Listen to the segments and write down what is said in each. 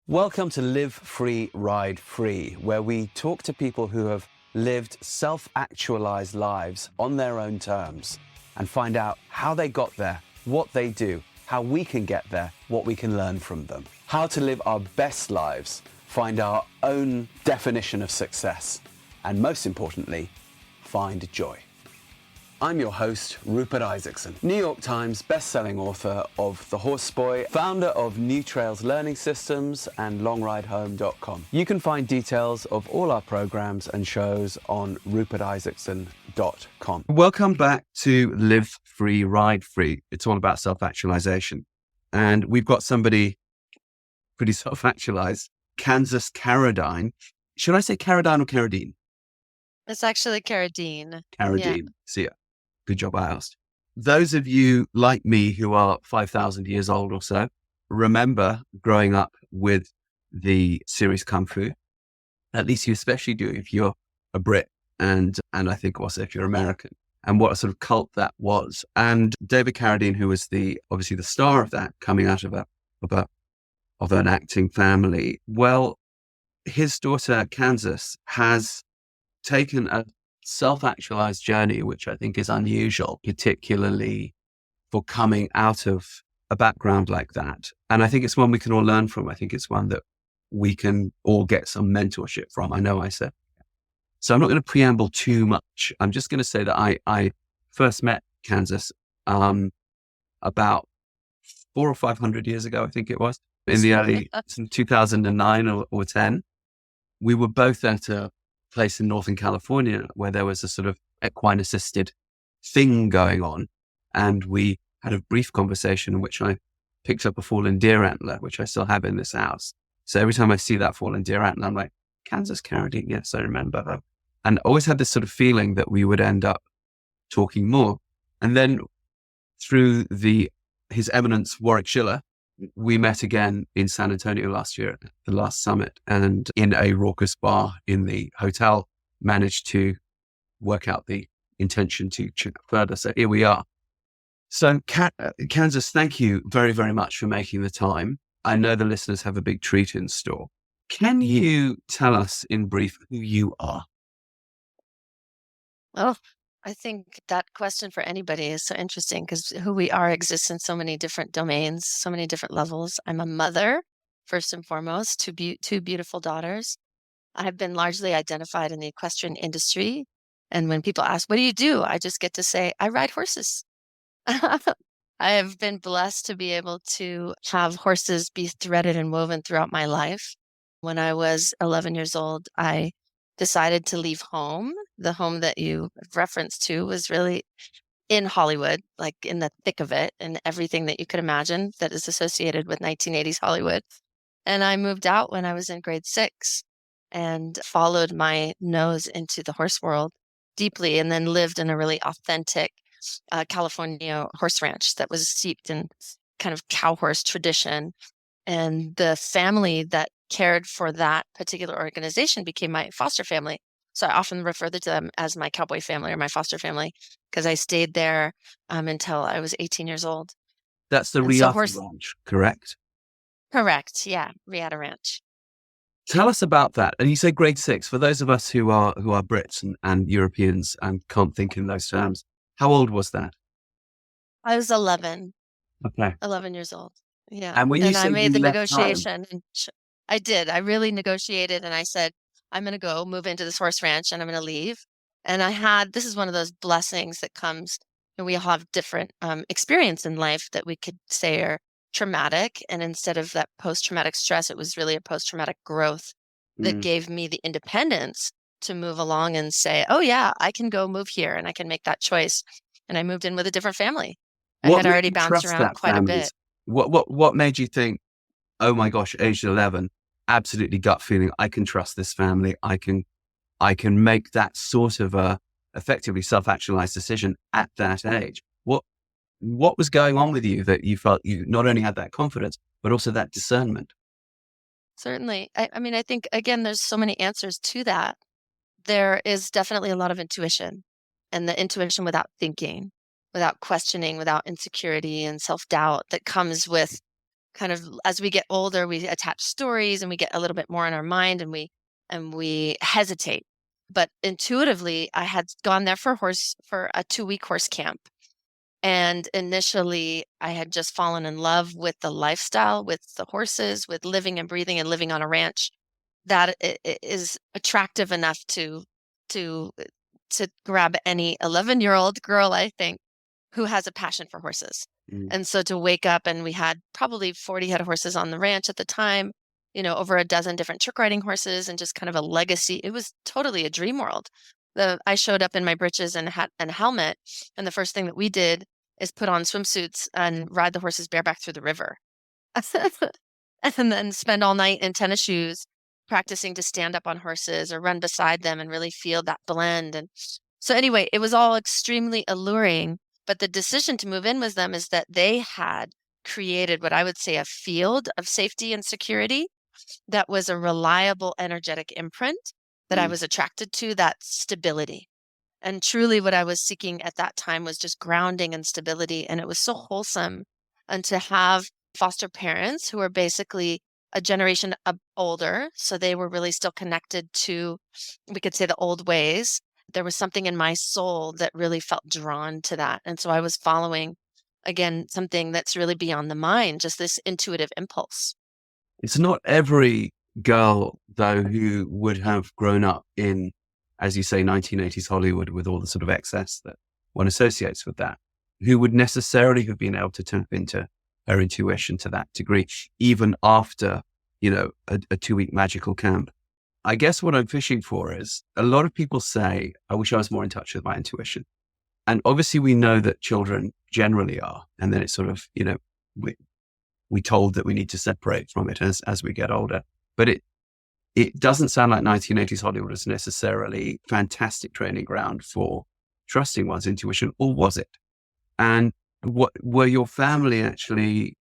Welcome to Live Free, Ride Free, where we talk to people who have lived self-actualized lives on their own terms and find out how they got there, what they do, how we can get there, what we can learn from them, how to live our best lives, find our own definition of success, and most importantly, find joy. I'm your host, Rupert Isaacson, New York Times best-selling author of The Horse Boy, founder of New Trails Learning Systems and LongRideHome.com. You can find details of all our programs and shows on rupertisaacson.com. Welcome back to Live Free, Ride Free. It's all about self-actualization. And we've got somebody pretty self-actualized, Kansas Carradine. Should I say Carradine or Carradine? It's actually Carradine. Carradine. Yeah. See ya. Good job I asked. Those of you like me who are 5,000 years old or so, remember growing up with the series Kung Fu. At least you especially do if you're a Brit and I think also if you're American, and what a sort of cult that was. And David Carradine, who was obviously the star of that, coming out of an acting family. Well, his daughter Kansas has taken a self-actualized journey, which I think is unusual, particularly for coming out of a background like that. And I think it's one we can all learn from. I think it's one that we can all get some mentorship from. I know I said. So I'm not going to preamble too much. I'm just going to say that I first met Kansas about 400 or 500 years ago, I think it was, in the early 2009 or 10. We were both at a place in Northern California where there was a sort of equine assisted thing going on. And we had a brief conversation in which I picked up a fallen deer antler, which I still have in this house. So every time I see that fallen deer antler, I'm like, Kansas Carradine, yes, I remember her. And I always had this sort of feeling that we would end up talking more. And then through His Eminence Warwick Schiller, we met again in San Antonio last year, at the last summit, and in a raucous bar in the hotel, managed to work out the intention to chat further. So here we are. So Kansas, thank you very, very much for making the time. I know the listeners have a big treat in store. Can you tell us in brief who you are? Well, I think that question for anybody is so interesting because who we are exists in so many different domains, so many different levels. I'm a mother, first and foremost, two beautiful daughters. I've been largely identified in the equestrian industry. And when people ask, what do? I just get to say, I ride horses. I have been blessed to be able to have horses be threaded and woven throughout my life. When I was 11 years old, I decided to leave home. The home that you referenced to was really in Hollywood, like in the thick of it, and everything that you could imagine that is associated with 1980s Hollywood. And I moved out when I was in grade 6 and followed my nose into the horse world deeply, and then lived in a really authentic California horse ranch that was steeped in kind of cow horse tradition. And the family that cared for that particular organization became my foster family. So I often refer to them as my cowboy family or my foster family because I stayed there until I was 18 years old. That's the Riata Ranch, correct? Correct. Yeah. Riata Ranch. Tell us about that. And you say grade 6, for those of us who are Brits and Europeans and can't think in those terms. How old was that? I was 11. Okay. 11 years old. Yeah. And when you I made the negotiation. and I did. I really negotiated and I said, I'm going to go move into this horse ranch and I'm going to leave. And this is one of those blessings that comes, and we all have different experience in life that we could say are traumatic. And instead of that post-traumatic stress, it was really a post-traumatic growth that gave me the independence to move along and say, oh yeah, I can go move here and I can make that choice. And I moved in with a different family. I had already bounced around quite a bit. What made you think, oh my gosh, age 11, absolutely gut feeling, I can trust this family. I can make that sort of a effectively self-actualized decision at that age. What was going on with you that you felt you not only had that confidence, but also that discernment? Certainly. I mean, I think, again, there's so many answers to that. There is definitely a lot of intuition, and the intuition without thinking, without questioning, without insecurity and self-doubt that comes with kind of as we get older, we attach stories and we get a little bit more in our mind, and we hesitate. But intuitively, I had gone there for a 2-week horse camp. And initially, I had just fallen in love with the lifestyle, with the horses, with living and breathing and living on a ranch that is attractive enough to to grab any 11-year-old girl, I think, who has a passion for horses. And so to wake up, and we had probably 40 head of horses on the ranch at the time, over a dozen different trick riding horses, and just kind of a legacy. It was totally a dream world. I showed up in my breeches and hat and helmet, and the first thing that we did is put on swimsuits and ride the horses bareback through the river. And then spend all night in tennis shoes practicing to stand up on horses or run beside them and really feel that blend. And so anyway, it was all extremely alluring, but the decision to move in with them is that they had created what I would say a field of safety and security that was a reliable energetic imprint that I was attracted to, that stability. And truly what I was seeking at that time was just grounding and stability. And it was so wholesome. And to have foster parents who were basically a generation older, so they were really still connected to, we could say, the old ways. There was something in my soul that really felt drawn to that. And so I was following, again, something that's really beyond the mind, just this intuitive impulse. It's not every girl, though, who would have grown up in, as you say, 1980s Hollywood with all the sort of excess that one associates with that, who would necessarily have been able to tap into her intuition to that degree, even after, a 2-week magical camp. I guess what I'm fishing for is a lot of people say, I wish I was more in touch with my intuition. And obviously we know that children generally are. And then it's sort of, we told that we need to separate from it as we get older. But it doesn't sound like 1980s Hollywood is necessarily fantastic training ground for trusting one's intuition, or was it? And were your family actually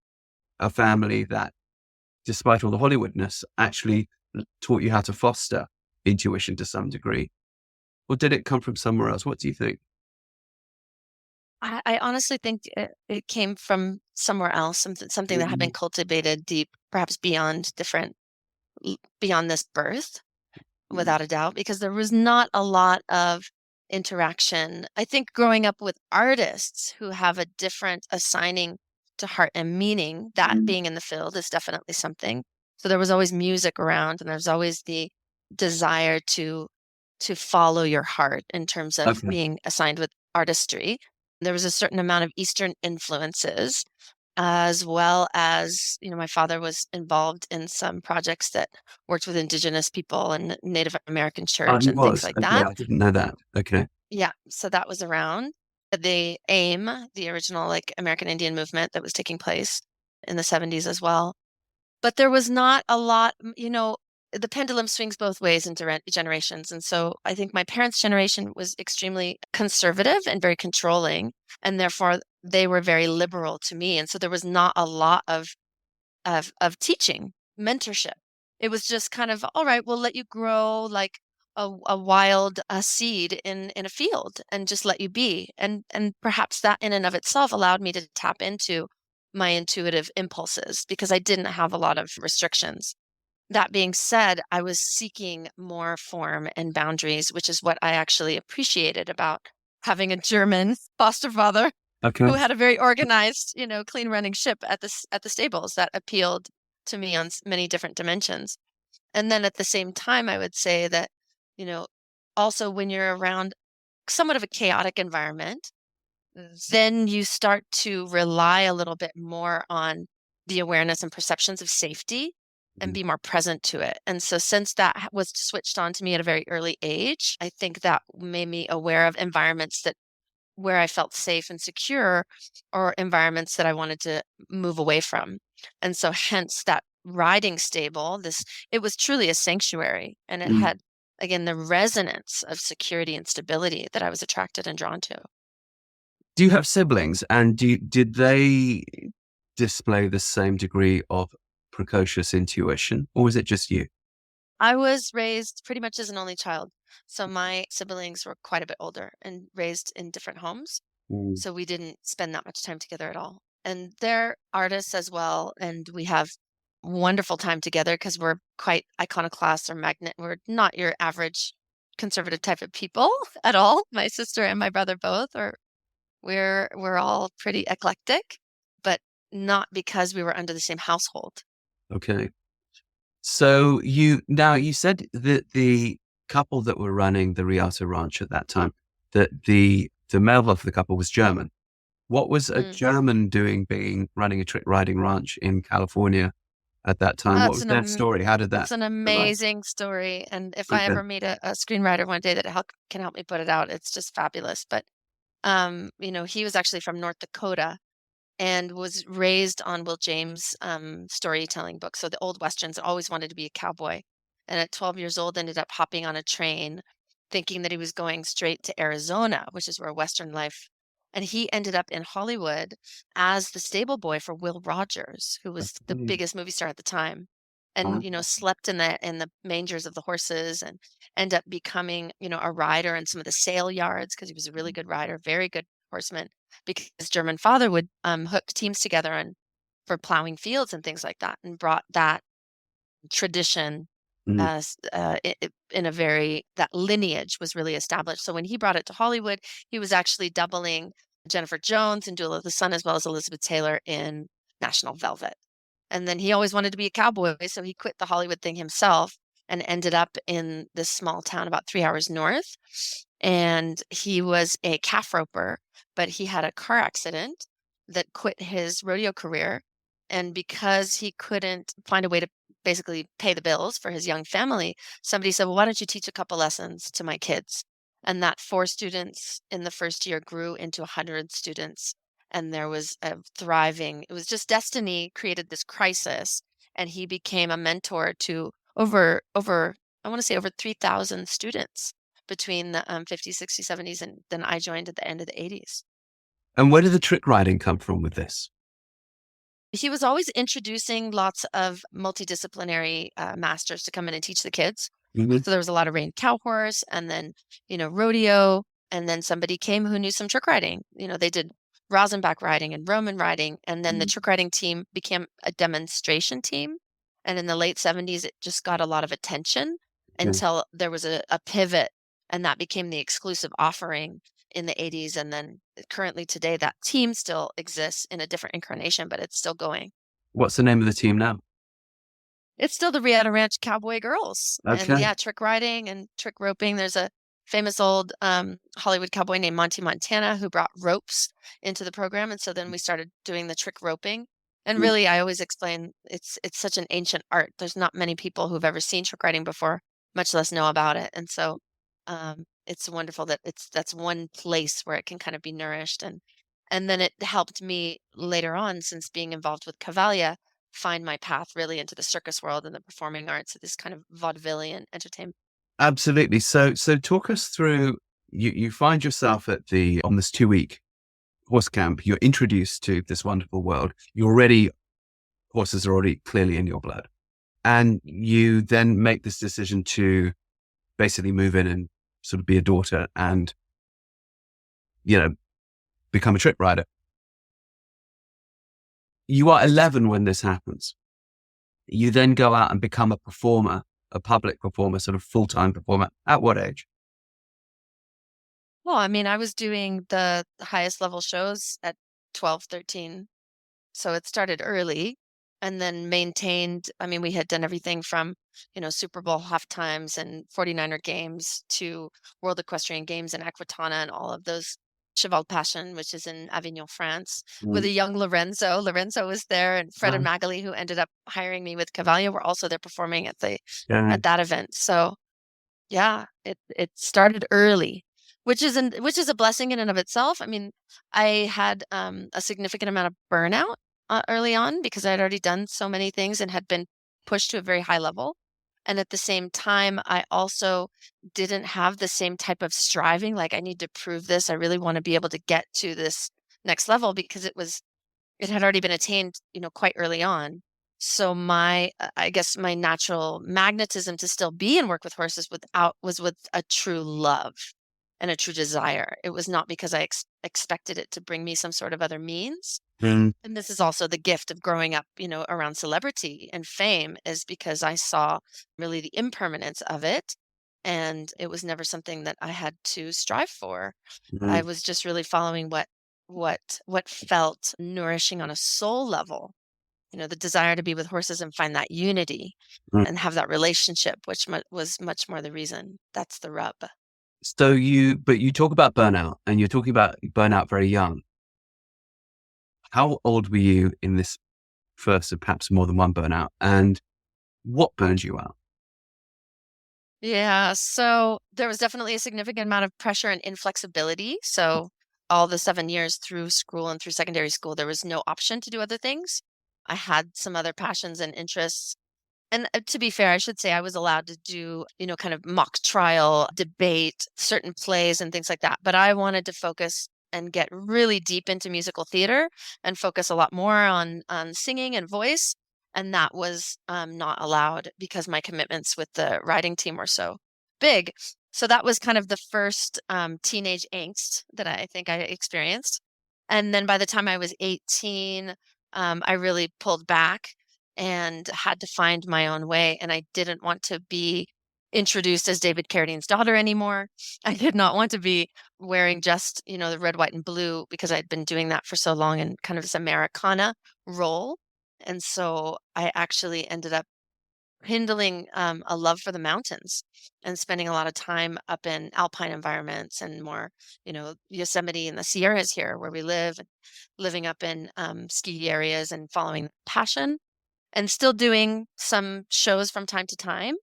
a family that, despite all the Hollywoodness, actually taught you how to foster intuition to some degree? Or did it come from somewhere else? What do you think? I honestly think it came from somewhere else, something that had been cultivated deep, perhaps beyond this birth, without a doubt, because there was not a lot of interaction. I think growing up with artists who have a different assigning to heart and meaning, that being in the field is definitely something. So there was always music around, and there's always the desire to follow your heart in terms of being assigned with artistry. There was a certain amount of Eastern influences, as well as, my father was involved in some projects that worked with Indigenous people and Native American church and things like that. I didn't know that. Okay. Yeah, so that was around. The AIM, the original American Indian movement that was taking place in the 70s as well. But there was not a lot, the pendulum swings both ways in generations. And so I think my parents' generation was extremely conservative and very controlling, and therefore they were very liberal to me. And so there was not a lot of teaching, mentorship. It was just kind of, all right, we'll let you grow like a wild seed in a field and just let you be. And perhaps that in and of itself allowed me to tap into my intuitive impulses because I didn't have a lot of restrictions. That being said, I was seeking more form and boundaries, which is what I actually appreciated about having a German foster father who had a very organized, clean running ship at the stables that appealed to me on many different dimensions. And then at the same time, I would say that, also when you're around somewhat of a chaotic environment, then you start to rely a little bit more on the awareness and perceptions of safety and be more present to it. And so since that was switched on to me at a very early age, I think that made me aware of environments where I felt safe and secure, or environments that I wanted to move away from. And so hence that riding stable, it was truly a sanctuary, and it had, again, the resonance of security and stability that I was attracted and drawn to. Do you have siblings, and did they display the same degree of precocious intuition, or was it just you? I was raised pretty much as an only child. So my siblings were quite a bit older and raised in different homes. So we didn't spend that much time together at all. and they're artists as well. And we have wonderful time together because we're quite iconoclast or magnet. We're not your average conservative type of people at all. My sister and my brother both are. We're all pretty eclectic, but not because we were under the same household. Okay. So you said that the couple that were running the Rialto Ranch at that time, that the male of the couple was German. What was a German doing running a trick riding ranch in California at that time? What That's was their story? How did that It's an arise? amazing story. And if I Okay. ever meet a screenwriter one day that can help me put it out, it's just fabulous. But he was actually from North Dakota and was raised on Will James' storytelling book. So the old Westerns, always wanted to be a cowboy. And at 12 years old, ended up hopping on a train thinking that he was going straight to Arizona, which is where Western life. And he ended up in Hollywood as the stable boy for Will Rogers, who was the Mm. biggest movie star at the time. And, Wow. slept in the mangers of the horses and end up becoming, a rider in some of the sale yards because he was a really good rider, very good horseman, because his German father would hook teams together for plowing fields and things like that, and brought that tradition Mm. as in a very that lineage was really established. So when he brought it to Hollywood, he was actually doubling Jennifer Jones and Duel of the Sun as well as Elizabeth Taylor in National Velvet. And then he always wanted to be a cowboy, so he quit the Hollywood thing himself and ended up in this small town about 3 hours north. And he was a calf roper, but he had a car accident that quit his rodeo career. And because he couldn't find a way to basically pay the bills for his young family, somebody said, well, why don't you teach a couple lessons to my kids? And that 4 students in the first year grew into 100 students. And there was a thriving, it was just destiny created this crisis. And he became a mentor to I want to say over 3,000 students between the 50s, 60s, 70s. And then I joined at the end of the 80s. And where did the trick riding come from with this? He was always introducing lots of multidisciplinary masters to come in and teach the kids. Mhm. So there was a lot of reined cow horse and then, rodeo. And then somebody came who knew some trick riding. They did Rosenbach riding and Roman riding. And then the trick riding team became a demonstration team. And in the late 70s, it just got a lot of attention Yeah. until there was a pivot, and that became the exclusive offering in the 80s. And then currently today, that team still exists in a different incarnation, but it's still going. What's the name of the team now? It's still the Riata Ranch Cowboy Girls. And Okay. yeah, trick riding and trick roping. There's a famous old Hollywood cowboy named Monty Montana who brought ropes into the program. And so then we started doing the trick roping. And Mm. really, I always explain it's such an ancient art. There's not many people who've ever seen trick riding before, much less know about it. And so it's wonderful that that's one place where it can kind of be nourished. And then it helped me later on, since being involved with Cavalia, find my path really into the circus world and the performing arts, this kind of vaudevillian entertainment. Absolutely. So talk us through, you find yourself on this 2-week horse camp. You're introduced to this wonderful world. Horses are already clearly in your blood. And you then make this decision to basically move in and sort of be a daughter and, become a trick rider. You are 11 when this happens. You then go out and become a performer, a public performer, sort of full-time performer. At what age? Well, I mean, I was doing the highest level shows at 12, 13. So it started early and then maintained. I mean, we had done everything from, Super Bowl halftimes and 49er games to World Equestrian Games in Equitana and all of those. Cheval Passion, which is in Avignon, France, with Mm. a young Lorenzo. Lorenzo was there, and Fred and Wow. Magali, who ended up hiring me with Cavalia, were also there performing at Yeah. that event. So yeah, it started early, which is a blessing in and of itself. I mean, I had a significant amount of burnout early on because I had already done so many things and had been pushed to a very high level. And at the same time, I also didn't have the same type of striving. Like, I need to prove this. I really want to be able to get to this next level because it had already been attained, quite early on. So I guess my natural magnetism to still be and work with horses was with a true love and a true desire. It was not because I expected it to bring me some sort of other means. Mm, And this is also the gift of growing up, around celebrity and fame, is because I saw really the impermanence of it. And it was never something that I had to strive for. I mm, was just really following what felt nourishing on a soul level, the desire to be with horses and find that unity mm. and have that relationship, which was much more the reason. That's the rub. So but you talk about burnout, and you're talking about burnout very young. How old were you in this first of perhaps more than one burnout? And what burned you out? Yeah, so there was definitely a significant amount of pressure and inflexibility. So all the 7 years through school and through secondary school, there was no option to do other things. I had some other passions and interests. And to be fair, I should say I was allowed to do, kind of mock trial, debate, certain plays and things like that. But I wanted to focus and get really deep into musical theater and focus a lot more on singing and voice. And that was not allowed because my commitments with the writing team were so big. So that was kind of the first teenage angst that I think I experienced. And then by the time I was 18, I really pulled back and had to find my own way. And I didn't want to be introduced as David Carradine's daughter anymore. I did not want to be wearing just, the red, white, and blue because I'd been doing that for so long in kind of this Americana role. And so I actually ended up kindling a love for the mountains and spending a lot of time up in alpine environments and more, Yosemite and the Sierras here where we live, and living up in ski areas and following that passion and still doing some shows from time to time.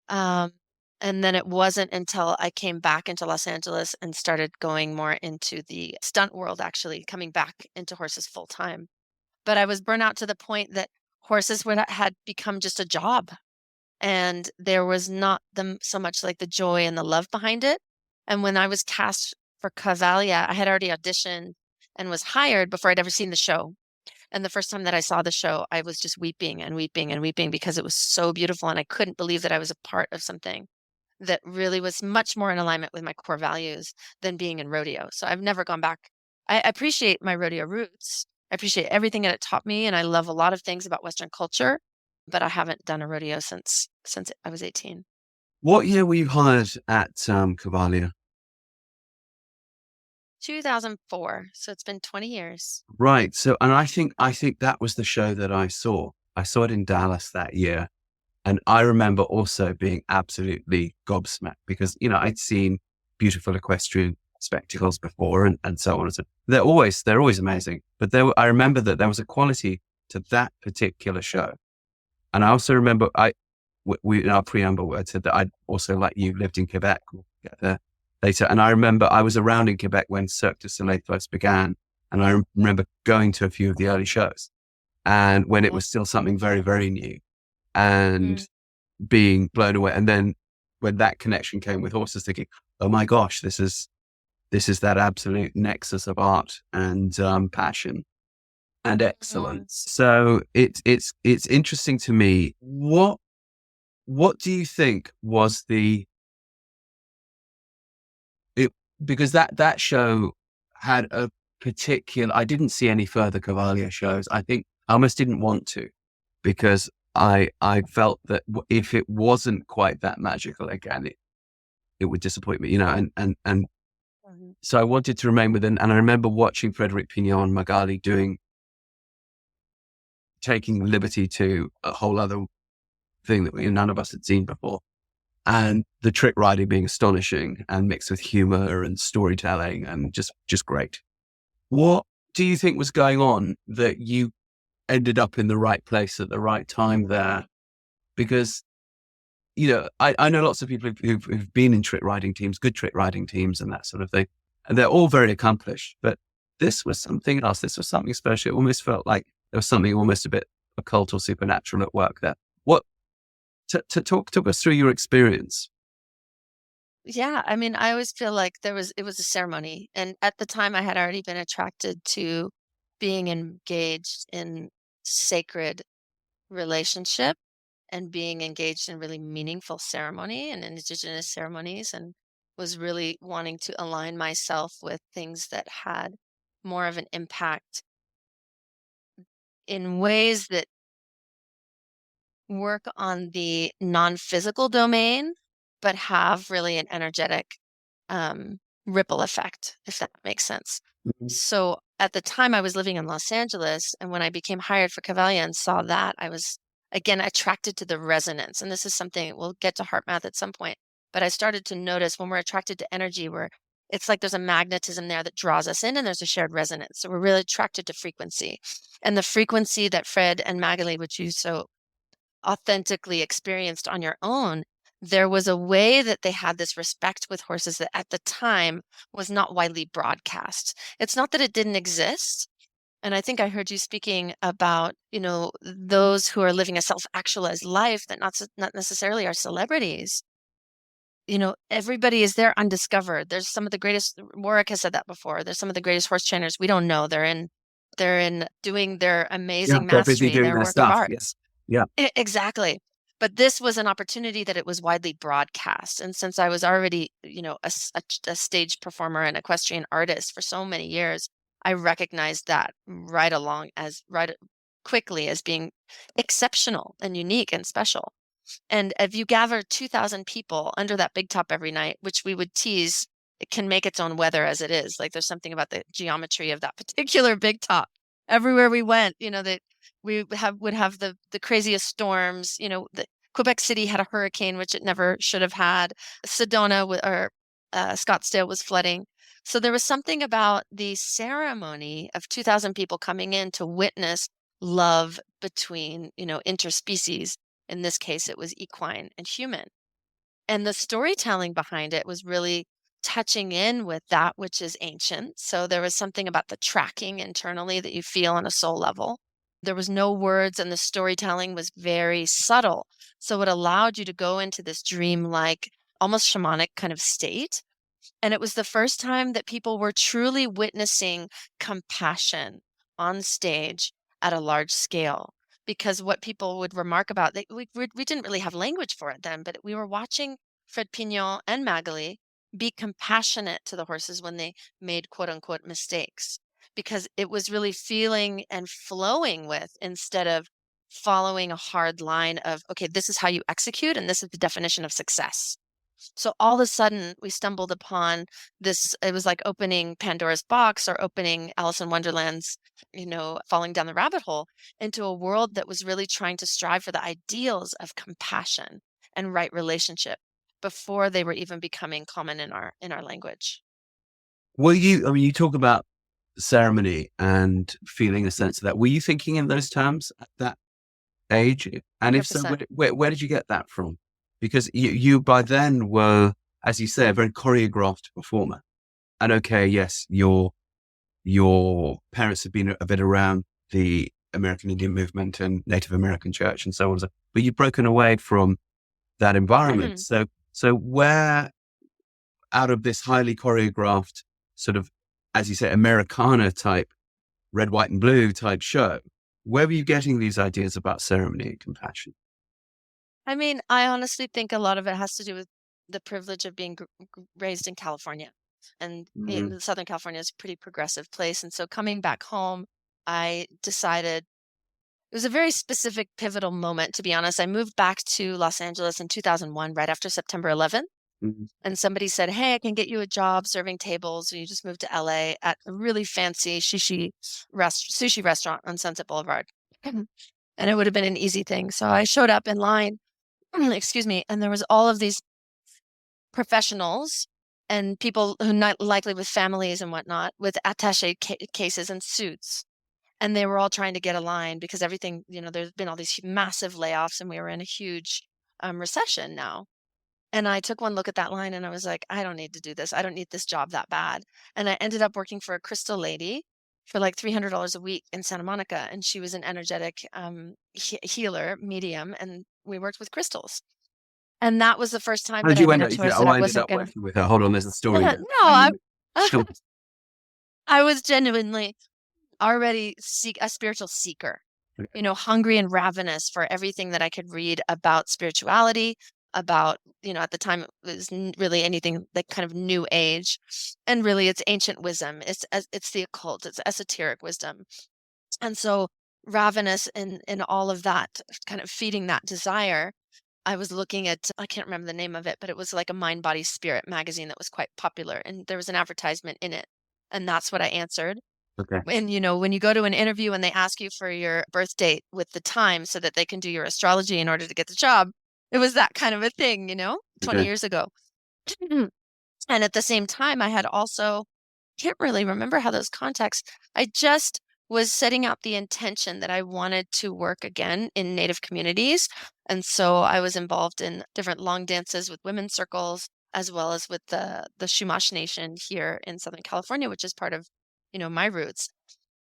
Um, and then it wasn't until I came back into Los Angeles and started going more into the stunt world, actually coming back into horses full time. But I was burnt out to the point that horses had become just a job, and there was not so much like the joy and the love behind it. And when I was cast for Cavalia, I had already auditioned and was hired before I'd ever seen the show. And the first time that I saw the show, I was just weeping and weeping and weeping because it was so beautiful, and I couldn't believe that I was a part of something that really was much more in alignment with my core values than being in rodeo. So I've never gone back. I appreciate my rodeo roots. I appreciate everything that it taught me, and I love a lot of things about Western culture, but I haven't done a rodeo since I was 18. What year were you hired at Cavalia? 2004. So it's been 20 years. Right. So, and I think that was the show that I saw. I saw it in Dallas that year. And I remember also being absolutely gobsmacked because, I'd seen beautiful equestrian spectacles before and so on. And so they're always amazing. But I remember that there was a quality to that particular show. And I also remember we in our preamble word said that I'd also, like you, lived in Quebec. We'll get there later. And I remember I was around in Quebec when Cirque du Soleil first began. And I remember going to a few of the early shows and when it was still something very, very new and being blown away. And then when that connection came with horses, thinking, oh my gosh, this is that absolute nexus of art and passion and excellence. So it's interesting to me. What do you think was because that show had a particular, I didn't see any further Cavalia shows. I think I almost didn't want to because I felt that if it wasn't quite that magical again, it would disappoint me, and so I wanted to remain within, and I remember watching Frederic Pignon Magali taking liberty to a whole other thing that none of us had seen before. And the trick riding being astonishing and mixed with humor and storytelling and just great. What do you think was going on that you ended up in the right place at the right time there? Because, I know lots of people who've been in trick riding teams, good trick riding teams and that sort of thing. And they're all very accomplished, but this was something else. This was something special. It almost felt like there was something almost a bit occult or supernatural at work there. To talk us through your experience. Yeah, I mean, I always feel like it was a ceremony. And at the time I had already been attracted to being engaged in sacred relationship and being engaged in really meaningful ceremony and indigenous ceremonies, and was really wanting to align myself with things that had more of an impact in ways that work on the non-physical domain, but have really an energetic ripple effect, if that makes sense. Mhm. So at the time I was living in Los Angeles, and when I became hired for Cavalia and saw that, I was again attracted to the resonance. And this is something we'll get to HeartMath at some point. But I started to notice when we're attracted to energy, it's like there's a magnetism there that draws us in, and there's a shared resonance. So we're really attracted to frequency. And the frequency that Fred and Magali, which you so authentically experienced on your own, there was a way that they had this respect with horses that at the time was not widely broadcast. It's not that it didn't exist. And I think I heard you speaking about, those who are living a self-actualized life that not necessarily are celebrities. Everybody is there undiscovered. There's some of the greatest, Warwick has said that before. There's some of the greatest horse trainers we don't know. They're in doing their Yeah, amazing they're busy mastery, doing their their work of stuff. art. Yeah. Exactly. But this was an opportunity that it was widely broadcast. And since I was already, a stage performer and equestrian artist for so many years, I recognized that right quickly as being exceptional and unique and special. And if you gather 2,000 people under that big top every night, which we would tease, it can make its own weather as it is. Like there's something about the geometry of that particular big top. Everywhere we went, that we would have the craziest storms. The Quebec City had a hurricane, which it never should have had. Sedona or Scottsdale was flooding. So there was something about the ceremony of 2,000 people coming in to witness love between, interspecies. In this case, it was equine and human. And the storytelling behind it was really touching in with that which is ancient. So there was something about the tracking internally that you feel on a soul level. There was no words, and the storytelling was very subtle. So it allowed you to go into this dream-like, almost shamanic kind of state. And it was the first time that people were truly witnessing compassion on stage at a large scale. Because what people would remark about, we didn't really have language for it then, but we were watching Fred Pignon and Magali be compassionate to the horses when they made quote unquote mistakes, because it was really feeling and flowing with, instead of following a hard line of, okay, this is how you execute, and this is the definition of success. So all of a sudden we stumbled upon this. It was like opening Pandora's box or opening Alice in Wonderland's, falling down the rabbit hole into a world that was really trying to strive for the ideals of compassion and right relationship before they were even becoming common in our language. You talk about ceremony and feeling a sense of that. Were you thinking in those terms at that age? And if so, 100%. where did you get that from? Because you by then were, as you say, a very choreographed performer. And okay, yes, your parents have been a bit around the American Indian movement and Native American church and so on. But you've broken away from that environment. So where, out of this highly choreographed sort of, as you say, Americana type, red, white, and blue type show, where were you getting these ideas about ceremony and compassion? I mean, I honestly think a lot of it has to do with the privilege of being raised in California. And Southern California is a pretty progressive place. And so coming back home, I decided it was a very specific pivotal moment, to be honest. I moved back to Los Angeles in 2001, right after September 11th. And somebody said, hey, I can get you a job serving tables. You just moved to LA at a really fancy sushi restaurant on Sunset Boulevard. And it would have been an easy thing. So I showed up in line, excuse me, and there was all of these professionals and people who not likely with families and whatnot, with attaché cases and suits. And they were all trying to get a line because everything, there's been all these massive layoffs, and we were in a huge recession now. And I took one look at that line and I was like, I don't need to do this. I don't need this job that bad. And I ended up working for a crystal lady for like $300 a week in Santa Monica. And she was an energetic healer, medium, and we worked with crystals. And that was the first time How that did you I end made up? a choice I that I ended wasn't up going to. working with her. Hold on, there's a story there. No, Sure. I was genuinely already a spiritual seeker, Okay. hungry and ravenous for everything that I could read about spirituality, about, at the time it was really anything like kind of new age, and really it's ancient wisdom. It's the occult, it's esoteric wisdom. And so ravenous in all of that, kind of feeding that desire, I was looking at, I can't remember the name of it, but it was like a Mind, Body, Spirit magazine that was quite popular. And there was an advertisement in it. And that's what I answered. Okay. And, when you go to an interview and they ask you for your birth date with the time so that they can do your astrology in order to get the job, it was that kind of a thing, 20 Okay. years ago. And at the same time, I had also, can't really remember how those contacts, I just was setting out the intention that I wanted to work again in Native communities. And so I was involved in different long dances with women's circles, as well as with the Chumash Nation here in Southern California, which is part of, my roots.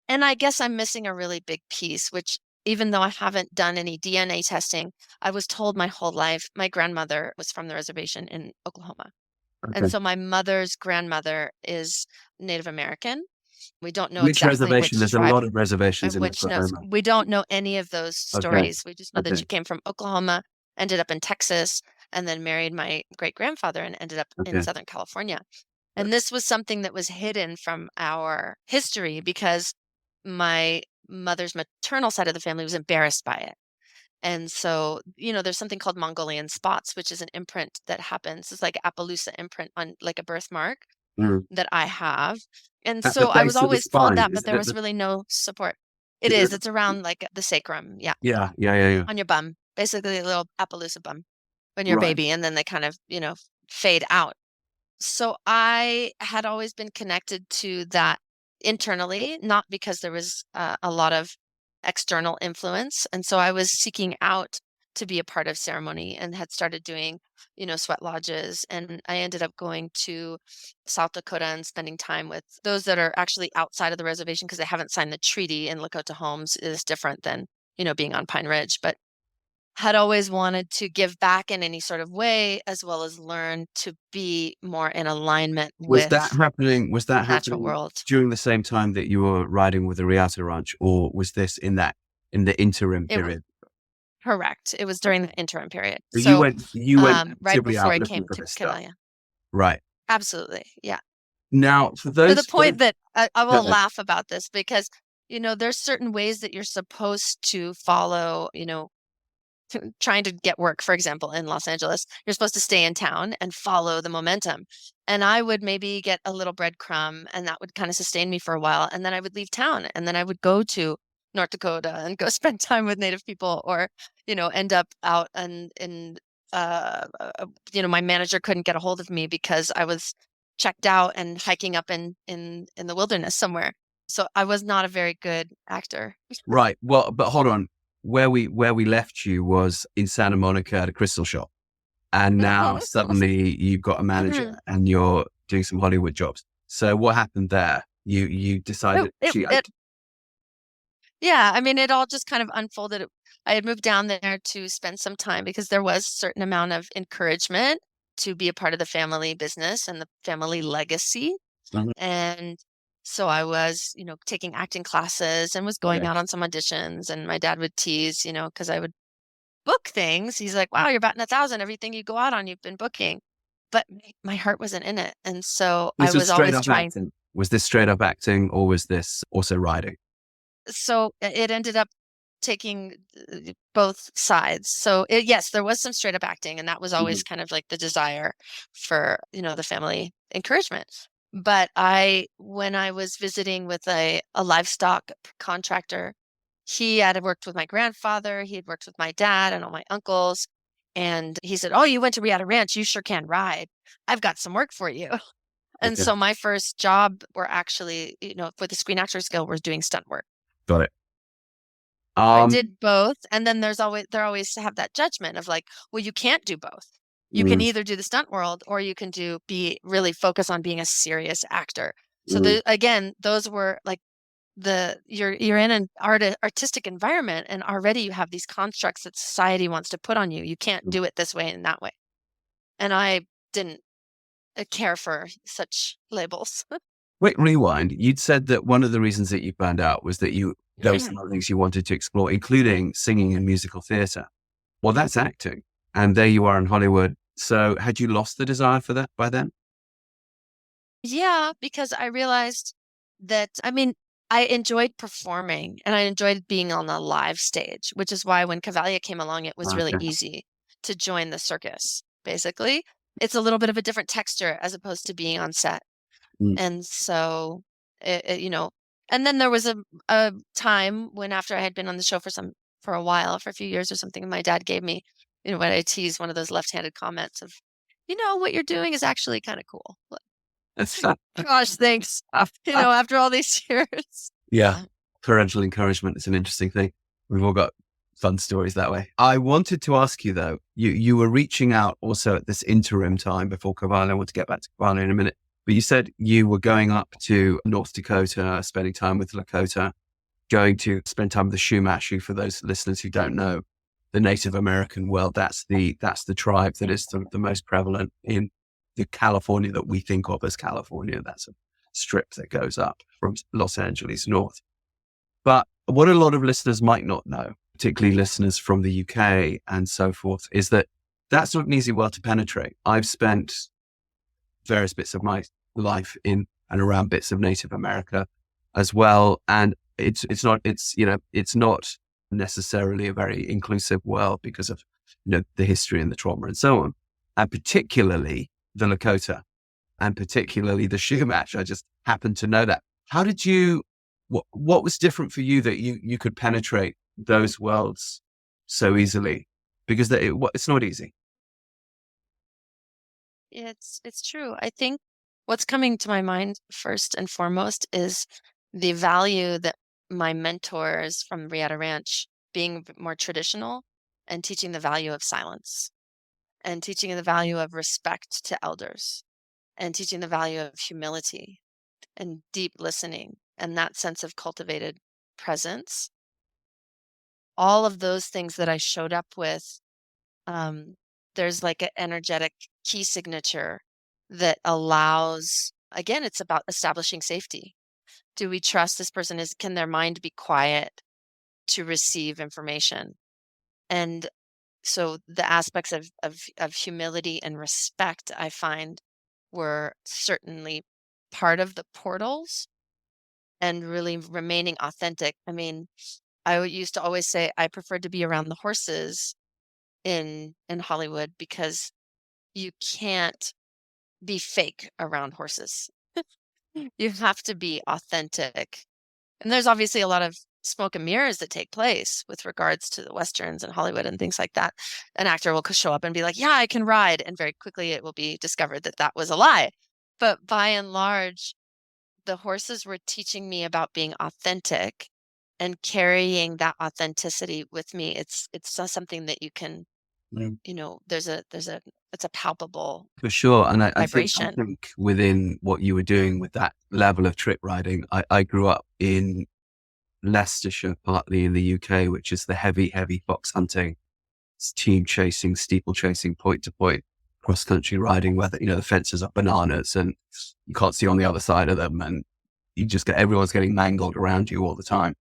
And I guess I'm missing a really big piece, which even though I haven't done any DNA testing, I was told my whole life, my grandmother was from the reservation in Oklahoma. And Okay. so my mother's grandmother is Native American. We don't know Which exactly reservation? which There's a tribe lot of reservations and in which knows. Oklahoma. We don't know any of those Okay. stories. We just know that Okay. she came from Oklahoma, ended up in Texas, and then married my great-grandfather and ended up in Okay. Southern California. And this was something that was hidden from our history because my mother's maternal side of the family was embarrassed by it. And so, there's something called Mongolian spots, which is an imprint that happens. It's like Appaloosa imprint on like a birthmark Mm. that I have. And At the so I was base of the always told spine, that, but isn't there it? was really no support. It is. It's around like the sacrum. Yeah. Yeah. On your bum. Basically a little Appaloosa bum when you're a Right. baby, and then they kind of, fade out. So I had always been connected to that internally, not because there was a lot of external influence. And so I was seeking out to be a part of ceremony and had started doing, sweat lodges. And I ended up going to South Dakota and spending time with those that are actually outside of the reservation because they haven't signed the treaty in Lakota homes is different than, being on Pine Ridge. But had always wanted to give back in any sort of way, as well as learn to be more in alignment Was that with happening? Was that the natural happening world. during the same time that you were riding with the Riata Ranch, or was this in the interim It was period? correct. It was during the interim period. So So, you went right actively before out I looking came for to this stuff, Kivalia. right? Absolutely. Yeah. Now, for To the those, point that I go will ahead. laugh about this because, there's certain ways that you're supposed to follow, trying to get work, for example, in Los Angeles, you're supposed to stay in town and follow the momentum. And I would maybe get a little breadcrumb and that would kind of sustain me for a while. And then I would leave town and then I would go to North Dakota and go spend time with Native people or, end up out my manager couldn't get a hold of me because I was checked out and hiking up in the wilderness somewhere. So I was not a very good actor. Right. Well, but hold on. Where we left you was in Santa Monica at a crystal shop, and now suddenly you've got a manager and you're doing some Hollywood jobs. So what happened there? You decided. Yeah, I mean, it all just kind of unfolded. I had moved down there to spend some time because there was a certain amount of encouragement to be a part of the family business and the family legacy. Mhm. And so I was, taking acting classes and was going Okay. out on some auditions. And my dad would tease, because I would book things. He's like, wow, you're batting 1,000. Everything you go out on, you've been booking. But my heart wasn't in it. And so This I was was straight always up trying. acting. Was this straight up acting, or was this also writing? So it ended up taking both sides. So yes, there was some straight up acting, and that was always kind of like the desire for, the family encouragement. But when I was visiting with a livestock contractor, he had worked with my grandfather, he had worked with my dad and all my uncles. And he said, oh, you went to Riata Ranch. You sure can ride. I've got some work for you. And Okay. so my first job were actually, for the Screen Actors Guild, was doing stunt work. Got it. I did both. And then there always have that judgment of like, well, you can't do both. You can either do the stunt world or you can be really focus on being a serious actor. So again, those were like you're in an artistic environment and already you have these constructs that society wants to put on you. You can't do it this way and that way. And I didn't care for such labels. Quick rewind. You'd said that one of the reasons that you burned out was that there were some other things you wanted to explore, including singing and musical theater. Well, that's acting. And there you are in Hollywood. So had you lost the desire for that by then? Yeah, because I realized that, I mean, I enjoyed performing and I enjoyed being on a live stage, which is why when Cavalia came along, it was really Okay. easy to join the circus. Basically, it's a little bit of a different texture as opposed to being on set. Mm. And so, and then there was a time when after I had been on the show for a while, for a few years or something, my dad gave me, when I teased one of those left-handed comments of, what you're doing is actually kind of cool. Gosh, thanks. After all these years. Yeah. Parental encouragement is an interesting thing. We've all got fun stories that way. I wanted to ask you though, you were reaching out also at this interim time before Cavalia. I want to get back to Cavalia in a minute, but you said you were going up to North Dakota, spending time with Lakota, going to spend time with the Shumashu. For those listeners who don't know, the Native American world, that's the tribe that is the most prevalent in the California that we think of as California. That's a strip that goes up from Los Angeles north. But what a lot of listeners might not know, particularly listeners from the UK and so forth, is that that's not an easy world to penetrate. I've spent various bits of my life in and around bits of Native America as well. And it's not necessarily a very inclusive world because of, the history and the trauma and so on. And particularly the Lakota and particularly the Shumash. I just happened to know that. How did you, what was different for you that you could penetrate those worlds so easily? Because it's not easy. It's true. I think what's coming to my mind first and foremost is the value that my mentors from Riata Ranch being more traditional and teaching the value of silence and teaching the value of respect to elders and teaching the value of humility and deep listening and that sense of cultivated presence. All of those things that I showed up with, there's like an energetic key signature that allows, again, it's about establishing safety. Do we trust this person? Can their mind be quiet to receive information? And so the aspects of humility and respect, I find, were certainly part of the portals and really remaining authentic. I mean, I used to always say I preferred to be around the horses in Hollywood because you can't be fake around horses. You have to be authentic. And there's obviously a lot of smoke and mirrors that take place with regards to the Westerns and Hollywood and things like that. An actor will show up and be like, yeah, I can ride. And very quickly it will be discovered that that was a lie. But by and large, the horses were teaching me about being authentic and carrying that authenticity with me. It's not something that you can, it's a palpable For sure. And I vibration. think within what you were doing with that level of trick riding, I grew up in Leicestershire, partly in the UK, which is the heavy fox hunting, team chasing, steeple chasing, point to point, cross country riding, where the fences are bananas and you can't see on the other side of them. And you just everyone's getting mangled around you all the time.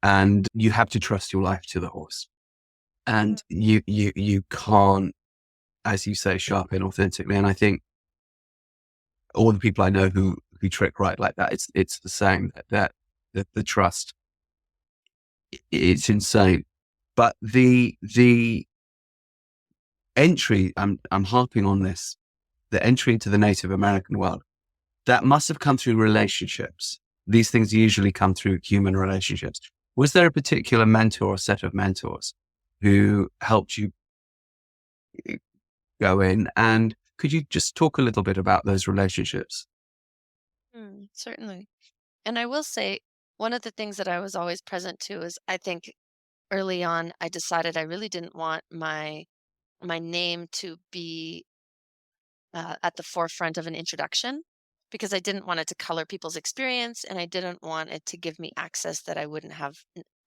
And you have to trust your life to the horse. And you can't, as you say, show up inauthentically. And I think all the people I know who trick ride like that, it's the same, that the trust, it's insane. But the entry, I'm harping on this, the entry into the Native American world, that must have come through relationships. These things usually come through human relationships. Was there a particular mentor or set of mentors who helped you go in? And could you just talk a little bit about those relationships? Certainly. And I will say, one of the things that I was always present to is I think early on, I decided I really didn't want my name to be at the forefront of an introduction because I didn't want it to color people's experience and I didn't want it to give me access that I wouldn't have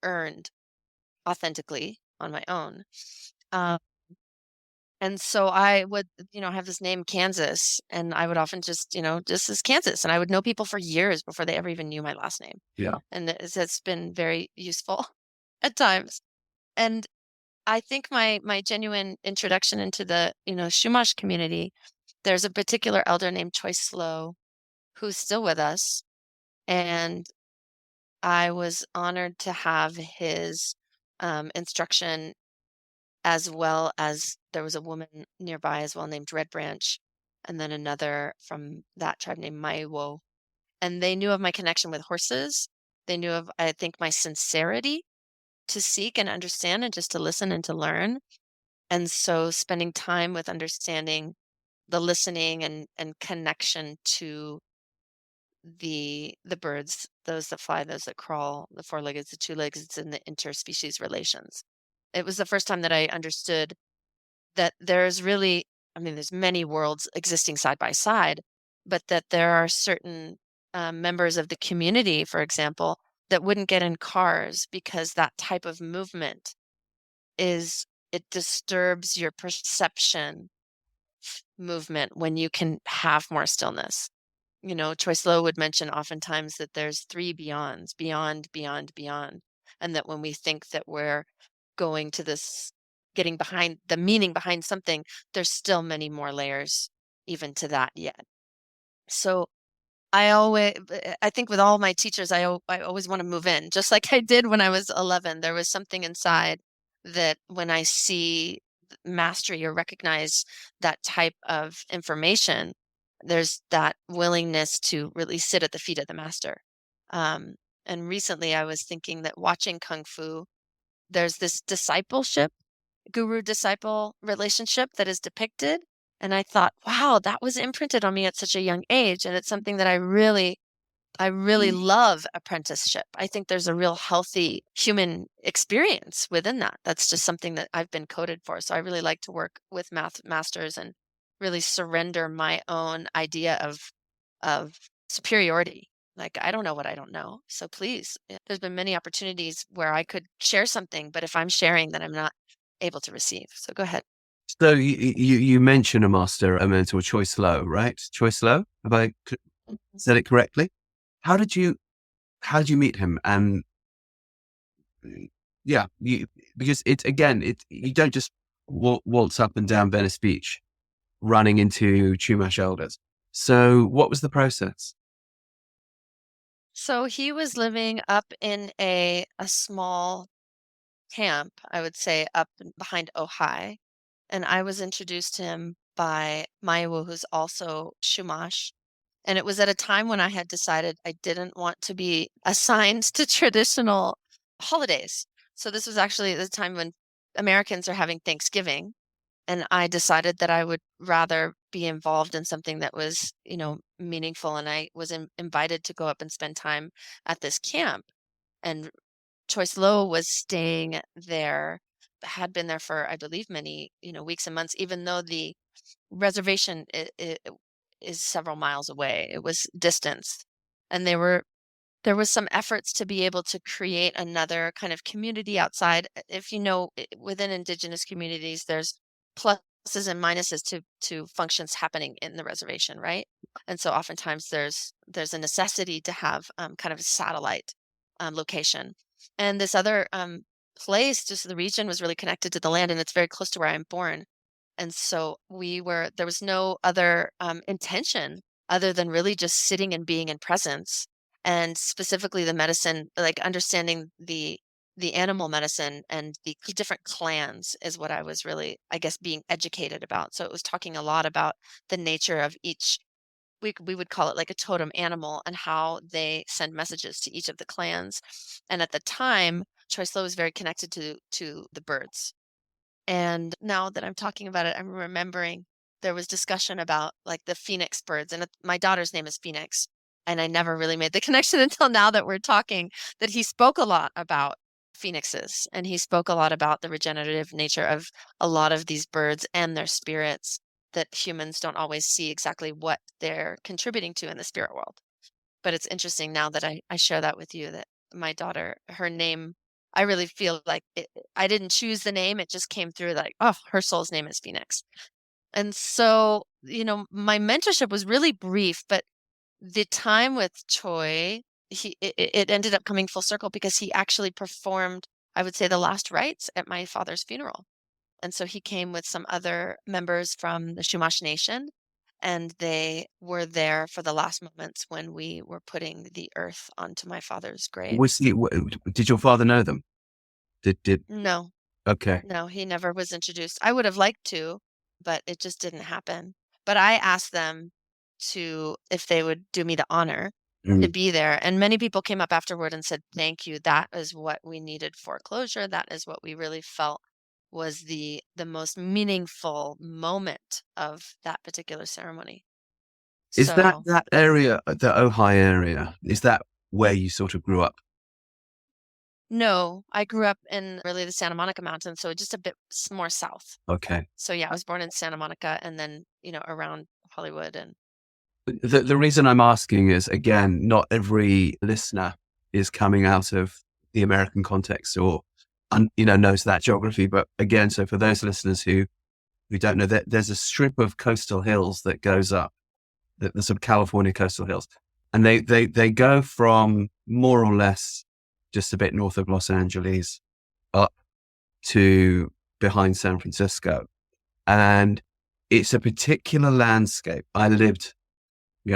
earned authentically on my own. And so I would, have this name Kansas, and I would often just, this is Kansas, and I would know people for years before they ever even knew my last name. Yeah. And it's been very useful at times. And I think my genuine introduction into the, Chumash community, there's a particular elder named Choi Slow who's still with us. And I was honored to have his instruction, as well as there was a woman nearby as well named Red Branch, and then another from that tribe named Maiwo. And they knew of my connection with horses. They knew of, I think, my sincerity to seek and understand and just to listen and to learn. And so spending time with understanding the listening and connection to the birds, those that fly, those that crawl, the four-legged, the two-legged, and the interspecies relations. It was the first time that I understood that there's really, I mean, there's many worlds existing side by side, but that there are certain members of the community, for example, that wouldn't get in cars because that type of movement it disturbs your perception movement when you can have more stillness. Choice Low would mention oftentimes that there's three beyonds, beyond, beyond, beyond. And that when we think that we're going to this, getting behind the meaning behind something, there's still many more layers even to that yet. So I think with all my teachers, I always want to move in, just like I did when I was 11. There was something inside that when I see mastery or recognize that type of information, there's that willingness to really sit at the feet of the master. And recently I was thinking that watching Kung Fu, there's this discipleship, guru disciple relationship that is depicted. And I thought, wow, that was imprinted on me at such a young age. And it's something that I really love apprenticeship. I think there's a real healthy human experience within that. That's just something that I've been coded for. So I really like to work with math masters and really surrender my own idea of superiority. Like, I don't know what I don't know. So please, there's been many opportunities where I could share something, but if I'm sharing, then I'm not able to receive. So go ahead. So you mentioned a master, a mentor, Choice Low, right? Choice Low, have I said it correctly? How did you meet him? And yeah, because you don't just waltz up and down Venice Beach running into Chumash elders. So what was the process? So he was living up in a small camp, I would say, up behind Ojai. And I was introduced to him by Maiwu, who's also Shumash. And it was at a time when I had decided I didn't want to be assigned to traditional holidays. So this was actually the time when Americans are having Thanksgiving. And I decided that I would rather be involved in something that was, meaningful. And I was invited to go up and spend time at this camp. And Choice Low was staying there, had been there for, I believe, many, weeks and months, even though the reservation is several miles away. It was distanced. And there was some efforts to be able to create another kind of community outside. If you know, within indigenous communities, there's pluses and minuses to functions happening in the reservation, right? And so oftentimes there's a necessity to have kind of a satellite location. And this other place, just the region, was really connected to the land, and it's very close to where I'm born. And so there was no other intention other than really just sitting and being in presence, and specifically the medicine, like understanding the animal medicine and the different clans is what I was really, I guess, being educated about. So it was talking a lot about the nature of each, we would call it like a totem animal, and how they send messages to each of the clans. And at the time, Choice Low was very connected to the birds. And now that I'm talking about it, I'm remembering there was discussion about like the phoenix birds, and my daughter's name is Phoenix. And I never really made the connection until now that we're talking, that he spoke a lot about phoenixes, and he spoke a lot about the regenerative nature of a lot of these birds and their spirits, that humans don't always see exactly what they're contributing to in the spirit world. But it's interesting now that I share that with you, that my daughter, her name, I really feel like I didn't choose the name. It just came through like, oh, her soul's name is Phoenix. And so, my mentorship was really brief, but the time with Choi, it ended up coming full circle because he actually performed, I would say, the last rites at my father's funeral. And so he came with some other members from the Chumash Nation, and they were there for the last moments when we were putting the earth onto my father's grave. Did your father know them? Did No, Okay. no, he never was introduced. I would have liked to, but it just didn't happen. But I asked them if they would do me the honor to Mm. be there. And many people came up afterward and said, thank you. That is what we needed for closure. That is what we really felt was the most meaningful moment of that particular ceremony. Is that So that area, the Ojai area, is that where you sort of grew up? no, I grew up in really the Santa Monica Mountains, so just a bit more south. Okay. So yeah, I was born in Santa Monica and then, around Hollywood and The reason I'm asking is, again, not every listener is coming out of the American context or, knows that geography. But again, so for those listeners who don't know, that there's a strip of coastal hills that goes up, the sort of California coastal hills, and they go from more or less just a bit north of Los Angeles up to behind San Francisco, and it's a particular landscape.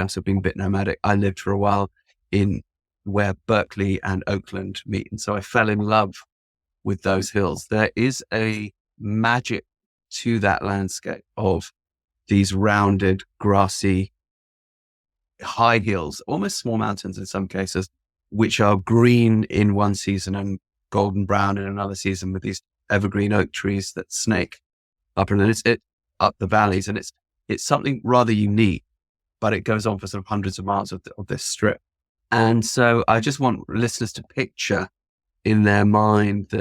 So being a bit nomadic, I lived for a while in where Berkeley and Oakland meet. And so I fell in love with those hills. There is a magic to that landscape of these rounded, grassy, high hills, almost small mountains in some cases, which are green in one season and golden brown in another season, with these evergreen oak trees that snake up and then up the valleys. And it's something rather unique, but it goes on for sort of hundreds of miles of this strip. And so I just want listeners to picture in their mind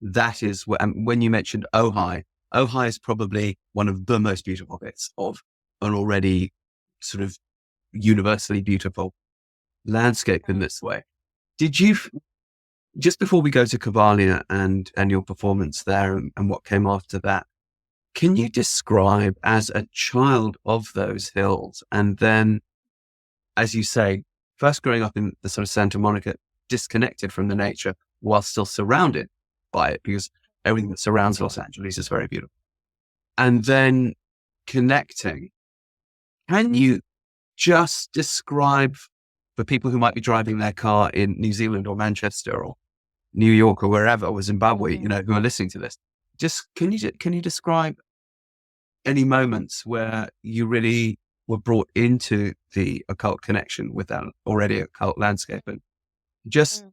that is where, and when you mentioned Ojai is probably one of the most beautiful bits of an already sort of universally beautiful landscape in this way. Did you, just before we go to Cavalia and your performance there and what came after that, can you describe, as a child of those hills, and then, as you say, first growing up in the sort of Santa Monica, disconnected from the nature while still surrounded by it, because everything that surrounds Los Angeles is very beautiful, and then connecting, can you just describe, for people who might be driving their car in New Zealand or Manchester or New York or wherever, or Zimbabwe, who are listening to this, just can you describe any moments where you really were brought into the occult connection with that already occult landscape, and just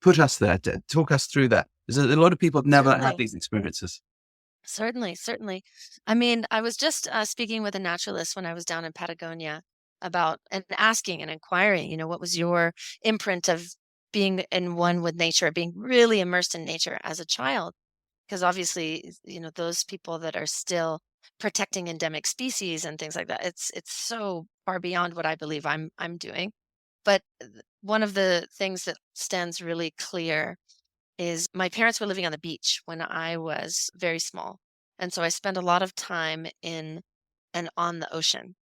put us there, talk us through that? Because a lot of people have never had these experiences. Certainly, certainly. I mean, I was just speaking with a naturalist when I was down in Patagonia about and asking and inquiring, what was your imprint of being in one with nature, being really immersed in nature as a child? Because obviously, those people that are still protecting endemic species and things like that, it's so far beyond what I believe I'm doing. But one of the things that stands really clear is my parents were living on the beach when I was very small. And so I spent a lot of time in and on the ocean.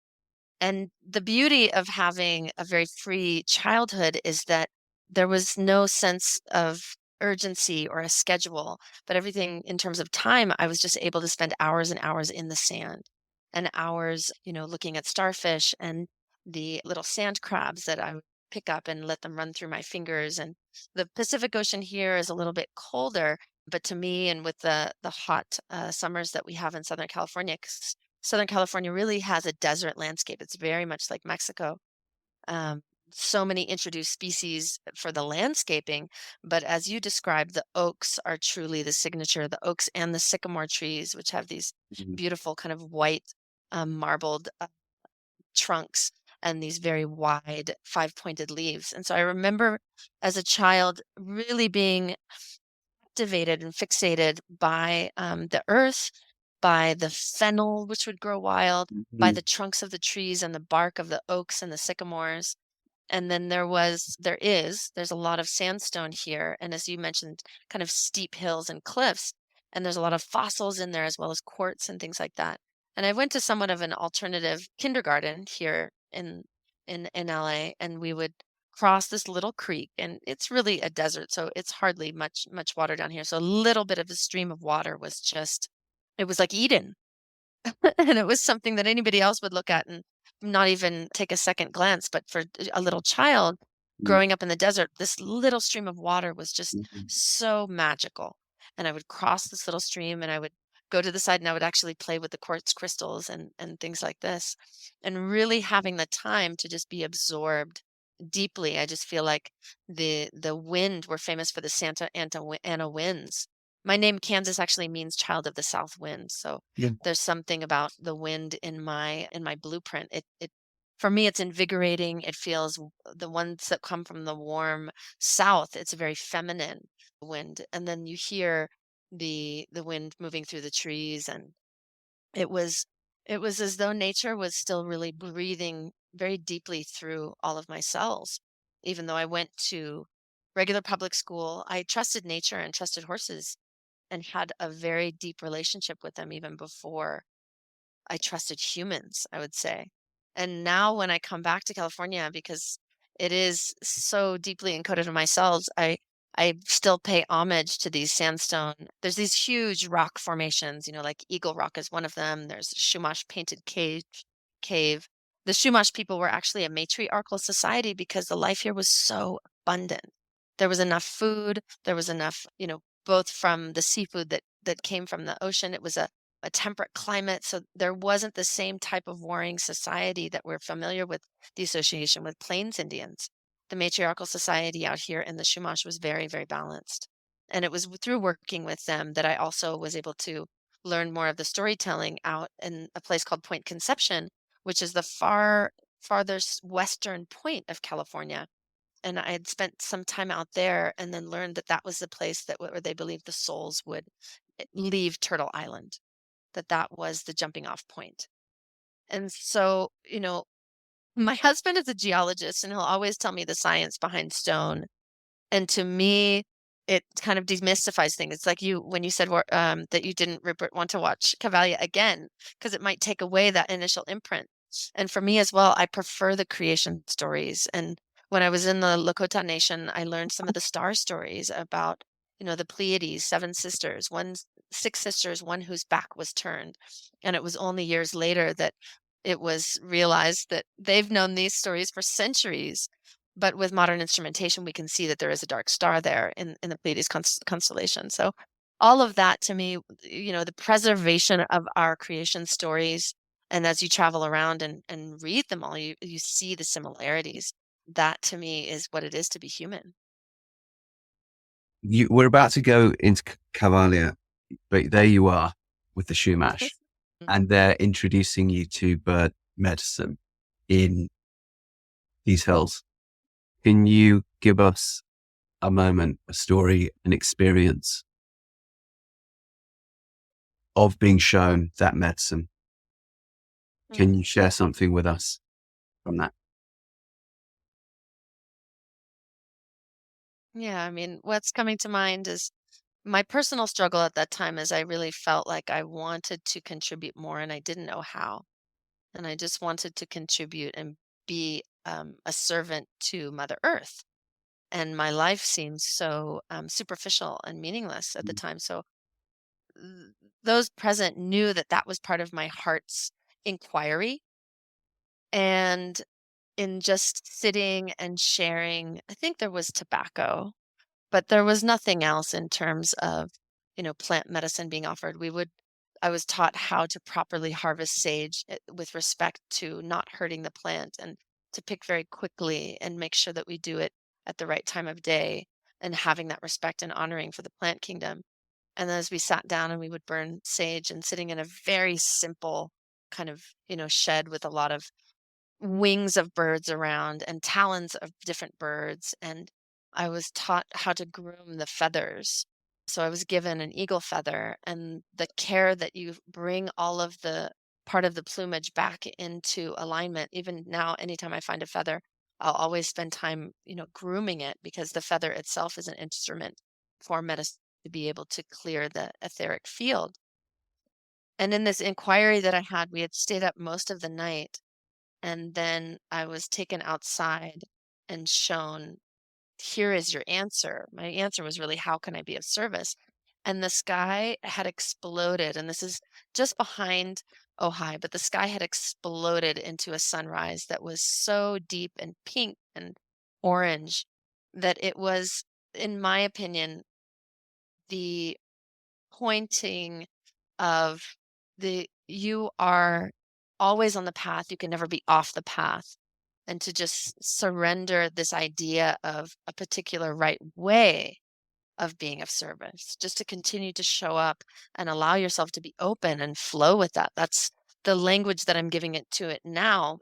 And the beauty of having a very free childhood is that there was no sense of urgency or a schedule, but everything in terms of time, I was just able to spend hours and hours in the sand and hours, looking at starfish and the little sand crabs that I would pick up and let them run through my fingers. And the Pacific Ocean here is a little bit colder, but to me, and with the hot summers that we have in Southern California, 'cause Southern California really has a desert landscape. It's very much like Mexico. Um, so many introduced species for the landscaping, but as you described, the oaks are truly the signature. The oaks and the sycamore trees, which have these Mhm. beautiful kind of white marbled trunks and these very wide five-pointed leaves. And so I remember as a child really being captivated and fixated by the earth, by the fennel, which would grow wild, by Mhm. the trunks of the trees and the bark of the oaks and the sycamores. And then there's a lot of sandstone here. And as you mentioned, kind of steep hills and cliffs. And there's a lot of fossils in there as well as quartz and things like that. And I went to somewhat of an alternative kindergarten here in LA, and we would cross this little creek, and it's really a desert, so it's hardly much water down here. So a little bit of a stream of water was just, it was like Eden. And it was something that anybody else would look at and not even take a second glance. But for a little child Mm, growing up in the desert, this little stream of water was just mm, so magical. And I would cross this little stream and I would go to the side and I would actually play with the quartz crystals and things like this. And really having the time to just be absorbed deeply. I just feel like the wind, we're famous for the Ana winds. My name Kansas actually means child of the south wind. So yeah. there's something about the wind in my blueprint. It for me it's invigorating. It feels the ones that come from the warm south, it's a very feminine wind. And then you hear the wind moving through the trees, and it was it was as though nature was still really breathing very deeply through all of my cells. Even though I went to regular public school, I trusted nature and trusted horses and had a very deep relationship with them even before I trusted humans, I would say. And now when I come back to California, because it is so deeply encoded in my cells, I still pay homage to these sandstone. There's these huge rock formations, like Eagle Rock is one of them. There's Shumash Painted Cave. The Shumash people were actually a matriarchal society because the life here was so abundant. There was enough food, there was enough, both from the seafood that came from the ocean. It was a temperate climate, so there wasn't the same type of warring society that we're familiar with, the association with Plains Indians. The matriarchal society out here in the Chumash was very, very balanced. And it was through working with them that I also was able to learn more of the storytelling out in a place called Point Conception, which is the farthest western point of California. And I had spent some time out there and then learned that that was the place that where they believed the souls would leave Turtle Island, that was the jumping off point. And so, my husband is a geologist and he'll always tell me the science behind stone. And to me, it kind of demystifies things. It's like when you said that you didn't, Rupert, want to watch Cavalia again, because it might take away that initial imprint. And for me as well, I prefer the creation stories. And when I was in the Lakota Nation, I learned some of the star stories about, the Pleiades, seven sisters, six sisters, one whose back was turned. And it was only years later that it was realized that they've known these stories for centuries, but with modern instrumentation, we can see that there is a dark star there in the Pleiades constellation. So all of that to me, the preservation of our creation stories, and as you travel around and read them all, you see the similarities. That to me is what it is to be human. We're about to go into Cavalia, but there you are with the Shumash, and they're introducing you to bird medicine in these hills. Can you give us a moment, a story, an experience of being shown that medicine? Can you share something with us from that? Yeah, I mean, what's coming to mind is my personal struggle at that time is I really felt like I wanted to contribute more and I didn't know how. And I just wanted to contribute and be a servant to Mother Earth. And my life seemed so superficial and meaningless at the time. So th- those present knew that that was part of my heart's inquiry. And in just sitting and sharing, I think there was tobacco, but there was nothing else in terms of, plant medicine being offered. I was taught how to properly harvest sage with respect to not hurting the plant and to pick very quickly and make sure that we do it at the right time of day and having that respect and honoring for the plant kingdom. And then as we sat down and we would burn sage and sitting in a very simple kind of, shed with a lot of wings of birds around and talons of different birds. And I was taught how to groom the feathers. So I was given an eagle feather and the care that you bring all of the part of the plumage back into alignment. Even now, anytime I find a feather, I'll always spend time, grooming it because the feather itself is an instrument for medicine to be able to clear the etheric field. And in this inquiry that I had, we had stayed up most of the night and then I was taken outside and shown, here is your answer. My answer was really, how can I be of service? And the sky had exploded. And this is just behind oh hi, but the sky had exploded into a sunrise that was so deep and pink and orange that it was, in my opinion, the pointing of you are always on the path, you can never be off the path. And to just surrender this idea of a particular right way of being of service, just to continue to show up and allow yourself to be open and flow with that. That's the language that I'm giving it to it now.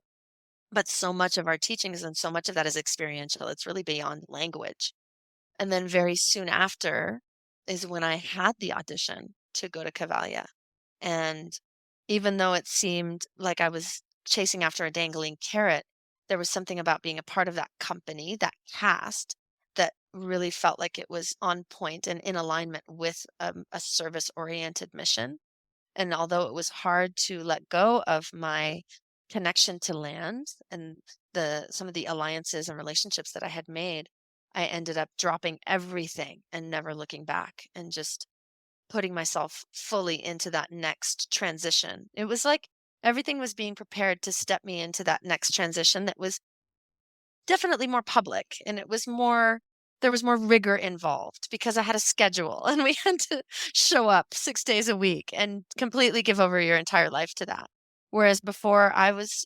But so much of our teachings and so much of that is experiential. It's really beyond language. And then very soon after is when I had the audition to go to Cavalia. And even though it seemed like I was chasing after a dangling carrot, there was something about being a part of that company, that cast, that really felt like it was on point and in alignment with a service-oriented mission. And although it was hard to let go of my connection to land and some of the alliances and relationships that I had made, I ended up dropping everything and never looking back and just putting myself fully into that next transition. It was like everything was being prepared to step me into that next transition that was definitely more public, and there was more rigor involved because I had a schedule and we had to show up 6 days a week and completely give over your entire life to that. Whereas before I was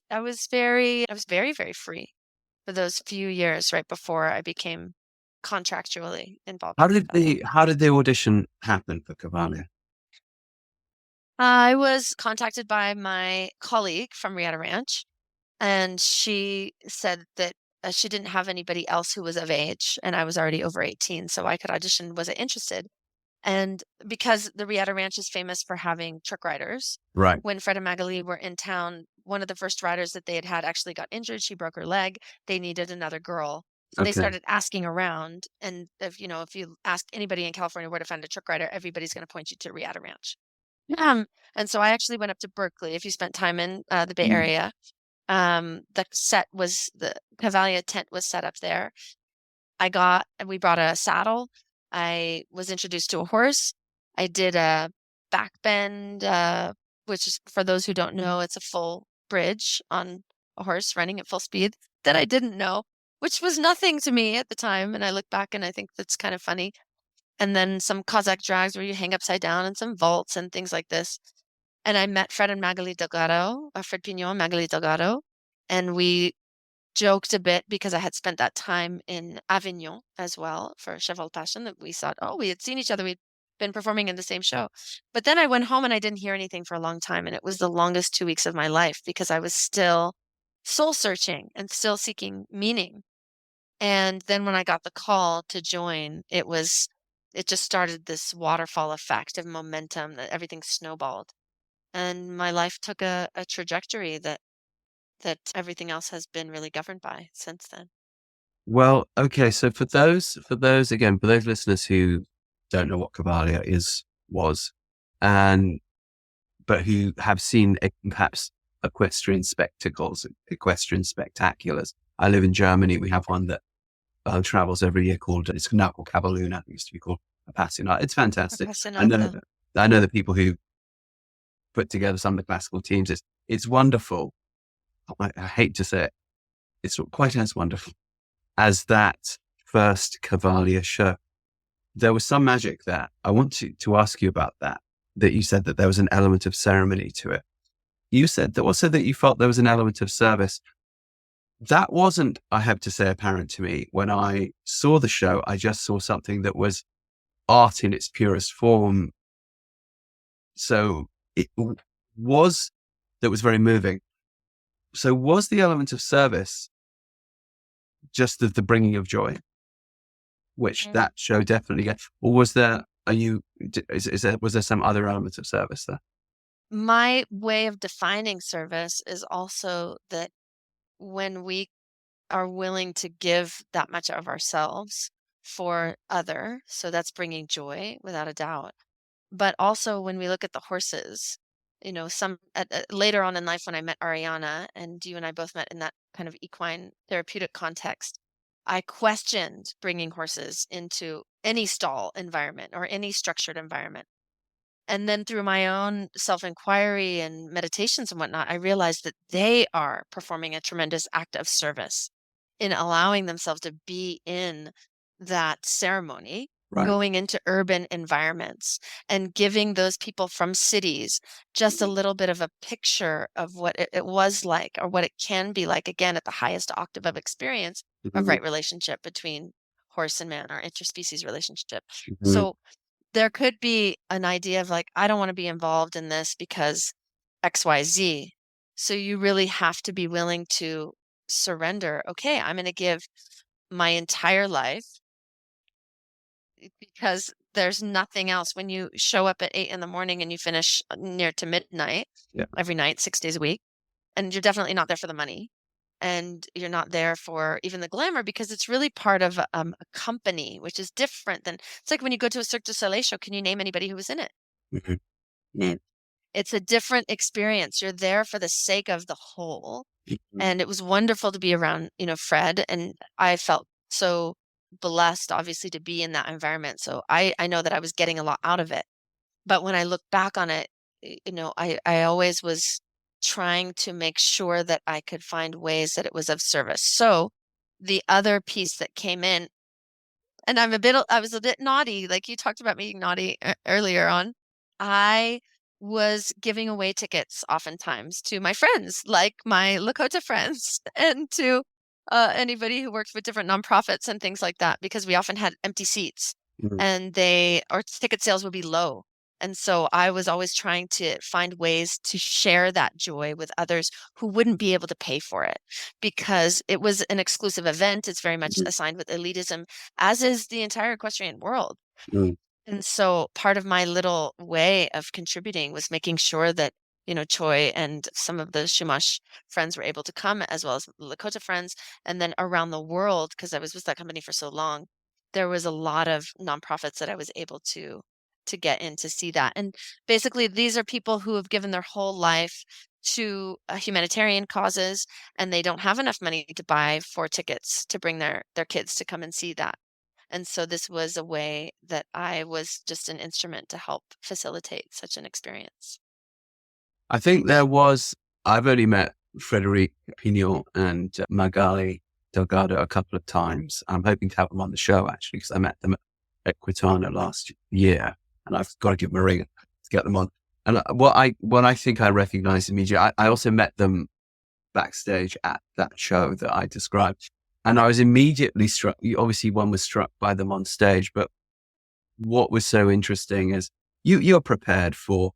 very, very free for those few years right before I became contractually involved with Cavalia. How did the audition happen for Cavalia? I was contacted by my colleague from Riata Ranch, and she said that she didn't have anybody else who was of age, and I was already over 18, so I could audition. Was I interested? And because the Riata Ranch is famous for having truck riders, Right. when Fred and Magali were in town, one of the first riders that they had had actually got injured. She broke her leg. They needed another girl. So they Okay. started asking around. And if you ask anybody in California where to find a truck rider, everybody's going to point you to Riata Ranch. And so I actually went up to Berkeley. If you spent time in the Bay Mm. Area, the Cavalia tent was set up there. We brought a saddle. I was introduced to a horse. I did a back bend, which is, for those who don't know, it's a full bridge on a horse running at full speed that I didn't know, which was nothing to me at the time. And I look back and I think that's kind of funny. And then some Cossack drags where you hang upside down and some vaults and things like this. And I met Fred and Magali Delgado, Fred Pignon and Magali Delgado, and we joked a bit because I had spent that time in Avignon as well for Cheval Passion, that we thought, oh, we had seen each other. We'd been performing in the same show. But then I went home and I didn't hear anything for a long time. And it was the longest 2 weeks of my life because I was still soul searching and still seeking meaning. And then when I got the call to join, it just started this waterfall effect of momentum that everything snowballed. And my life took a trajectory that everything else has been really governed by since then. Well, okay. So for those listeners who don't know what Cavalia was, and but who have seen perhaps equestrian spectacles, equestrian spectaculars. I live in Germany. We have one that travels every year it's now called Cavalluna. It used to be called Appassionata. It's fantastic. Appassionata. I know the people who put together some of the classical teams. It's wonderful. I hate to say it. It's not quite as wonderful as that first Cavalia show. There was some magic there. I want to ask you about that you said that there was an element of ceremony to it. You said that also that you felt there was an element of service. That wasn't, I have to say, apparent to me. When I saw the show, I just saw something that was art in its purest form. So that was very moving. So was the element of service just the bringing of joy, which that show definitely gets, or was there, was there some other element of service there? My way of defining service is also that when we are willing to give that much of ourselves for other, so that's bringing joy without a doubt. But also when we look at the horses, later on in life when I met Ariana, and you and I both met in that kind of equine therapeutic context, I questioned bringing horses into any stall environment or any structured environment. And then through my own self-inquiry and meditations and whatnot, I realized that they are performing a tremendous act of service in allowing themselves to be in that ceremony, Right. going into urban environments and giving those people from cities just a little bit of a picture of what it was like, or what it can be like, again, at the highest octave of experience of Mhm. right relationship between horse and man, our interspecies relationship. Mhm. So there could be an idea of like, I don't want to be involved in this because XYZ. So you really have to be willing to surrender. Okay, I'm going to give my entire life because there's nothing else. When you show up at 8 in the morning and you finish near to midnight Yeah. every night, 6 days a week, and you're definitely not there for the money, and you're not there for even the glamour, because it's really part of a company, which is different than, it's like when you go to a Cirque du Soleil show, can you name anybody who was in it? Mhm. Yeah. It's a different experience. You're there for the sake of the whole. Mhm. And it was wonderful to be around, Fred, and I felt so blessed, obviously, to be in that environment. So I know that I was getting a lot out of it. But when I look back on it, I always was trying to make sure that I could find ways that it was of service. So the other piece that came in, and I was a bit naughty, like you talked about me being naughty earlier on. I was giving away tickets oftentimes to my friends, like my Lakota friends, and to anybody who works with different nonprofits and things like that, because we often had empty seats, Mhm. and our ticket sales would be low. And so I was always trying to find ways to share that joy with others who wouldn't be able to pay for it, because it was an exclusive event. It's very much Mhm. assigned with elitism, as is the entire equestrian world. Mhm. And so part of my little way of contributing was making sure that, Choi and some of the Shumash friends were able to come, as well as Lakota friends. And then around the world, because I was with that company for so long, there was a lot of nonprofits that I was able to get in to see that. And basically, these are people who have given their whole life to humanitarian causes, and they don't have enough money to buy 4 tickets to bring their kids to come and see that. And so this was a way that I was just an instrument to help facilitate such an experience. I think I've only met Frederic Pignon and Magali Delgado a couple of times. I'm hoping to have them on the show, actually, because I met them at Quitana last year, and I've got to give them a ring to get them on. And what I think I recognized immediately, I also met them backstage at that show that I described. And I was immediately struck. Obviously, one was struck by them on stage, but what was so interesting is you're prepared for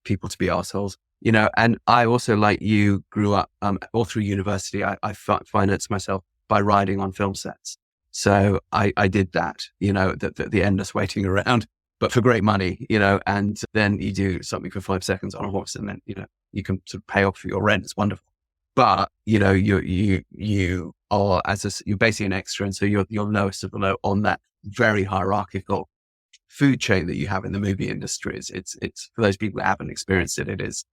people to be assholes, and I also, like you, grew up all through university. I financed myself by riding on film sets. So I did that, the endless waiting around, but for great money, and then you do something for 5 seconds on a horse, and then, you can sort of pay off for your rent. It's wonderful. But, you are you're basically an extra. And so you're lowest of the low on that very hierarchical food chain that you have in the movie industry. It's for those people that haven't experienced it. It is,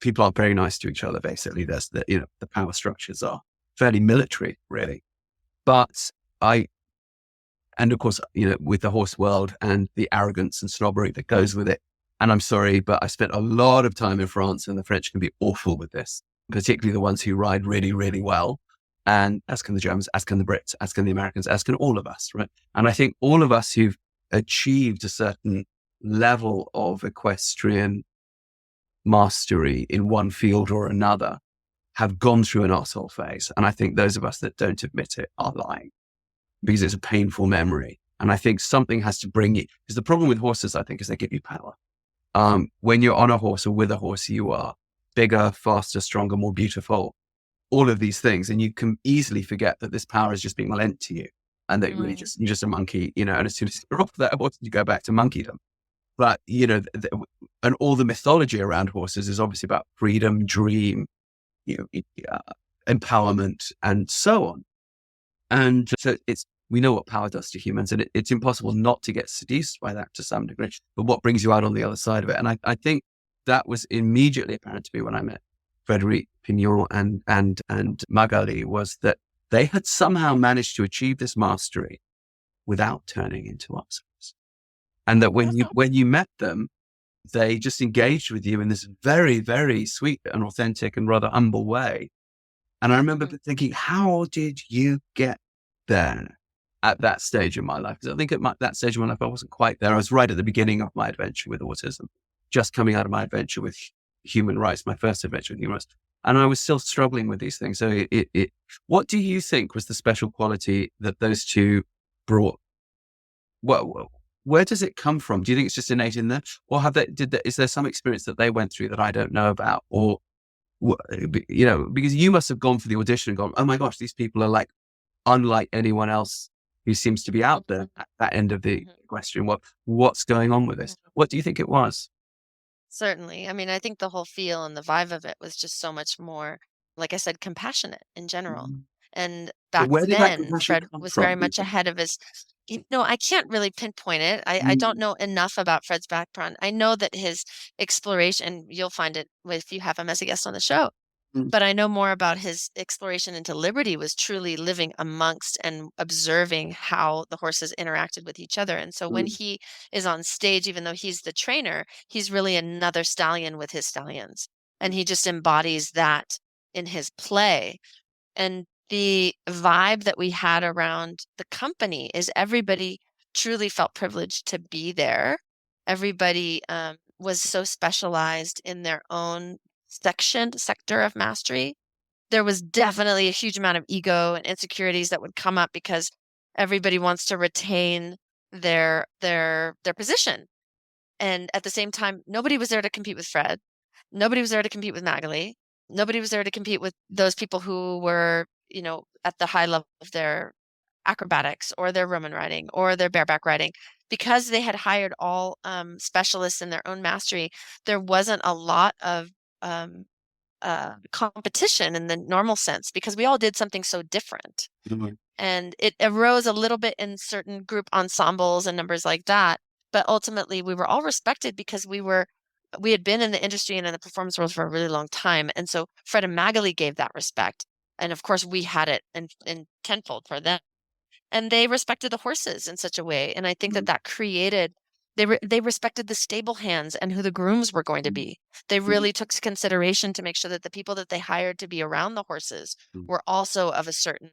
people aren't very nice to each other. Basically, there's the power structures are fairly military, really. But and of course, with the horse world and the arrogance and snobbery that goes with it. And I'm sorry, but I spent a lot of time in France, and the French can be awful with this, particularly the ones who ride really, really well. And as can the Germans, as can the Brits, as can the Americans, as can all of us, right? And I think all of us who've achieved a certain level of equestrian mastery in one field or another have gone through an arsehole phase. And I think those of us that don't admit it are lying, because it's a painful memory. And I think something has to bring you, because the problem with horses, I think, is they give you power. When you're on a horse or with a horse, you are bigger, faster, stronger, more beautiful, all of these things. And you can easily forget that this power is just being lent to you, and that really you're just a monkey, and as soon as you're off that horse, you go back to monkeydom. But, and all the mythology around horses is obviously about freedom, dream, empowerment, and so on. And so we know what power does to humans, and it's impossible not to get seduced by that to some degree. But what brings you out on the other side of it? And I think that was immediately apparent to me when I met Frederic Pignon and Magali, was that they had somehow managed to achieve this mastery without turning into assholes. And that when you met them, they just engaged with you in this very, very sweet and authentic and rather humble way. And I remember thinking, how did you get there at that stage in my life? Because I think at that stage of my life, I wasn't quite there. I was right at the beginning of my adventure with autism, just coming out of my adventure with human rights, my first adventure with human rights. And I was still struggling with these things. So what do you think was the special quality that those two brought? Where does it come from? Do you think it's just innate in them? Or is there some experience that they went through that I don't know about? Or, because you must have gone for the audition and gone, oh my gosh, these people are like unlike anyone else who seems to be out there at that end of the question. What's going on with this? What do you think it was? Certainly. I mean, I think the whole feel and the vibe of it was just so much more, like I said, compassionate in general. Mhm. And But back where did that then, compassion Fred come was from? very much ahead of his. I can't really pinpoint it. I don't Mm, know enough about Fred's background. I know that his exploration, you'll find it if you have him as a guest on the show, mm, but I know more about his exploration into liberty was truly living amongst and observing how the horses interacted with each other. And so when mm, he is on stage, even though he's the trainer, he's really another stallion with his stallions. And he just embodies that in his play. And the vibe that we had around the company is everybody truly felt privileged to be there. Everybody was so specialized in their own sector of mastery. There was definitely a huge amount of ego and insecurities that would come up because everybody wants to retain their position. And at the same time, nobody was there to compete with Fred. Nobody was there to compete with Magali. Nobody was there to compete with those people who were, at the high level of their acrobatics or their Roman riding or their bareback riding. Because they had hired all specialists in their own mastery, there wasn't a lot of competition in the normal sense because we all did something so different. mm, And it arose a little bit in certain group ensembles and numbers like that. But ultimately, we were all respected because we had been in the industry and in the performance world for a really long time. And so Fred and Magali gave that respect. And of course, we had it in tenfold for them. And they respected the horses in such a way. And I think that mm, that created, they respected the stable hands and who the grooms were going to mm, be. They mm, really took consideration to make sure that the people that they hired to be around the horses mm, were also of a certain,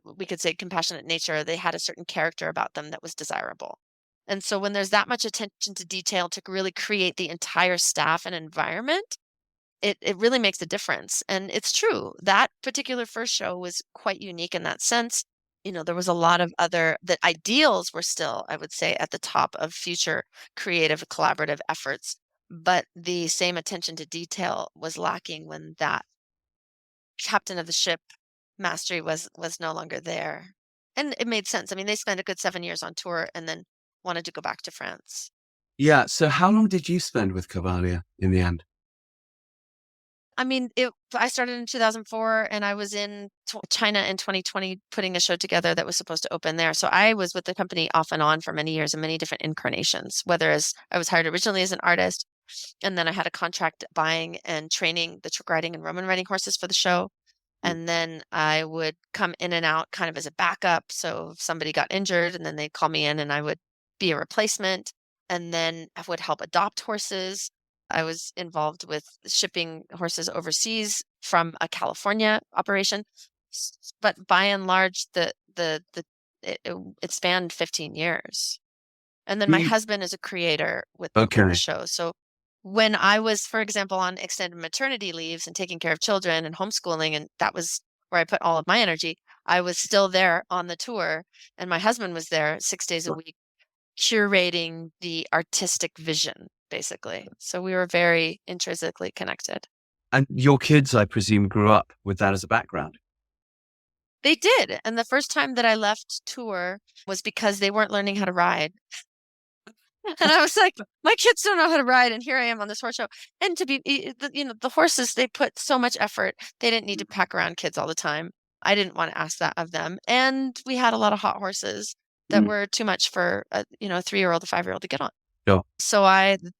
we could say, compassionate nature. They had a certain character about them that was desirable. And so when there's that much attention to detail to really create the entire staff and environment, it really makes a difference. And it's true. That particular first show was quite unique in that sense. There was a lot of the ideals were still, I would say, at the top of future creative collaborative efforts, but the same attention to detail was lacking when that captain of the ship mastery was no longer there. And it made sense. I mean, they spent a good 7 years on tour and then wanted to go back to France. Yeah. So how long did you spend with Cavalia in the end? I mean, I started in 2004 and I was in China in 2020 putting a show together that was supposed to open there. So I was with the company off and on for many years in many different incarnations, whether as I was hired originally as an artist, and then I had a contract buying and training the trick riding and Roman riding horses for the show. Mm, And then I would come in and out kind of as a backup. So if somebody got injured and then they'd call me in and I would be a replacement. And then I would help adopt horses. I was involved with shipping horses overseas from a California operation. But by and large, it spanned 15 years. And then my you- husband is a creator within the Okay. show. So when I was, for example, on extended maternity leaves and taking care of children and homeschooling, and that was where I put all of my energy, I was still there on the tour, and my husband was there 6 days a week, curating the artistic vision, basically. So we were very intrinsically connected. And your kids, I presume, grew up with that as a background. They did. And the first time that I left tour was because they weren't learning how to ride. And I was like, my kids don't know how to ride, and here I am on this horse show. And the horses, they put so much effort. They didn't need to pack around kids all the time. I didn't want to ask that of them. And we had a lot of hot horses that Mm, were too much for a 3-year-old, a 5-year-old to get on. sure. So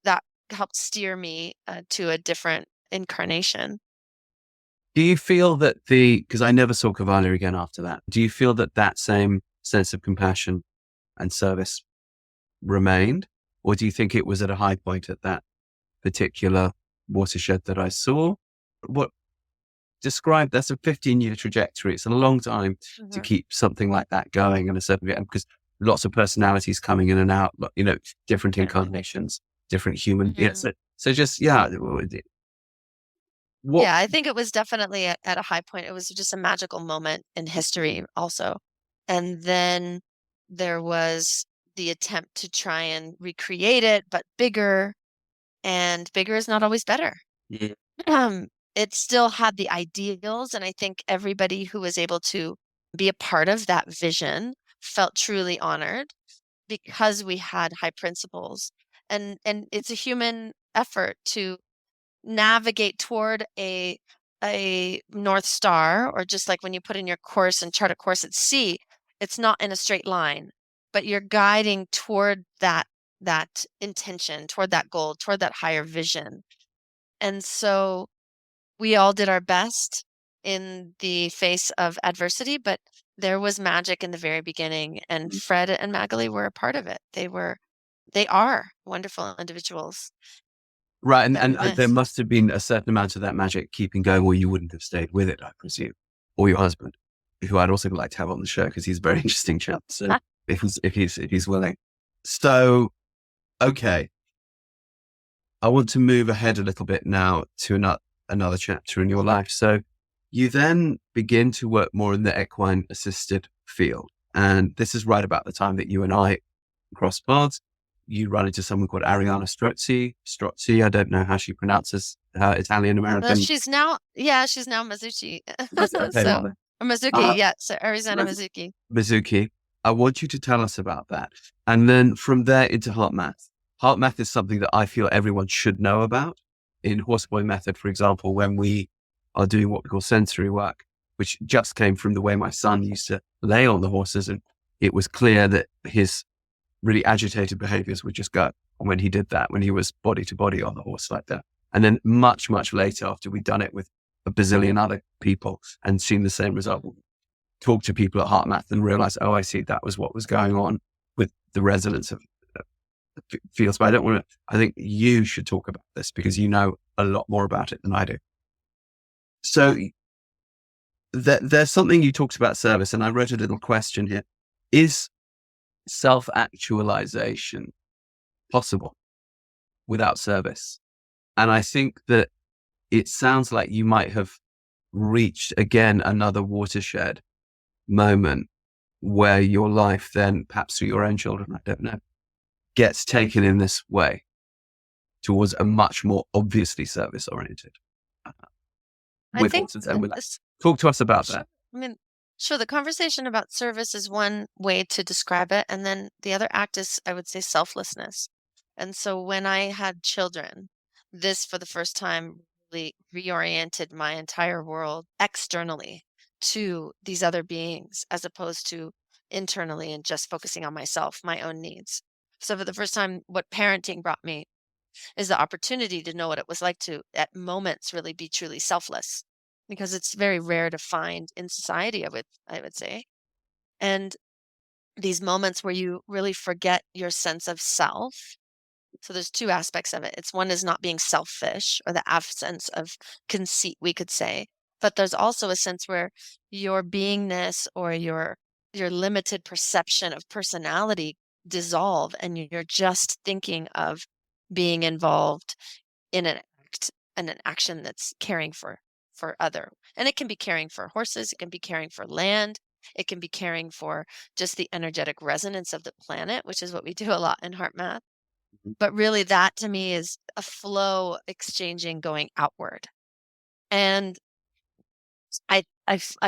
that helped steer me to a different incarnation. Do you feel that because I never saw Cavalia again after that, do you feel that same sense of compassion and service remained? Or do you think it was at a high point at that particular watershed that I saw? What describe, that's a 15-year trajectory. It's a long time to keep something like that going in a certain way, because lots of personalities coming in and out, different incarnations, different human. Yeah. So just, what? Yeah, I think it was definitely at a high point. It was just a magical moment in history also. And then there was the attempt to try and recreate it, but bigger, and bigger is not always better. Yeah. It still had the ideals, and I think everybody who was able to be a part of that vision felt truly honored because we had high principles. And it's a human effort to navigate toward a North Star, or just like when you put in your course and chart a course at sea, it's not in a straight line, but you're guiding toward that intention, toward that goal, toward that higher vision. And so we all did our best in the face of adversity, but there was magic in the very beginning, and Fred and Magali were a part of it. They are wonderful individuals. Right. And there must have been a certain amount of that magic keeping going, or you wouldn't have stayed with it, I presume. Or your husband, who I'd also like to have on the show because he's a very interesting chap. So if he's willing. So, okay. I want to move ahead a little bit now to another chapter in your life. So you then begin to work more in the equine assisted field. And this is right about the time that you and I crossed paths. You run into someone called Ariana Strozzi. I don't know how she pronounces her Italian-American. She's now Mizuki. So, or Mizuki, yeah. So Arizona Mizuki. Mizuki. I want you to tell us about that. And then from there into HeartMath. HeartMath is something that I feel everyone should know about. In Horseboy Method, for example, when we are doing what we call sensory work, which just came from the way my son used to lay on the horses. And it was clear that his really agitated behaviors would just go when he did that, when he was body to body on the horse like that. And then much, much later, after we'd done it with a bazillion other people and seen the same result, talk to people at HeartMath and realize, oh, I see, that was what was going on with the resonance of fields. But I think you should talk about this because you know a lot more about it than I do. So there's something you talked about service, and I wrote a little question here. Is self-actualization possible without service? And I think that it sounds like you might have reached again another watershed moment where your life then, perhaps through your own children, I don't know, gets taken in this way towards a much more obviously service oriented. Talk to us about that. I mean, sure, the conversation about service is one way to describe it. And then the other act is, I would say, selflessness. And so when I had children, this for the first time really reoriented my entire world externally to these other beings, as opposed to internally and just focusing on myself, my own needs. So for the first time, what parenting brought me is the opportunity to know what it was like to, at moments, really be truly selfless, because it's very rare to find in society, I would say. And these moments where you really forget your sense of self. So there's two aspects of it. It's one is not being selfish, or the absence of conceit, we could say. But there's also a sense where your beingness or your limited perception of personality dissolve, and you're just thinking of being involved in an action that's caring for other. And it can be caring for horses, it can be caring for land, it can be caring for just the energetic resonance of the planet, which is what we do a lot in HeartMath. But really, that to me is a flow exchanging, going outward. And I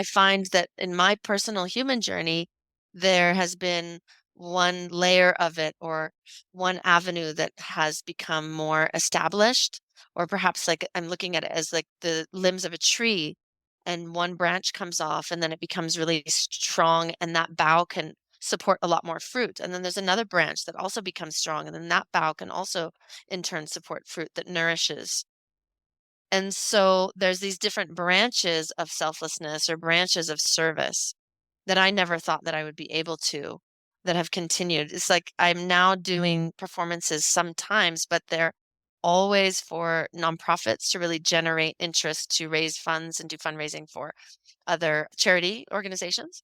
find that in my personal human journey, there has been one layer of it, or one avenue that has become more established, or perhaps like I'm looking at it as like the limbs of a tree, and one branch comes off and then it becomes really strong, and that bough can support a lot more fruit. And then there's another branch that also becomes strong, and then that bough can also in turn support fruit that nourishes. And so there's these different branches of selflessness, or branches of service, that I never thought that I would be able to that have continued. It's like I'm now doing performances sometimes, but they're always for nonprofits to really generate interest to raise funds and do fundraising for other charity organizations.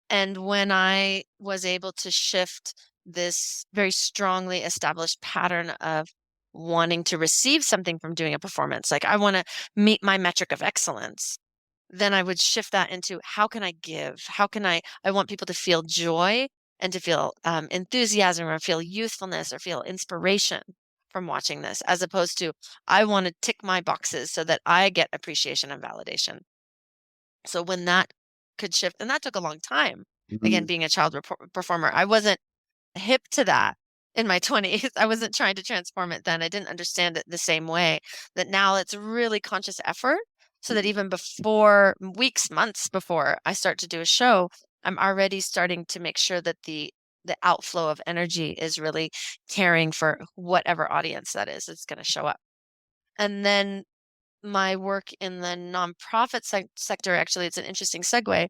And when I was able to shift this very strongly established pattern of wanting to receive something from doing a performance, like I want to meet my metric of excellence, then I would shift that into how can I give? How can I want people to feel joy and to feel enthusiasm or feel youthfulness or feel inspiration from watching this, as opposed to I want to tick my boxes so that I get appreciation and validation. So when that could shift, and that took a long time, again, Mhm. being a child performer, I wasn't hip to that in my 20s. I wasn't trying to transform it then. I didn't understand it the same way. That now it's really conscious effort so that even before weeks, months before I start to do a show, I'm already starting to make sure that the outflow of energy is really caring for whatever audience that is that's going to show up. And then my work in the nonprofit sector, actually, it's an interesting segue,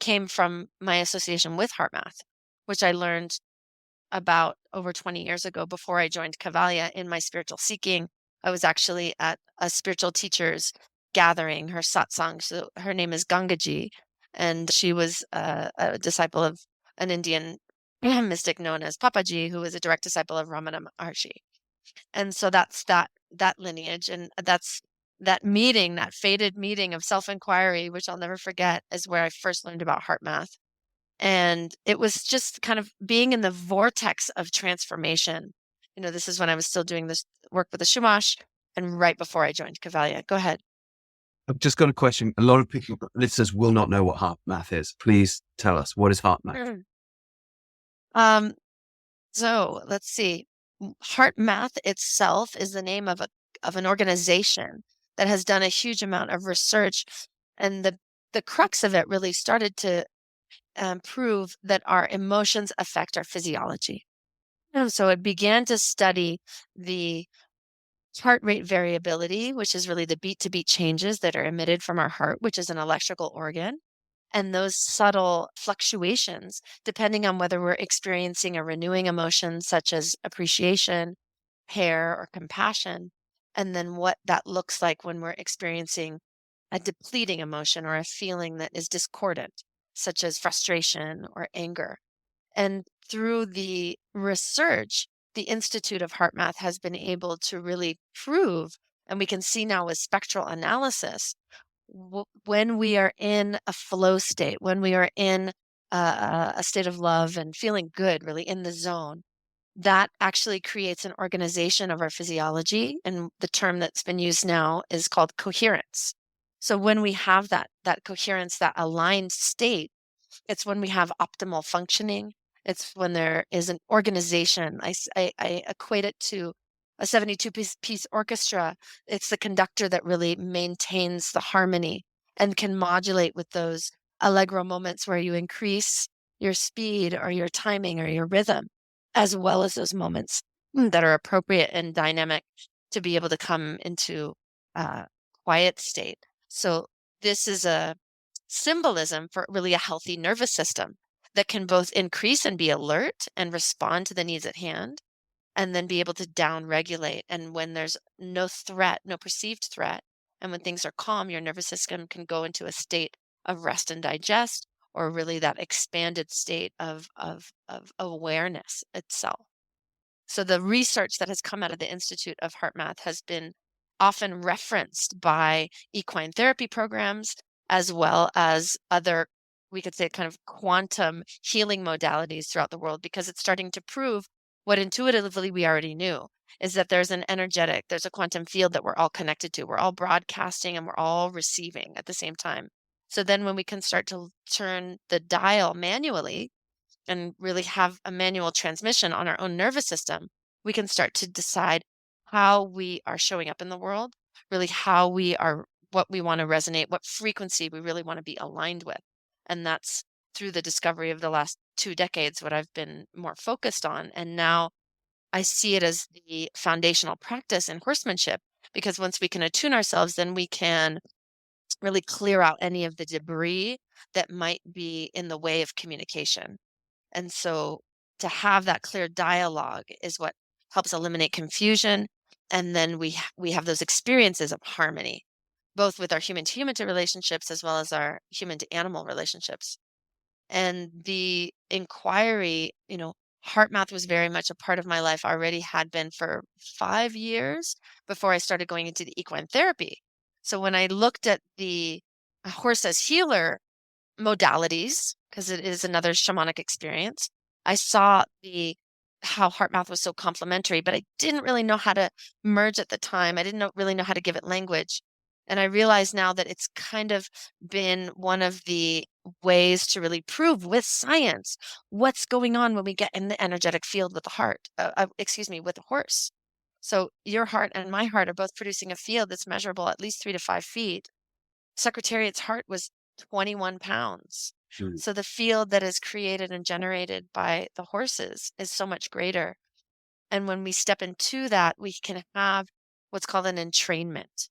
came from my association with HeartMath, which I learned about over 20 years ago before I joined Cavalia in my spiritual seeking. I was actually at a spiritual teacher's gathering, her satsang. So her name is Gangaji, and she was a disciple of an Indian mystic known as Papaji, who was a direct disciple of Ramana Maharshi. And so that's that lineage, and that's that meeting, that fated meeting of self-inquiry, which I'll never forget, is where I first learned about heart math. And it was just kind of being in the vortex of transformation. This is when I was still doing this work with the Shumash and right before I joined Cavalia. Go ahead. I've just got a question. A lot of people, listeners, will not know what heart math is. Please tell us, what is heart math? Mm. Um, so let's see. Heart Math itself is the name of an organization that has done a huge amount of research, and the crux of it really started to prove that our emotions affect our physiology. And so it began to study the heart rate variability, which is really the beat to beat changes that are emitted from our heart, which is an electrical organ, and those subtle fluctuations, depending on whether we're experiencing a renewing emotion such as appreciation, care, or compassion, and then what that looks like when we're experiencing a depleting emotion or a feeling that is discordant, such as frustration or anger. And through the research, the Institute of Heart Math has been able to really prove, and we can see now with spectral analysis, when we are in a flow state, when we are in a state of love and feeling good, really in the zone, that actually creates an organization of our physiology. And the term that's been used now is called coherence. So when we have that coherence, that aligned state, it's when we have optimal functioning. It's when there is an organization. I equate it to a 72-piece orchestra. It's the conductor that really maintains the harmony and can modulate with those allegro moments where you increase your speed or your timing or your rhythm, as well as those moments that are appropriate and dynamic to be able to come into a quiet state. So this is a symbolism for really a healthy nervous system that can both increase and be alert and respond to the needs at hand, and then be able to down regulate. And when there's no threat, no perceived threat, and when things are calm, your nervous system can go into a state of rest and digest, or really that expanded state of awareness itself. So the research that has come out of the Institute of Heart Math has been often referenced by equine therapy programs, as well as other, we could say, kind of quantum healing modalities throughout the world, because it's starting to prove what intuitively we already knew, is that there's a quantum field that we're all connected to. We're all broadcasting and we're all receiving at the same time. So then when we can start to turn the dial manually and really have a manual transmission on our own nervous system, we can start to decide how we are showing up in the world, really what we want to resonate, what frequency we really want to be aligned with. And that's through the discovery of the last 2 decades, what I've been more focused on. And now I see it as the foundational practice in horsemanship, because once we can attune ourselves, then we can really clear out any of the debris that might be in the way of communication. And so to have that clear dialogue is what helps eliminate confusion. And then we have those experiences of harmony, both with our human to human relationships as well as our human to animal relationships. And the inquiry, heart math was very much a part of my life, already had been for 5 years before I started going into the equine therapy. So when I looked at the horse as healer modalities, because it is another shamanic experience, I saw the how heart math was so complementary, but I didn't really know how to merge at the time. I didn't really know how to give it language. And I realize now that it's kind of been one of the ways to really prove with science what's going on when we get in the energetic field with the heart, with the horse. So your heart and my heart are both producing a field that's measurable at least 3 to 5 feet. Secretariat's heart was 21 pounds. Sure. So the field that is created and generated by the horses is so much greater. And when we step into that, we can have what's called an entrainment.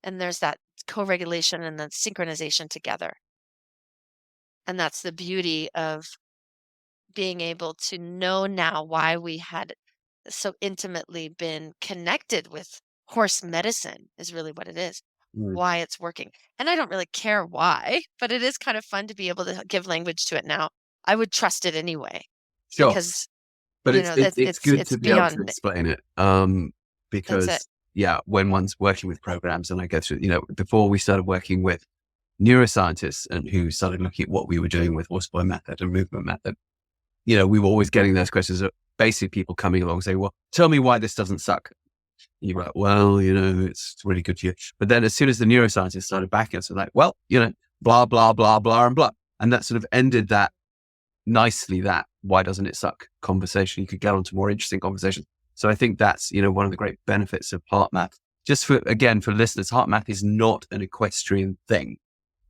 And there's that co-regulation and the synchronization together. And that's the beauty of being able to know now why we had so intimately been connected with horse medicine is really what it is, Mm. why it's working. And I don't really care why, but it is kind of fun to be able to give language to it now. I would trust it anyway Sure. because But it's good to be able to beyond. explain it. That's it. Because when one's working with programs, and I go through, before we started working with neuroscientists and who started looking at what we were doing with horsepower method and movement method, we were always getting those questions of basically people coming along saying, well, tell me why this doesn't suck. And you're like, well, it's really good for you. But then as soon as the neuroscientists started backing us, they're like, well, blah, blah, blah, blah, and blah. And that sort of ended that nicely, that why doesn't it suck conversation. You could get onto more interesting conversations. So I think that's, one of the great benefits of heart math. Just for listeners, heart math is not an equestrian thing,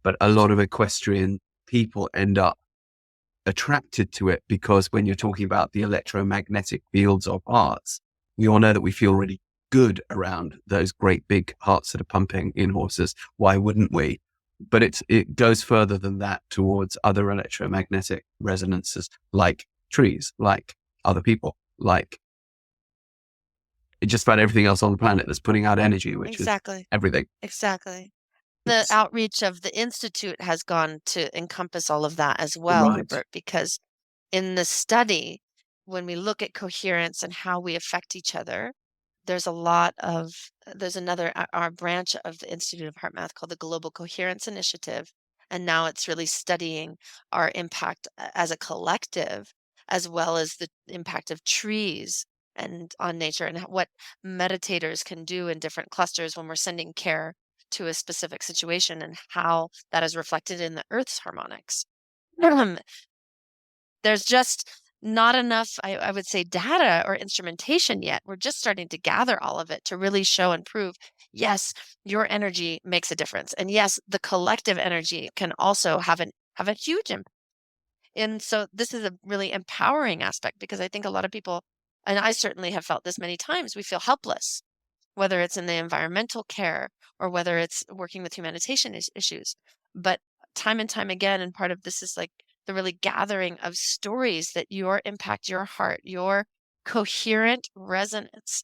but a lot of equestrian people end up attracted to it because when you're talking about the electromagnetic fields of hearts, we all know that we feel really good around those great big hearts that are pumping in horses. Why wouldn't we? But it goes further than that towards other electromagnetic resonances, like trees, like other people, like just about everything else on the planet that's putting out energy, which is everything. Exactly. The outreach of the Institute has gone to encompass all of that as well, Right. Rupert, because in the study, when we look at coherence and how we affect each other, there's another, our branch of the Institute of Heart Math called the Global Coherence Initiative. And now it's really studying our impact as a collective, as well as the impact of trees and on nature and what meditators can do in different clusters when we're sending care to a specific situation and how that is reflected in the Earth's harmonics. There's just not enough, I would say, data or instrumentation yet. We're just starting to gather all of it to really show and prove, yes, your energy makes a difference. And yes, the collective energy can also have a huge impact. And so this is a really empowering aspect because I think a lot of people, and I certainly have felt this many times, we feel helpless, whether it's in the environmental care or whether it's working with humanitarian issues. But time and time again, and part of this is like the really gathering of stories that your impact, your heart, your coherent resonance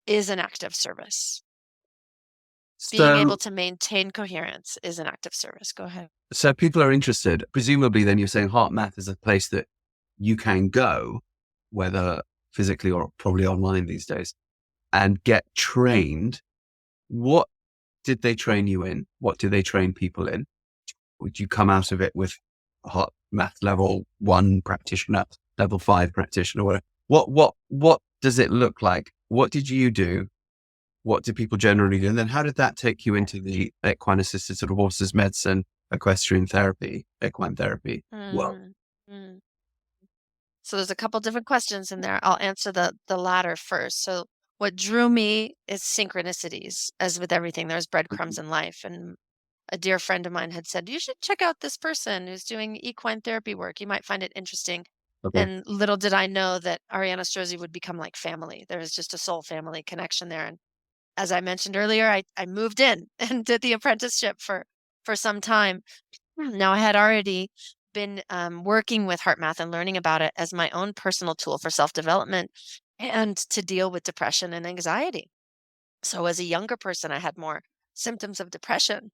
is an act of service. Being able to maintain coherence is an act of service. Go ahead. So people are interested. Presumably then you're saying heart math is a place that you can go, whether physically or probably online these days, and get trained. What did they train you in? What do they train people in? Would you come out of it with heart math level 1 practitioner, level 5 practitioner? What does it look like? What did you do? What do people generally do? And then how did that take you into the equine assisted sort of horses medicine, equestrian therapy, equine therapy? So there's a couple different questions in there. I'll answer the latter first. So what drew me is synchronicities, as with everything. There's breadcrumbs in life. And a dear friend of mine had said, you should check out this person who's doing equine therapy work. You might find it interesting. Okay. And little did I know that Ariana Strozzi would become like family. There was just a soul family connection there. And as I mentioned earlier, I moved in and did the apprenticeship for some time. Now I had already been working with HeartMath and learning about it as my own personal tool for self-development and to deal with depression and anxiety. So as a younger person, I had more symptoms of depression.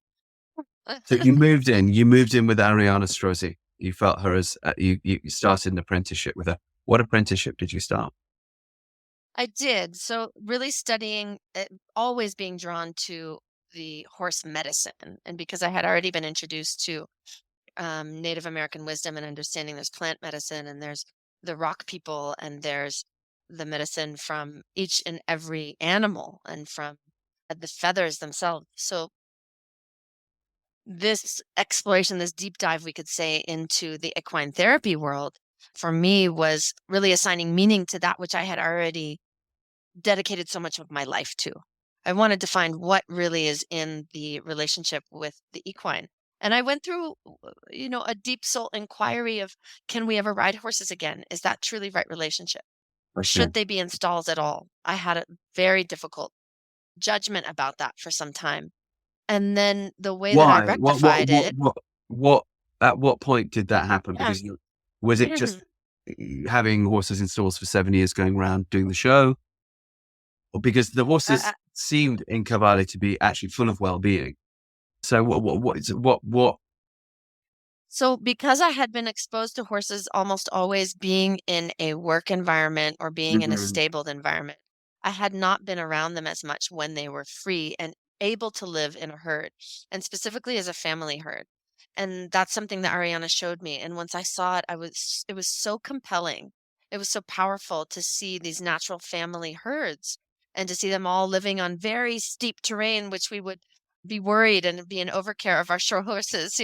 So you moved in with Ariana Strozzi. You felt her as, you started an apprenticeship with her. What apprenticeship did you start? I did. So really studying, always being drawn to the horse medicine. And because I had already been introduced to Native American wisdom and understanding there's plant medicine and there's the rock people and there's the medicine from each and every animal and from the feathers themselves. So this exploration, this deep dive, we could say, into the equine therapy world for me was really assigning meaning to that which I had already dedicated so much of my life to. I wanted to find what really is in the relationship with the equine. And I went through, a deep soul inquiry of, can we ever ride horses again? Is that truly right relationship? Okay. Should they be in stalls at all? I had a very difficult judgment about that for some time. And then the way that I Why? rectified it, What, at what point did that happen? yeah. Because was it just having horses in stalls for 7 years going around doing the show? Or because the horses seemed in Cavalli to be actually full of well-being. So what? So because I had been exposed to horses almost always being in a work environment or being in a Mhm. stabled environment, I had not been around them as much when they were free and able to live in a herd, and specifically as a family herd. And that's something that Ariana showed me. And once I saw it, it was so compelling. It was so powerful to see these natural family herds and to see them all living on very steep terrain, which we would be worried and be in overcare of our shore horses.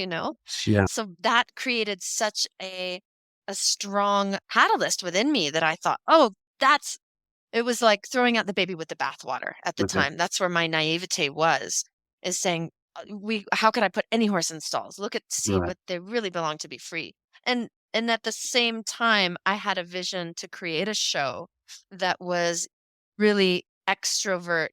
Yeah. So that created such a strong catalyst within me that I thought, oh, it was like throwing out the baby with the bathwater at the Okay. time. That's where my naivete was, is saying, how could I put any horse in stalls? See Right. what they really belong to be free. And at the same time, I had a vision to create a show that was really extrovert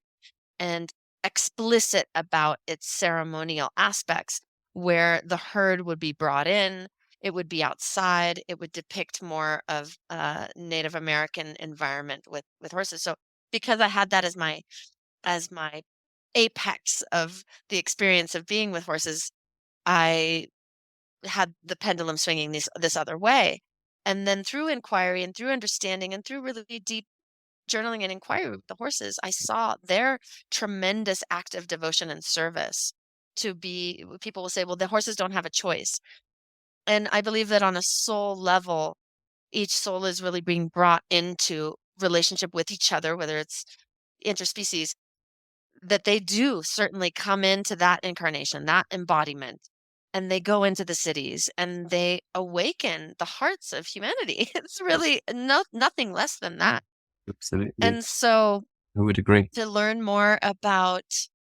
and explicit about its ceremonial aspects, where the herd would be brought in, it would be outside, it would depict more of a Native American environment with horses. So because I had that as my apex of the experience of being with horses, I had the pendulum swinging this other way. And then through inquiry and through understanding and through really deep journaling and inquiry with the horses, I saw their tremendous act of devotion and service to be, people will say, well, the horses don't have a choice. And I believe that on a soul level, each soul is really being brought into relationship with each other, whether it's interspecies, that they do certainly come into that incarnation, that embodiment, and they go into the cities and they awaken the hearts of humanity. It's really nothing less than that. Absolutely. And so I would agree. to learn more about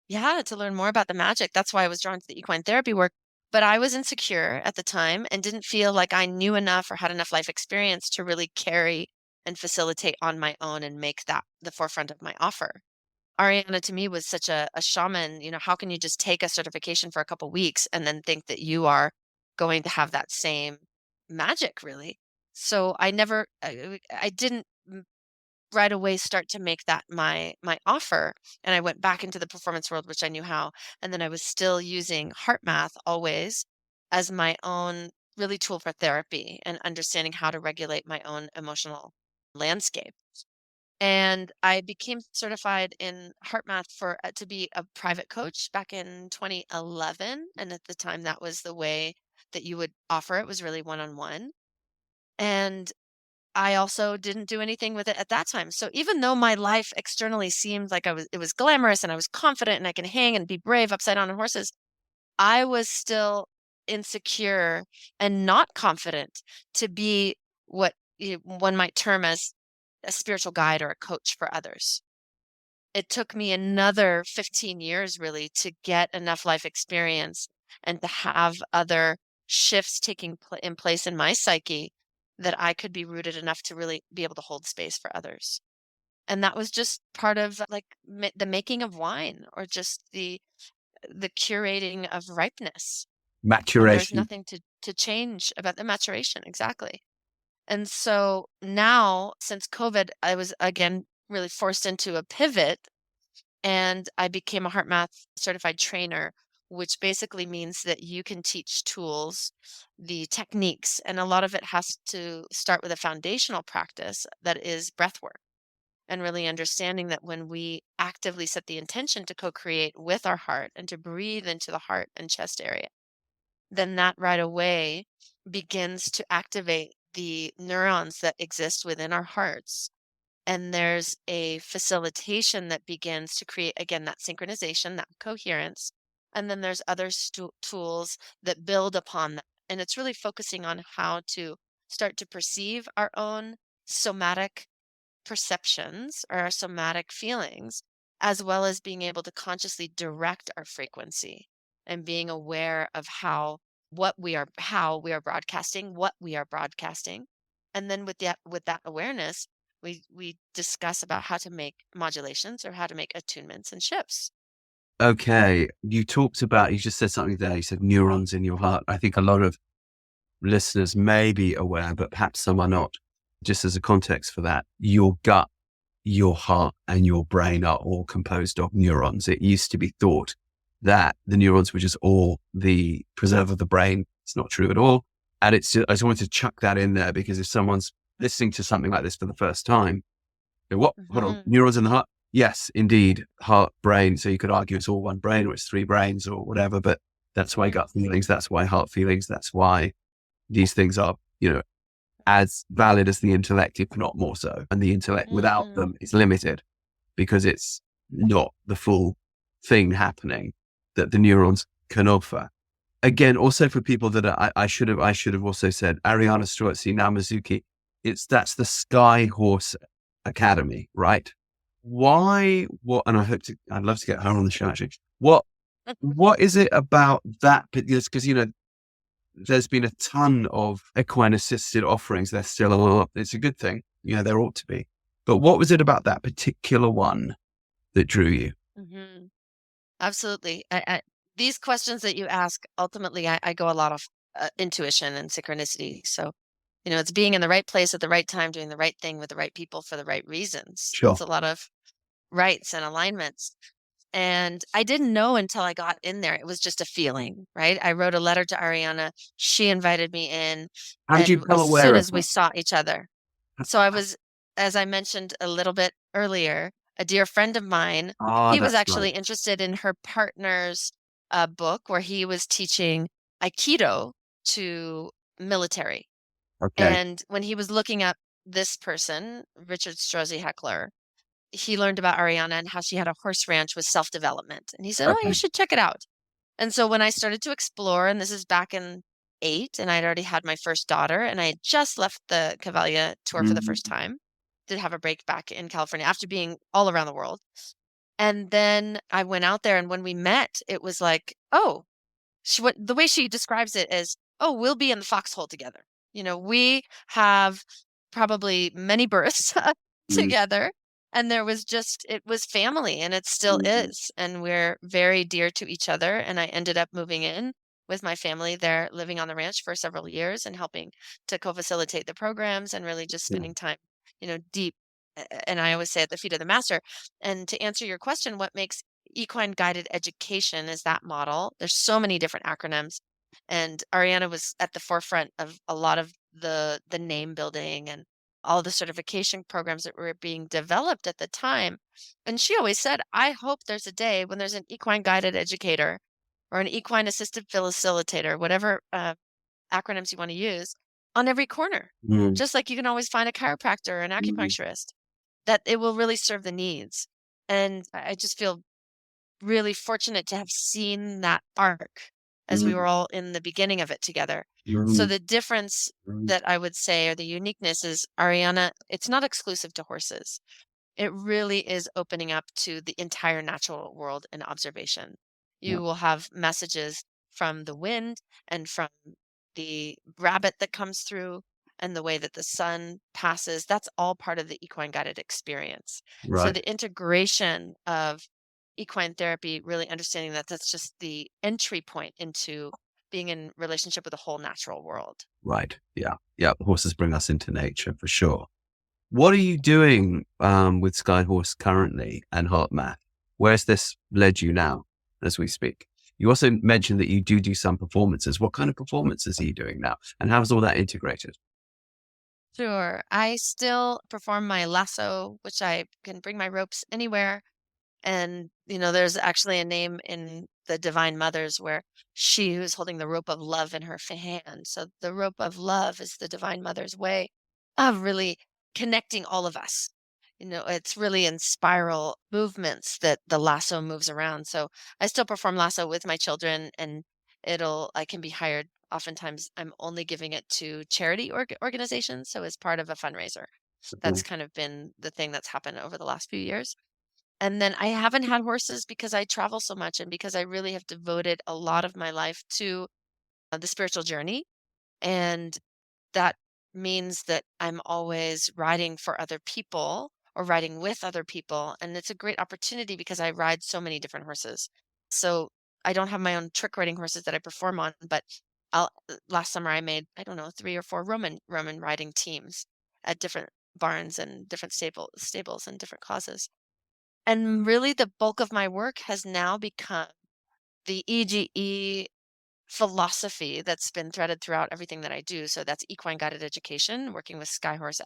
to learn more about the magic. That's why I was drawn to the equine therapy work. But I was insecure at the time and didn't feel like I knew enough or had enough life experience to really carry and facilitate on my own and make that the forefront of my offer. Ariana to me was such a shaman. How can you just take a certification for a couple weeks and then think that you are going to have that same magic, really? So I didn't right away start to make that my offer, and I went back into the performance world, which I knew how, and then I was still using HeartMath always as my own really tool for therapy and understanding how to regulate my own emotional landscape. And I became certified in HeartMath for to be a private coach back in 2011, and at the time that was the way that you would offer it, was really one-on-one. And I also didn't do anything with it at that time. So even though my life externally seemed like it was glamorous and I was confident and I can hang and be brave upside down on horses, I was still insecure and not confident to be what one might term as a spiritual guide or a coach for others. It took me another 15 years really to get enough life experience and to have other shifts taking in place in my psyche that I could be rooted enough to really be able to hold space for others. And that was just part of like the making of wine or just the curating of ripeness. And there's Maturation. nothing to change about the maturation. Exactly. And so now, since COVID, I was again really forced into a pivot, and I became a HeartMath certified trainer, which basically means that you can teach tools, the techniques, and a lot of it has to start with a foundational practice that is breath work, and really understanding that when we actively set the intention to co-create with our heart and to breathe into the heart and chest area, then that right away begins to activate the neurons that exist within our hearts. And there's a facilitation that begins to create, again, that synchronization, that coherence. And then there's other tools that build upon that. And it's really focusing on how to start to perceive our own somatic perceptions or our somatic feelings, as well as being able to consciously direct our frequency and being aware of how we are broadcasting, what we are broadcasting. And then with that awareness, we discuss about how to make modulations or how to make attunements and shifts. Okay. You just said something there. You said neurons in your heart. I think a lot of listeners may be aware, but perhaps some are not. Just as a context for that, your gut, your heart, and your brain are all composed of neurons. It used to be thought that the neurons were just all the preserve of the brain. It's not true at all. And I just wanted to chuck that in there because if someone's listening to something like this for the first time, what? Hold on, neurons in the heart? Yes, indeed. Heart, brain. So you could argue it's all one brain or it's three brains or whatever, but that's why gut feelings, that's why heart feelings, that's why these things are, as valid as the intellect, if not more so. And the intellect without them is limited because it's not the full thing happening that the neurons can offer. Again, also for people that I should have also said, Ariana Strozzi, now Mizuki, that's the Sky Horse Academy, right? Why? What? And I'd love to get her on the show actually. What is it about that? Because there's been a ton of equine assisted offerings. There's still a lot. It's a good thing. There ought to be. But what was it about that particular one that drew you? Mm-hmm. Absolutely. These questions that you ask, ultimately, I go a lot of intuition and synchronicity. So, it's being in the right place at the right time, doing the right thing with the right people for the right reasons. Sure. It's a lot of rights and alignments. And I didn't know until I got in there. It was just a feeling, right? I wrote a letter to Ariana. She invited me in. How did you become as aware soon of as we saw each other. So I was, as I mentioned a little bit earlier, a dear friend of mine, he was actually interested in her partner's book where he was teaching Aikido to military. Okay. And when he was looking up this person, Richard Strozzi Heckler, he learned about Ariana and how she had a horse ranch with self-development. And he said, oh, you should check it out. And so when I started to explore, and this is back in 2008, and I'd already had my first daughter, and I had just left the Cavalia tour for the first time, did have a break back in California after being all around the world. And then I went out there, and when we met, it was like, oh, the way she describes it is, oh, we'll be in the foxhole together. We have probably many births together. And it was family, and it still is. And we're very dear to each other. And I ended up moving in with my family there, living on the ranch for several years and helping to co-facilitate the programs and really just spending time, deep. And I always say at the feet of the master. And to answer your question, what makes equine guided education is that model. There's so many different acronyms. And Ariana was at the forefront of a lot of the name building and all the certification programs that were being developed at the time. And she always said, I hope there's a day when there's an equine guided educator or an equine assisted facilitator, whatever acronyms you want to use, on every corner. Just like you can always find a chiropractor or an acupuncturist, that it will really serve the needs. And I just feel really fortunate to have seen that arc as we were all in the beginning of it together. So the difference that I would say, or the uniqueness, is Ariana, it's not exclusive to horses. It really is opening up to the entire natural world and observation. You will have messages from the wind and from the rabbit that comes through and the way that the sun passes. That's all part of the equine guided experience. Right. So the integration of equine therapy, really understanding that that's just the entry point into being in relationship with the whole natural world. Right. Yeah. Yeah. Horses bring us into nature for sure. What are you doing with Skyhorse currently and HeartMath? Where's this led you now as we speak? You also mentioned that you do some performances. What kind of performances are you doing now? And how's all that integrated? Sure. I still perform my lasso, which I can bring my ropes anywhere. And, there's actually a name in the Divine Mothers where she who's holding the rope of love in her hand. So the rope of love is the Divine Mother's way of really connecting all of us. It's really in spiral movements that the lasso moves around. So I still perform lasso with my children, and I can be hired. Oftentimes I'm only giving it to charity organizations. So as part of a fundraiser, that's kind of been the thing that's happened over the last few years. And then I haven't had horses because I travel so much and because I really have devoted a lot of my life to the spiritual journey. And that means that I'm always riding for other people or riding with other people. And it's a great opportunity because I ride so many different horses. So I don't have my own trick riding horses that I perform on, but last summer I made, I don't know, 3 or 4 Roman riding teams at different barns and different stables and different causes. And really, the bulk of my work has now become the EGE philosophy that's been threaded throughout everything that I do. So that's equine guided education, working with Skyhorse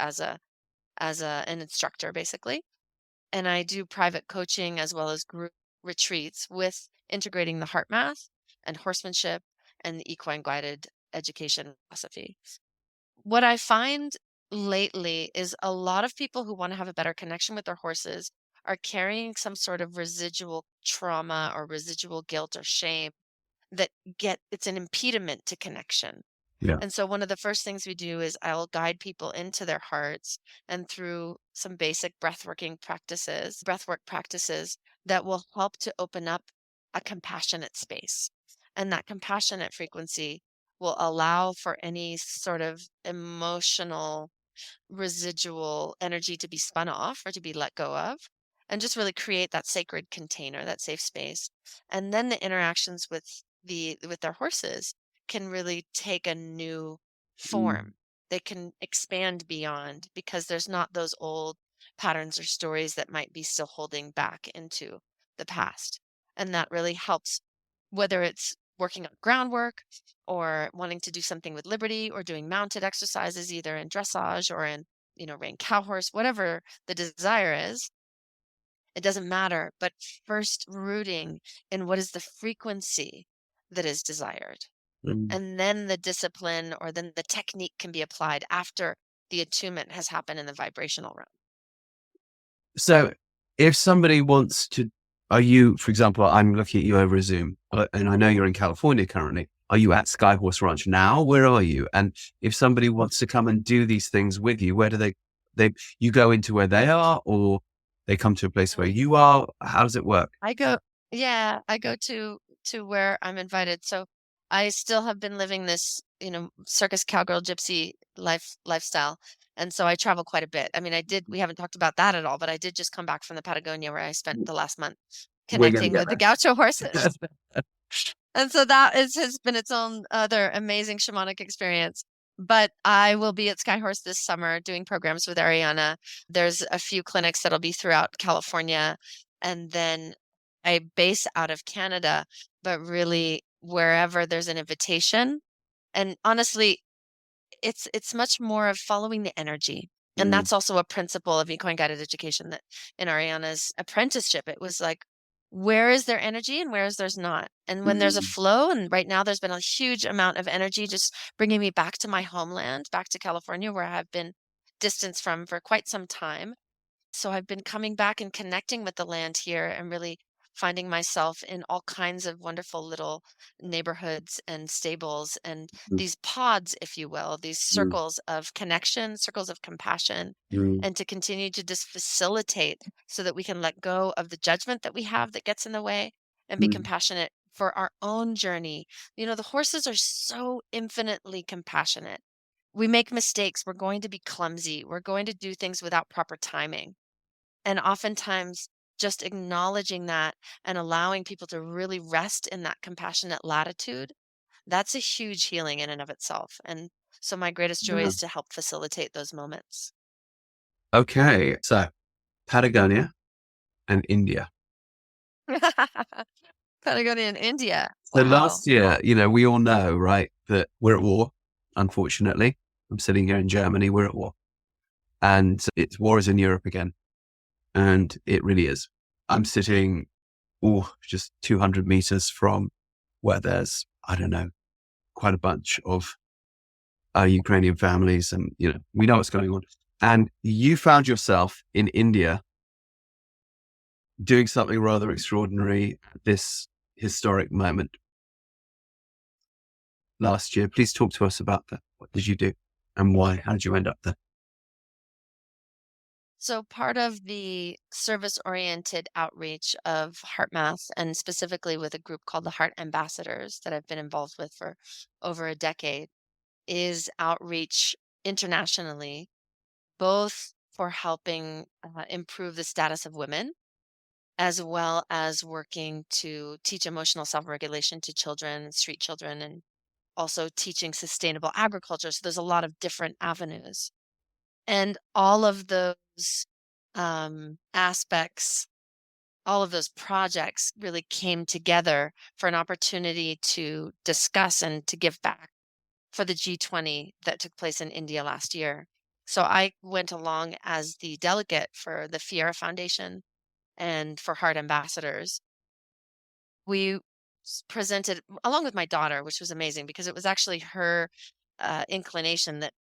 an instructor, basically. And I do private coaching as well as group retreats with integrating the heart math and horsemanship and the equine guided education philosophy. What I find lately is a lot of people who want to have a better connection with their horses are carrying some sort of residual trauma or residual guilt or shame that it's an impediment to connection. Yeah. And so one of the first things we do is I'll guide people into their hearts and through some basic breathwork practices that will help to open up a compassionate space. And that compassionate frequency will allow for any sort of emotional residual energy to be spun off or to be let go of, and just really create that sacred container, that safe space. And then the interactions with their horses can really take a new Mm, form. They can expand beyond because there's not those old patterns or stories that might be still holding back into the past. And that really helps, whether it's working on groundwork or wanting to do something with liberty or doing mounted exercises either in dressage or in rein cow horse, whatever the desire is. It doesn't matter, but first rooting in what is the frequency that is desired, mm. and then the discipline or then the technique can be applied after the attunement has happened in the vibrational realm. So if somebody wants to, are you, for example, I'm looking at you over Zoom and I know you're in California currently. Are you at Skyhorse Ranch now? Where are you? And if somebody wants to come and do these things with you, where do you go into where they are or they come to a place where you are? How does it work? I go, yeah, I go to where I'm invited. So I still have been living this, circus cowgirl gypsy lifestyle. And so I travel quite a bit. I mean, we haven't talked about that at all, but I did just come back from the Patagonia where I spent the last month We're going to connecting get with the there. gaucho horses. And so has been its own other amazing shamanic experience. But I will be at Skyhorse this summer doing programs with Ariana. There's a few clinics that'll be throughout California. And then I base out of Canada, but really wherever there's an invitation. And honestly, it's much more of following the energy. And Mm, that's also a principle of equine guided education that in Ariana's apprenticeship, it was like, where is there energy and where is there's not? And when there's a mm, flow, and right now there's been a huge amount of energy just bringing me back to my homeland, back to California, where I have been distanced from for quite some time. So I've been coming back and connecting with the land here and really finding myself in all kinds of wonderful little neighborhoods and stables and mm, these pods, if you will, these mm, circles of connection, circles of compassion, mm, and to continue to just facilitate so that we can let go of the judgment that we have that gets in the way and be mm, compassionate for our own journey. The horses are so infinitely compassionate. We make mistakes. We're going to be clumsy. We're going to do things without proper timing. And oftentimes, just acknowledging that and allowing people to really rest in that compassionate latitude that's a huge healing in and of itself. And so my greatest joy Yeah. is to help facilitate those moments. Okay. So Patagonia and India. Patagonia in India. So Wow. last year, we all know, right, that we're at war, unfortunately. I'm sitting here in Germany, we're at war. And war is in Europe again. And it really is. I'm sitting, just 200 meters from where there's, I don't know, quite a bunch of Ukrainian families. And, we know what's going on. And you found yourself in India doing something rather extraordinary at this historic moment last year. Please talk to us about that. What did you do and why? How did you end up there? So part of the service-oriented outreach of HeartMath, and specifically with a group called the Heart Ambassadors that I've been involved with for over a decade, is outreach internationally, both for helping improve the status of women, as well as working to teach emotional self-regulation to children, street children, and also teaching sustainable agriculture. So there's a lot of different avenues. And all of those aspects, all of those projects really came together for an opportunity to discuss and to give back for the G20 that took place in India last year. So I went along as the delegate for the Fiera Foundation and for Heart Ambassadors. We presented along with my daughter, which was amazing because it was actually her inclination that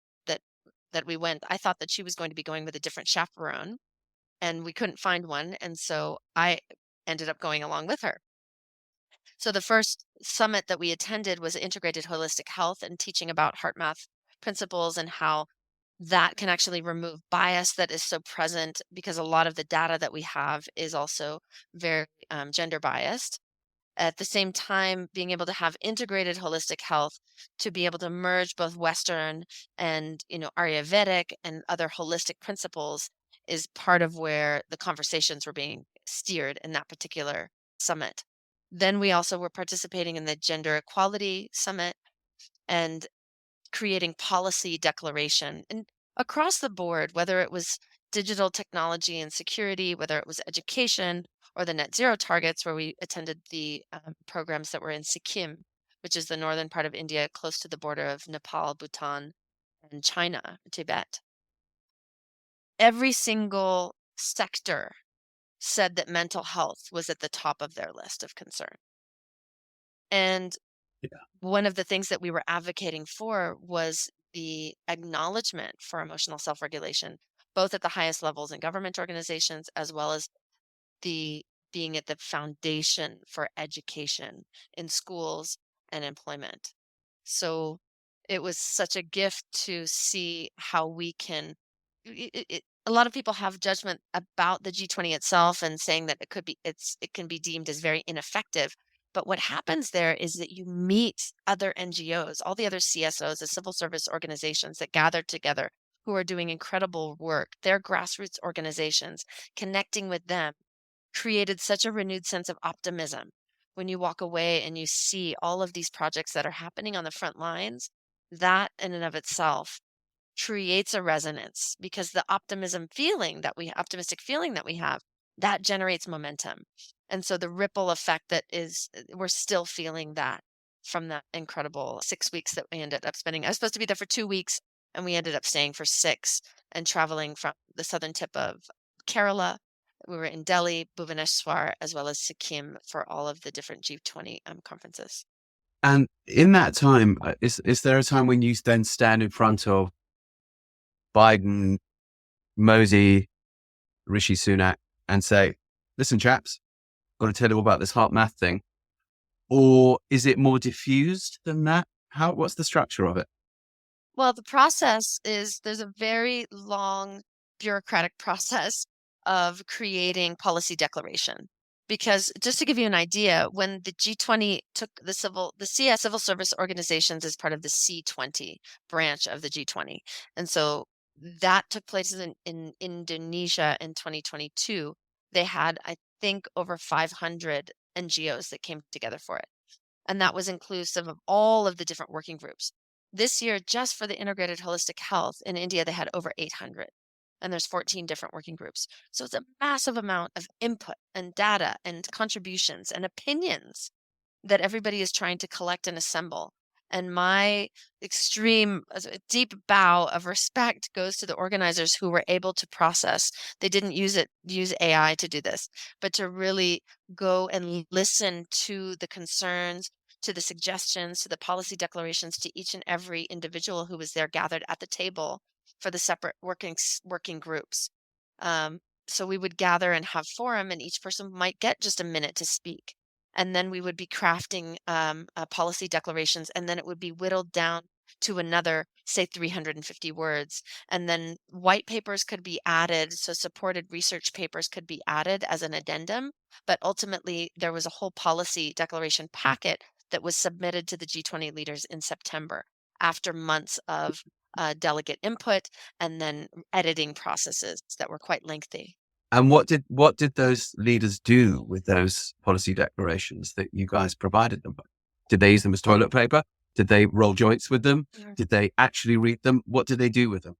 that we went. I thought that she was going to be going with a different chaperone, and we couldn't find one, and so I ended up going along with her. So the first summit that we attended was integrated holistic health and teaching about HeartMath principles and how that can actually remove bias that is so present because a lot of the data that we have is also very gender biased. At the same time, being able to have integrated holistic health to be able to merge both Western and, Ayurvedic and other holistic principles is part of where the conversations were being steered in that particular summit. Then we also were participating in the Gender Equality Summit and creating policy declaration and across the board, whether it was digital technology and security, whether it was education or the net zero targets, where we attended the programs that were in Sikkim, which is the northern part of India, close to the border of Nepal, Bhutan, and China, Tibet. Every single sector said that mental health was at the top of their list of concern. And one of the things that we were advocating for was the acknowledgement for emotional self-regulation, both at the highest levels in government organizations, as well as the being at the foundation for education in schools and employment. So it was such a gift to see how we can. A lot of people have judgment about the G20 itself and saying that it can be deemed as very ineffective. But what happens there is that you meet other NGOs, all the other CSOs, the civil service organizations that gather together who are doing incredible work. They're grassroots organizations. Connecting with them created such a renewed sense of optimism. When you walk away and you see all of these projects that are happening on the front lines, that in and of itself creates a resonance because the optimistic feeling that we have, that generates momentum. And so the ripple effect we're still feeling that from that incredible 6 weeks that we ended up spending. I was supposed to be there for 2 weeks and we ended up staying for 6 and traveling from the southern tip of Kerala. We were in Delhi, Bhubaneswar, as well as Sikkim for all of the different G20 conferences. And in that time, is there a time when you then stand in front of Biden, Modi, Rishi Sunak and say, listen, chaps, got to tell you all about this HeartMath thing? Or is it more diffused than that? What's the structure of it? Well, the process is there's a very long bureaucratic process of creating policy declaration. Because just to give you an idea, when the G20 took the CS civil service organizations as part of the C20 branch of the G20. And so that took place in Indonesia in 2022. They had, I think, over 500 NGOs that came together for it. And that was inclusive of all of the different working groups. This year, just for the integrated holistic health in India, they had over 800. And there's 14 different working groups. So it's a massive amount of input and data and contributions and opinions that everybody is trying to collect and assemble. And my extreme, deep bow of respect goes to the organizers who were able to process. They didn't use AI to do this, but to really go and listen to the concerns, to the suggestions, to the policy declarations, to each and every individual who was there gathered at the table for the separate working groups. So we would gather and have forum, and each person might get just a minute to speak. And then we would be crafting policy declarations, and then it would be whittled down to another, say, 350 words. And then white papers could be added, so supported research papers could be added as an addendum. But ultimately, there was a whole policy declaration packet that was submitted to the G20 leaders in September after months of delegate input and then editing processes that were quite lengthy. And what did those leaders do with those policy declarations that you guys provided them? Did they use them as toilet paper? Did they roll joints with them? Did they actually read them? What did they do with them?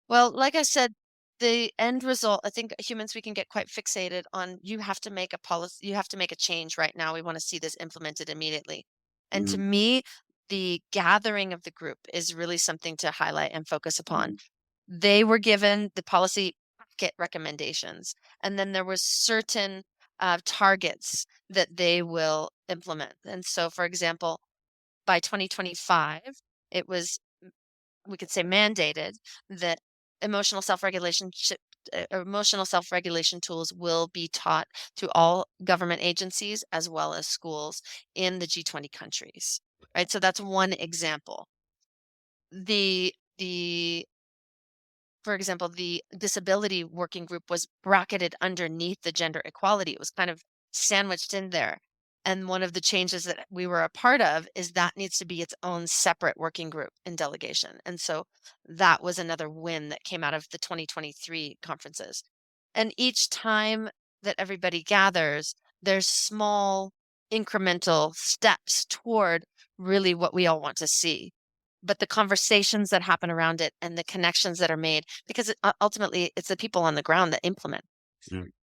Well, like I said, the end result, I think humans, we can get quite fixated on you have to make a policy, you have to make a change right now. We want to see this implemented immediately. And to me, the gathering of the group is really something to highlight and focus upon. They were given the policy packet recommendations, and then there was certain targets that they will implement. And so, for example, by 2025, it was, we could say, mandated that emotional self-regulation tools will be taught to all government agencies as well as schools in the G20 countries. Right? So that's one example. For example, the disability working group was bracketed underneath the gender equality. It was kind of sandwiched in there. And one of the changes that we were a part of is that needs to be its own separate working group in delegation. And so that was another win that came out of the 2023 conferences. And each time that everybody gathers, there's small incremental steps toward really what we all want to see. But the conversations that happen around it and the connections that are made, because ultimately it's the people on the ground that implement.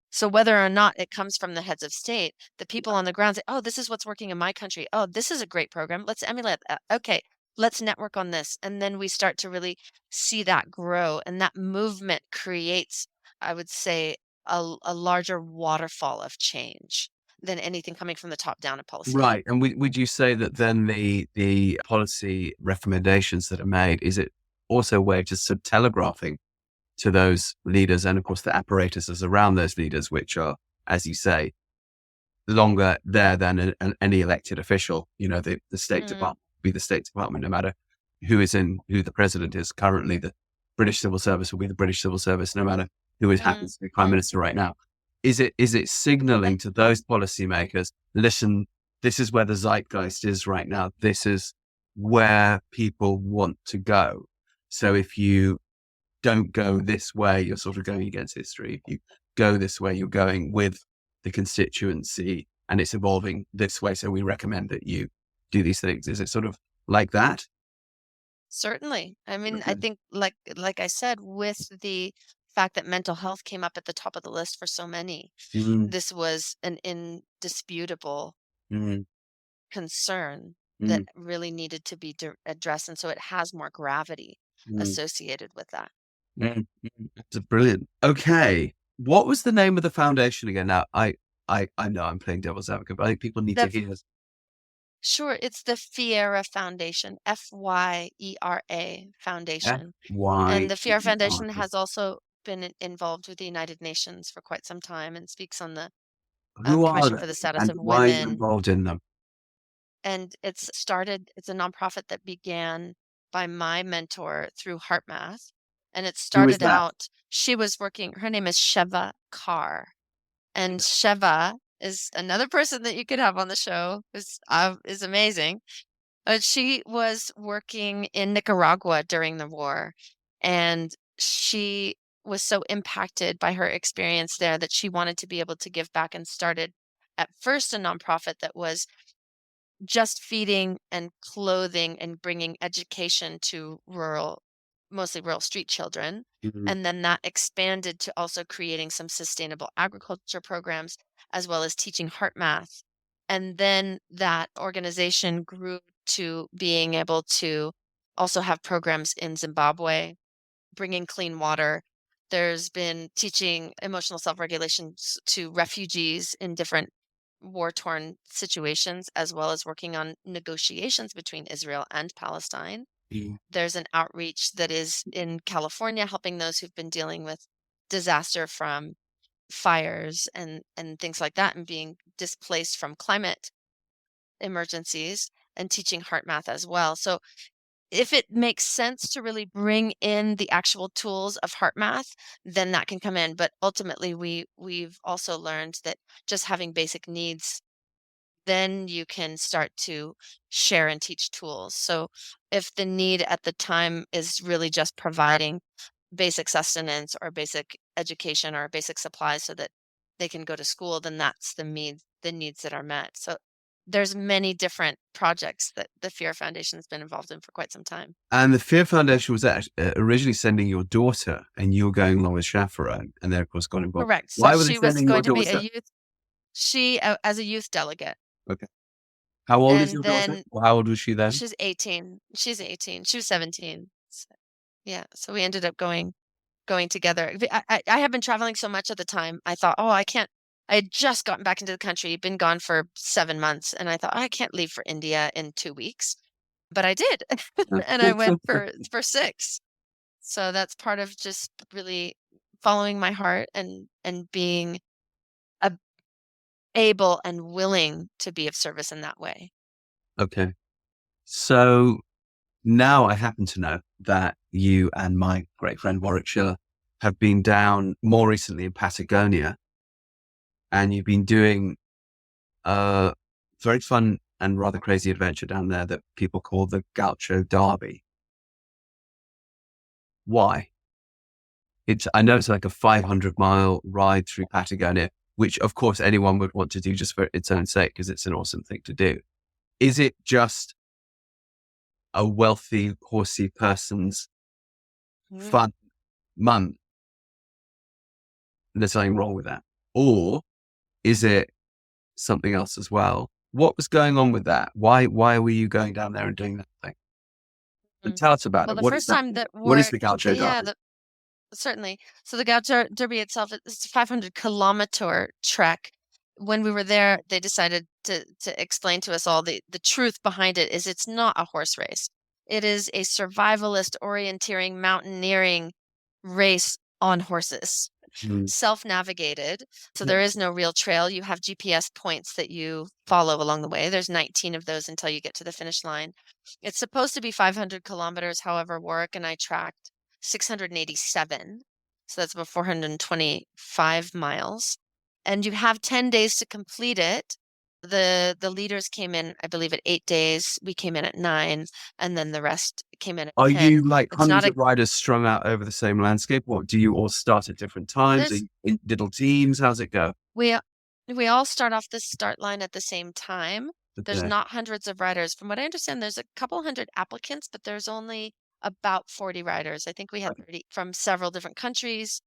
So whether or not it comes from the heads of state, the people on the ground say, oh, this is what's working in my country. Oh, this is a great program. Let's emulate that. Okay, let's network on this. And then we start to really see that grow. And that movement creates, I would say, a larger waterfall of change than anything coming from the top down in policy. Right. And would you say that then the policy recommendations that are made, is it also a way of just sort of telegraphing to those leaders and of course the apparatuses around those leaders, which are, as you say, longer there than any elected official? You know, the State Department will be the State Department, no matter who the president is currently. The British Civil Service will be the British Civil Service, no matter who happens to be Prime Minister right now. Is it signaling to those policymakers, listen, this is where the zeitgeist is right now. This is where people want to go. So if you don't go this way, you're sort of going against history. If you go this way, you're going with the constituency and it's evolving this way. So we recommend that you do these things. Is it sort of like that? Certainly. I mean, I think like I said, with the fact that mental health came up at the top of the list for so many, this was an indisputable concern that really needed to be addressed. And so it has more gravity associated with that. It's brilliant. Okay. What was the name of the foundation again? Now, I know I'm playing devil's advocate, but I think people need to hear this. Sure. It's the Fiera Foundation, FYERA Foundation. And the Fiera Foundation has also been involved with the United Nations for quite some time and speaks on the Commission for the Status of why are you Women. involved in them? And it's a nonprofit that began by my mentor through HeartMath. And it started out, she was working, her name is Sheva Carr. And Sheva is another person that you could have on the show, is amazing. She was working in Nicaragua during the war, and she was so impacted by her experience there that she wanted to be able to give back and started at first a nonprofit that was just feeding and clothing and bringing education to mostly rural street children. Mhm. And then that expanded to also creating some sustainable agriculture programs, as well as teaching heart math. And then that organization grew to being able to also have programs in Zimbabwe, bringing clean water. There's been teaching emotional self-regulation to refugees in different war-torn situations, as well as working on negotiations between Israel and Palestine. Mhm. There's an outreach that is in California, helping those who've been dealing with disaster from fires and things like that, and being displaced from climate emergencies, and teaching heart math as well. So if it makes sense to really bring in the actual tools of heart math, then that can come in. But ultimately, we've also learned that just having basic needs, then you can start to share and teach tools. So if the need at the time is really just providing basic sustenance or basic education or basic supplies so that they can go to school, then that's the needs that are met. So there's many different projects that the Fear Foundation has been involved in for quite some time. And the Fear Foundation was originally sending your daughter, and you were going along with chaperone, and they of course got involved. Correct. So Why were they she was sending your going to be a daughter? as a youth delegate. Okay. How old is And your daughter? then Or how old was she then? she's 18. She's 18. She was 17. Yeah. So we ended up going together. I had been traveling so much at the time. I thought, oh, I can't. I had just gotten back into the country, been gone for 7 months, and I thought, I can't leave for India in 2 weeks. But I did, and I went for 6. So that's part of just really following my heart and being a, able and willing to be of service in that way. Okay. So now I happen to know that you and my great friend Warwickshire have been down more recently in Patagonia, and you've been doing a very fun and rather crazy adventure down there that people call the Gaucho Derby. Why? I know it's like a 500-mile ride through Patagonia, which of course anyone would want to do just for its own sake, because it's an awesome thing to do. Is it just a wealthy, horsey person's Mhm. fun month? There's something wrong with that. Or is it something else as well? What was going on with that? Why were you going down there and doing that thing? And Mm. tell us about Well, it. the What is first that? time that What is work, the Gaucho yeah, Derby? certainly. So the Gaucho Derby itself is a 500-kilometer trek. When we were there, they decided to explain to us all the truth behind it is it's not a horse race. It is a survivalist, orienteering, mountaineering race on horses, Mm. self-navigated. So Yeah. there is no real trail. You have GPS points that you follow along the way. There's 19 of those until you get to the finish line. It's supposed to be 500 kilometers, however, Warwick and I tracked 687. So that's about 425 miles. And you have 10 days to complete it. The leaders came in, I believe, at 8 days. We came in at 9, and then the rest came in at Are 10. you like It's hundreds not of riders strung out over the same landscape? What do you all start at different times? Are there's you in little teams? How's it go? we we all start off the start line at the same time. There's Okay. not hundreds of riders. From what I understand, there's a couple hundred applicants, but there's only about 40 riders. I think we had 30 from several different countries,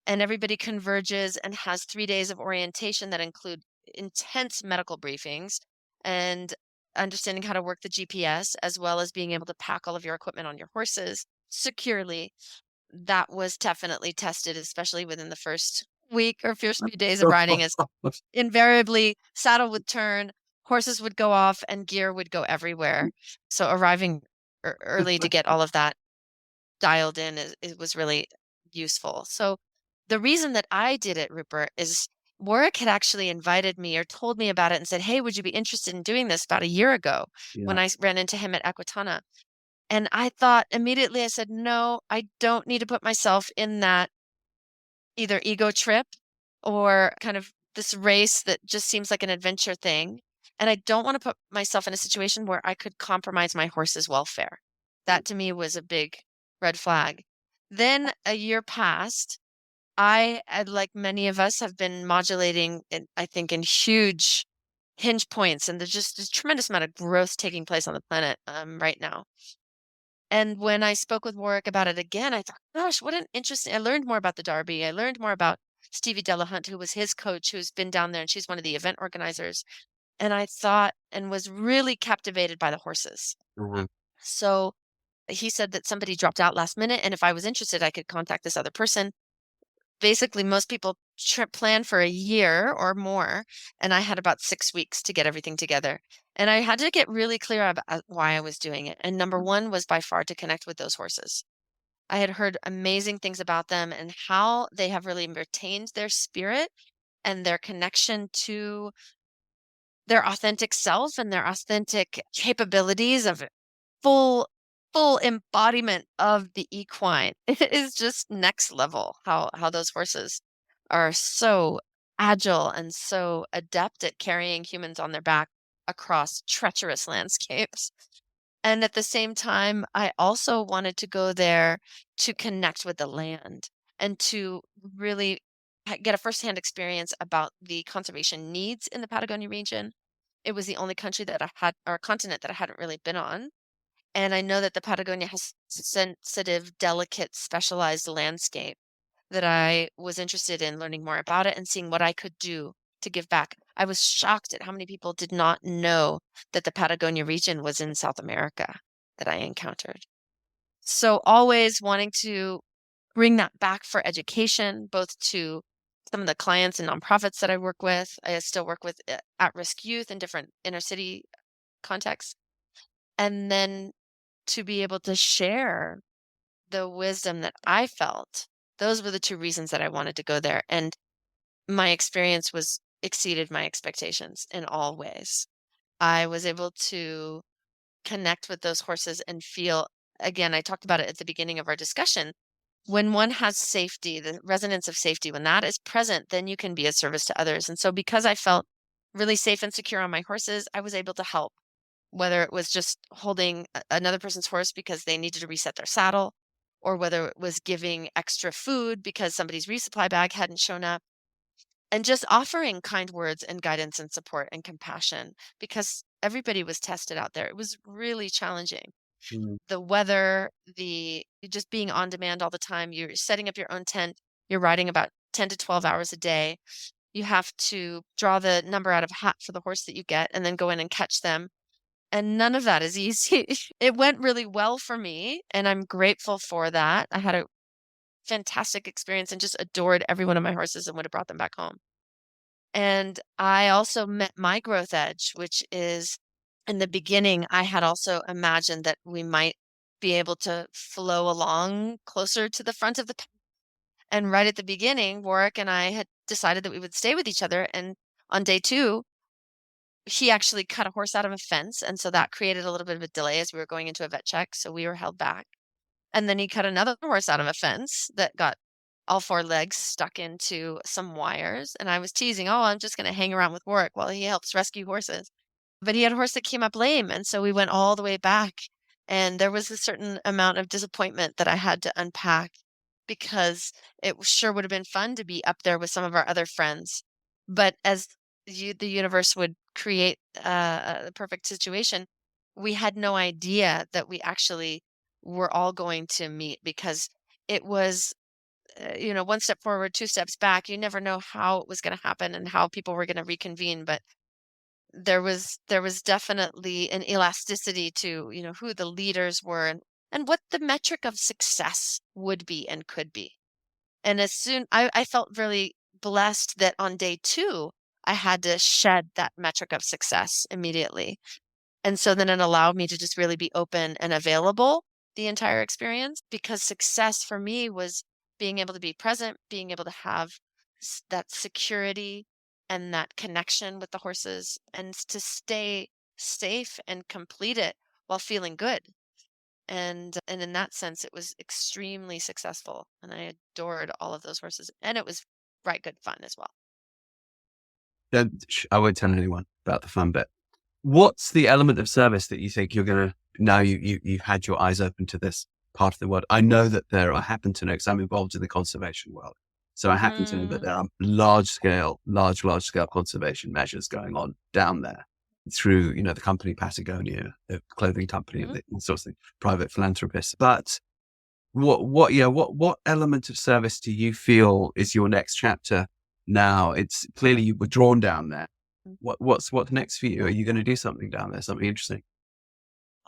and everybody converges and has 3 days of orientation that include intense medical briefings and understanding how to work the GPS, as well as being able to pack all of your equipment on your horses securely. That was definitely tested, especially within the first week or first few days of riding, as invariably saddle would turn, horses would go off, and gear would go everywhere. So arriving early to get all of that dialed in it was really useful. So the reason that I did it, Rupert, is Warwick had actually invited me or told me about it and said, "Hey, would you be interested in doing this?" About a year ago when Yeah. I ran into him at Equitana. And I thought immediately, I said, "No, I don't need to put myself in that either ego trip or kind of this race that just seems like an adventure thing. And I don't want to put myself in a situation where I could compromise my horse's welfare." That to me was a big red flag. Then a year passed. Like many of us, have been modulating, I think, in huge hinge points, and there's just a tremendous amount of growth taking place on the planet right now. And when I spoke with Warwick about it again, I thought, gosh, what an interesting. I learned more about the Derby. I learned more about Stevie Delahunt, who was his coach, who's been down there, and she's one of the event organizers. And I thought and was really captivated by the horses. Mhm. So he said that somebody dropped out last minute, and if I was interested, I could contact this other person. Basically, most people plan for a year or more, and I had about 6 weeks to get everything together. And I had to get really clear about why I was doing it. And number one was by far to connect with those horses. I had heard amazing things about them and how they have really retained their spirit and their connection to their authentic self and their authentic capabilities of full full embodiment of the equine. It is just next level how those horses are so agile and so adept at carrying humans on their back across treacherous landscapes. And at the same time, I also wanted to go there to connect with the land and to really get a firsthand experience about the conservation needs in the Patagonia region. It was the only country that I had, or continent that I hadn't really been on. And I know that the Patagonia has sensitive, delicate, specialized landscape that I was interested in learning more about it and seeing what I could do to give back. I was shocked at how many people did not know that the Patagonia region was in South America that I encountered. So always wanting to bring that back for education, both to some of the clients and nonprofits that I work with. I still work with at-risk youth in different inner city contexts. And then to be able to share the wisdom that I felt. Those were the two reasons that I wanted to go there. And my experience was exceeded my expectations in all ways. I was able to connect with those horses and feel, again, I talked about it at the beginning of our discussion. When one has safety, the resonance of safety, when that is present, then you can be of service to others. And so because I felt really safe and secure on my horses, I was able to help, whether it was just holding another person's horse because they needed to reset their saddle, or whether it was giving extra food because somebody's resupply bag hadn't shown up, and just offering kind words and guidance and support and compassion because everybody was tested out there. It was really challenging. Mhm. The weather, the just being on demand all the time. You're setting up your own tent. You're riding about 10 to 12 hours a day. You have to draw the number out of a hat for the horse that you get and then go in and catch them. And none of that is easy. It went really well for me, and I'm grateful for that. I had a fantastic experience and just adored every one of my horses and would have brought them back home. And I also met my growth edge, which is in the beginning, I had also imagined that we might be able to flow along closer to the front of the pack. And right at the beginning, Warwick and I had decided that we would stay with each other. And on day two, he actually cut a horse out of a fence. And so that created a little bit of a delay as we were going into a vet check. So we were held back. And then he cut another horse out of a fence that got all four legs stuck into some wires. And I was teasing, oh, I'm just going to hang around with Warwick while he helps rescue horses. But he had a horse that came up lame. And so we went all the way back. And there was a certain amount of disappointment that I had to unpack because it sure would have been fun to be up there with some of our other friends. But as the universe would create the perfect situation, we had no idea that we actually were all going to meet because it was, one step forward, two steps back. You never know how it was going to happen and how people were going to reconvene. But there was definitely an elasticity to, who the leaders were and what the metric of success would be and could be. And as soon I felt really blessed that on day two, I had to shed that metric of success immediately. And so then it allowed me to just really be open and available the entire experience because success for me was being able to be present, being able to have that security and that connection with the horses and to stay safe and complete it while feeling good. And in that sense, it was extremely successful. And I adored all of those horses. And it was right good fun as well. I won't tell anyone about the fun bit. What's the element of service that you think you're going to, now you've had your eyes open to this part of the world? I know that I happen to know because I'm involved in the conservation world. So I happen to know that there are large scale conservation measures going on down there through, the company Patagonia, the clothing company, and the sorts of private philanthropists. But what element of service do you feel is your next chapter now? It's clearly you were drawn down there. What's next for you? Are you going to do something down there? Something interesting?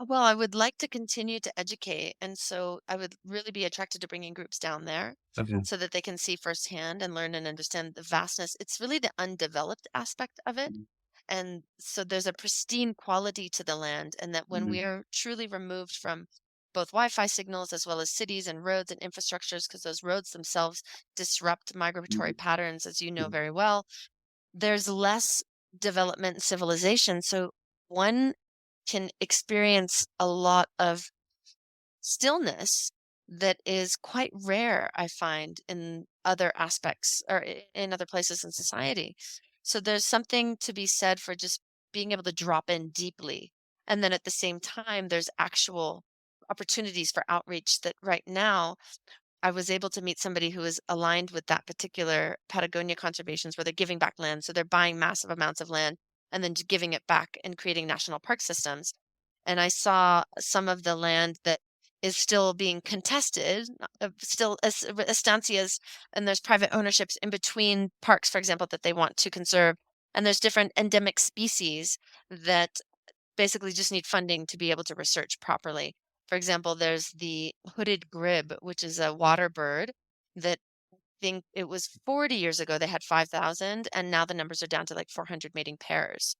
Well, I would like to continue to educate, and so I would really be attracted to bringing groups down there Okay. so that they can see firsthand and learn and understand the vastness. It's really the undeveloped aspect of it. And so there's a pristine quality to the land, and that when Mhm. we are truly removed from both Wi-Fi signals as well as cities and roads and infrastructures, because those roads themselves disrupt migratory Mhm. patterns, as you know Mhm. very well, there's less development and civilization. So one can experience a lot of stillness that is quite rare, I find, in other aspects or in other places in society. So there's something to be said for just being able to drop in deeply. And then at the same time, there's actual opportunities for outreach that right now I was able to meet somebody who is aligned with that particular Patagonia conservations where they're giving back land. So they're buying massive amounts of land and then just giving it back and creating national park systems. And I saw some of the land that is still being contested, still estancias, and there's private ownerships in between parks, for example, that they want to conserve. And there's different endemic species that basically just need funding to be able to research properly. For example, there's the hooded grib, which is a water bird that I think it was 40 years ago they had 5,000, and now the numbers are down to like 400 mating pairs.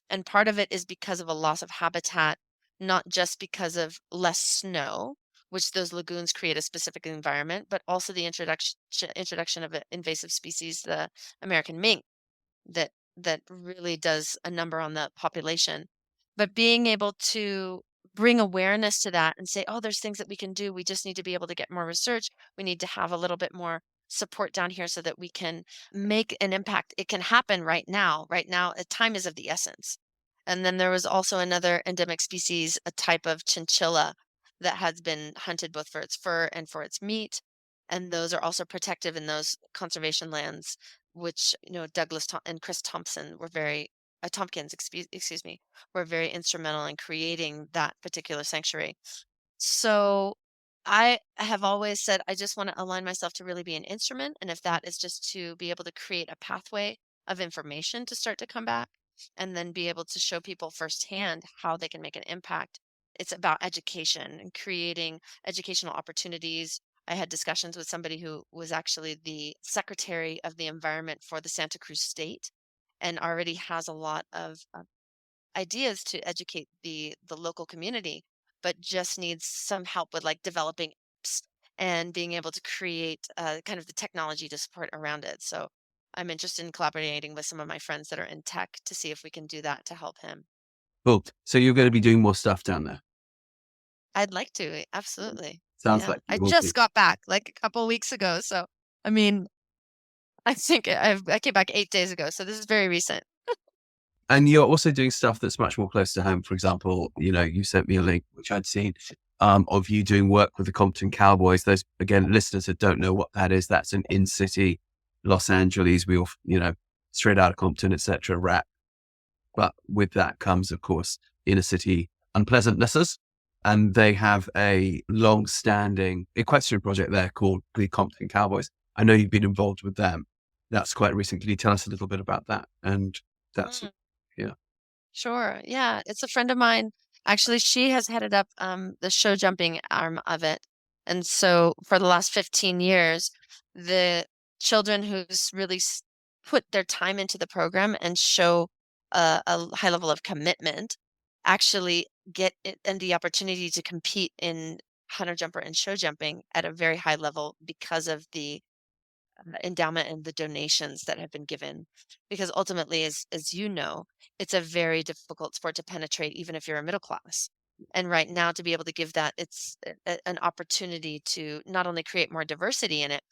And part of it is because of a loss of habitat, not just because of less snow, which those lagoons create a specific environment, but also the introduction of an invasive species, the American mink, that really does a number on the population. But being able to bring awareness to that and say, oh, there's things that we can do. We just need to be able to get more research. We need to have a little bit more support down here so that we can make an impact. It can happen right now. Right now, time is of the essence. And then there was also another endemic species, a type of chinchilla that has been hunted both for its fur and for its meat. And those are also protective in those conservation lands, which, and Chris Thompson were very, Tompkins, excuse me, were very instrumental in creating that particular sanctuary. So I have always said I just want to align myself to really be an instrument. And if that is just to be able to create a pathway of information to start to come back and then be able to show people firsthand how they can make an impact. It's about education and creating educational opportunities. I had discussions with somebody who was actually the secretary of the environment for the Santa Cruz state and already has a lot of ideas to educate the local community, but just needs some help with like developing apps and being able to create kind of the technology to support around it. So I'm interested in collaborating with some of my friends that are in tech to see if we can do that to help him. Cool. So you're going to be doing more stuff down there. I'd like to, absolutely. Sounds Yeah. like I you will be. just got back like a couple weeks ago. So, I mean, I think I came back 8 days ago. So this is very recent. And you're also doing stuff that's much more close to home. For example, you sent me a link, which I'd seen, of you doing work with the Compton Cowboys. Those, again, listeners that don't know what that is, that's an in-city Los Angeles. We all, straight out of Compton, etc. rap. But with that comes, of course, inner city unpleasantnesses. And they have a long-standing equestrian project there called the Compton Cowboys. I know you've been involved with them. That's quite recent. Can you tell us a little bit about that? And that's, Mm, yeah. sure. Yeah. It's a friend of mine. Actually, she has headed up the show jumping arm of it. And so for the last 15 years, the children who's really put their time into the program and show a high level of commitment actually get it and the opportunity to compete in hunter jumper and show jumping at a very high level because of the endowment and the donations that have been given. Because ultimately, as you know, it's a very difficult sport to penetrate, even if you're a middle class. And right now, to be able to give that, it's an opportunity to not only create more diversity in it,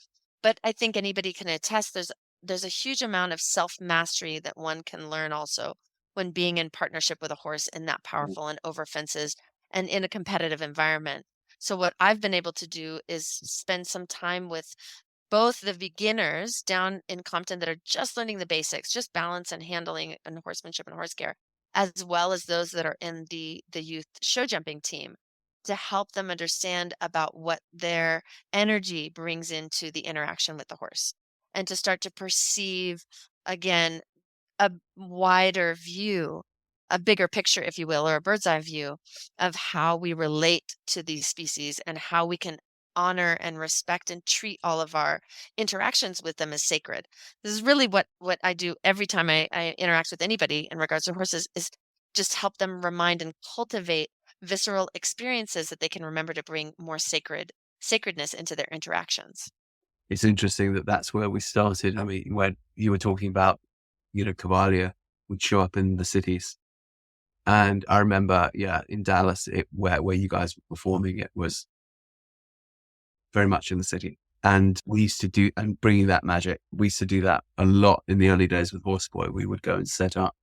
but I think anybody can attest there's a huge amount of self mastery that one can learn also when being in partnership with a horse and that powerful and over fences and in a competitive environment. So what I've been able to do is spend some time with both the beginners down in Compton that are just learning the basics, just balance and handling and horsemanship and horse care, as well as those that are in the youth show jumping team, to help them understand about what their energy brings into the interaction with the horse, and to start to perceive again a wider view, a bigger picture, if you will, or a bird's eye view of how we relate to these species and how we can honor and respect and treat all of our interactions with them as sacred. This is really what I do every time I interact with anybody in regards to horses, is just help them remind and cultivate visceral experiences that they can remember to bring more sacredness into their interactions. It's interesting that that's where we started. I mean, when you were talking about, Cavalia would show up in the cities. And I remember, in Dallas, where you guys were performing, it was very much in the city. And we used to do, and bringing that magic, we used to do that a lot in the early days with Horseboy. We would go and set up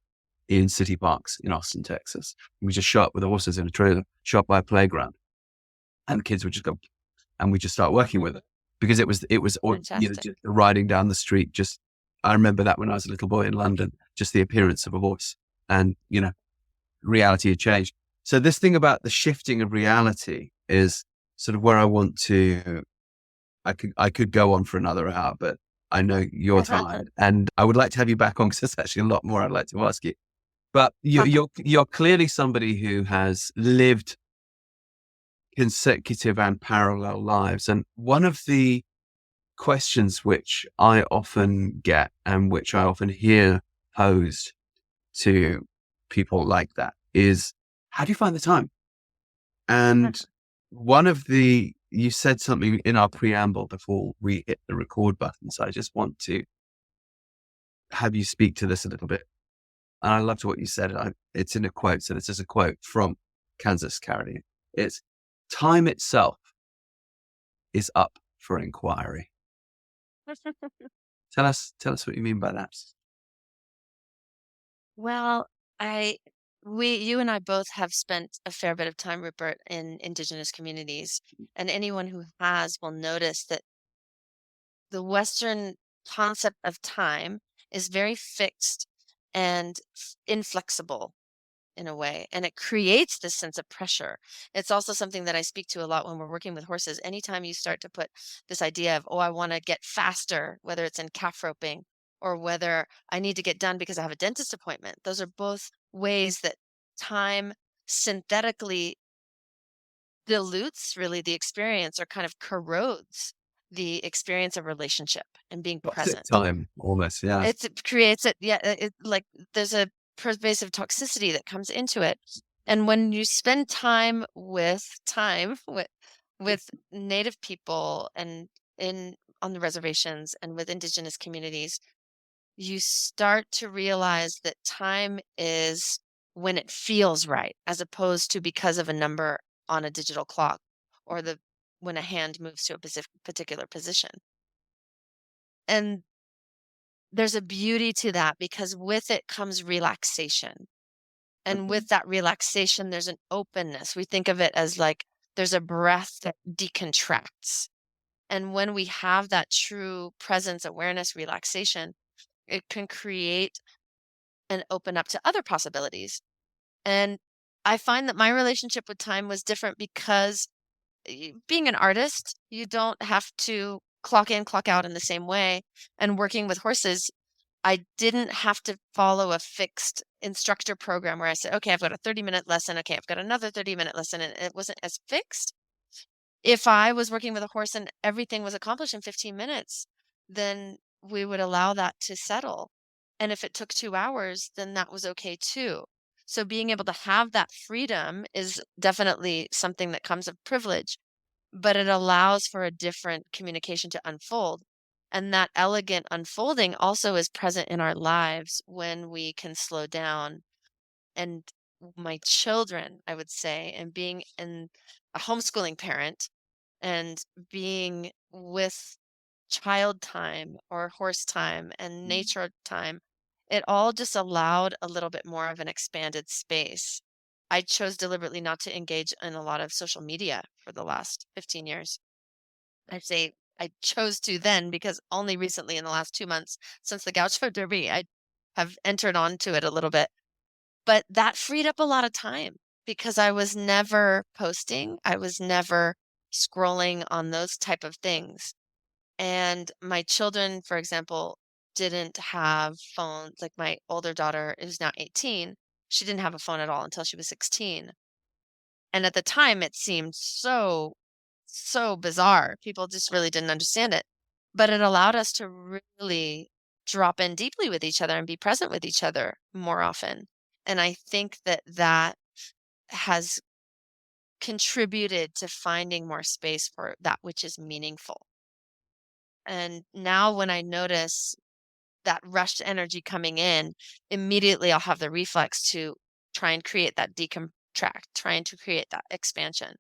in city parks in Austin, Texas. We just show up with the horses in a trailer, show up by a playground, and the kids would just go, and we just start working with it, because it was, Fantastic. just riding down the street. Just, I remember that when I was a little boy in London, just the appearance of a horse, and, reality had changed. So this thing about the shifting of reality is sort of where I want to, I could go on for another hour, but I know you're tired, and I would like to have you back on, because there's actually a lot more I'd like to ask you. But you're clearly somebody who has lived consecutive and parallel lives. And one of the questions which I often get, and which I often hear posed to people like that, is, how do you find the time? And you said something in our preamble before we hit the record button. So I just want to have you speak to this a little bit. And I loved what you said. It's in a quote. So this is a quote from Kansas Carradine. It's, time itself is up for inquiry. Tell us what you mean by that. Well, you and I both have spent a fair bit of time, Rupert, in indigenous communities, and anyone who has will notice that the Western concept of time is very fixed and inflexible in a way, and it creates this sense of pressure. It's also something that I speak to a lot when we're working with horses. Anytime you start to put this idea of, oh, I want to get faster, whether it's in calf roping or whether I need to get done because I have a dentist appointment, those are both ways that time synthetically dilutes really the experience, or kind of corrodes the experience of relationship and being Toxic present. time, almost. Yeah. It creates it, yeah, like there's a pervasive toxicity that comes into it. And when you spend time with native people and in on the reservations and with indigenous communities, you start to realize that time is when it feels right, as opposed to because of a number on a digital clock, or the when a hand moves to a particular position. And there's a beauty to that, because with it comes relaxation. And with that relaxation, there's an openness. We think of it as like there's a breath that decontracts. And when we have that true presence, awareness, relaxation, it can create and open up to other possibilities. And I find that my relationship with time was different because being an artist, you don't have to clock in, clock out in the same way. And working with horses, I didn't have to follow a fixed instructor program where I said, okay, I've got a 30-minute lesson. Okay, I've got another 30-minute lesson. And it wasn't as fixed. If I was working with a horse and everything was accomplished in 15 minutes, then we would allow that to settle. And if it took 2 hours, then that was okay too. So being able to have that freedom is definitely something that comes of privilege, but it allows for a different communication to unfold. And that elegant unfolding also is present in our lives when we can slow down. And my children, I would say, and being a homeschooling parent and being with child time or horse time and nature time, it all just allowed a little bit more of an expanded space. I chose deliberately not to engage in a lot of social media for the last 15 years. I'd say I chose to then, because only recently in the last 2 months since the Gaucho Derby, I have entered onto it a little bit. But that freed up a lot of time because I was never posting. I was never scrolling on those type of things. And my children, for example, didn't have phones. Like my older daughter, who's now 18, she didn't have a phone at all until she was 16. And at the time, it seemed so, so bizarre. People just really didn't understand it. But it allowed us to really drop in deeply with each other and be present with each other more often. And I think that that has contributed to finding more space for that which is meaningful. And now when I notice that rushed energy coming in, immediately I'll have the reflex to try and create that decontract, trying to create that expansion.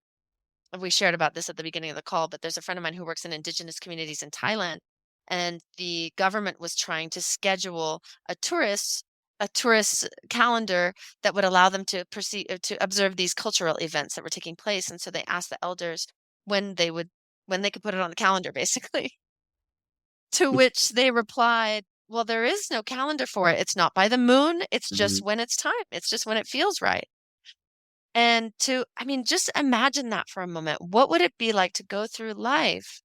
We shared about this at the beginning of the call, but there's a friend of mine who works in indigenous communities in Thailand, and the government was trying to schedule a tourist calendar that would allow them to proceed to observe these cultural events that were taking place. And so they asked the elders when they could put it on the calendar, basically. To which they replied, well, there is no calendar for it. It's not by the moon. It's just Mhm. when it's time. It's just when it feels right. And I mean, just imagine that for a moment. What would it be like to go through life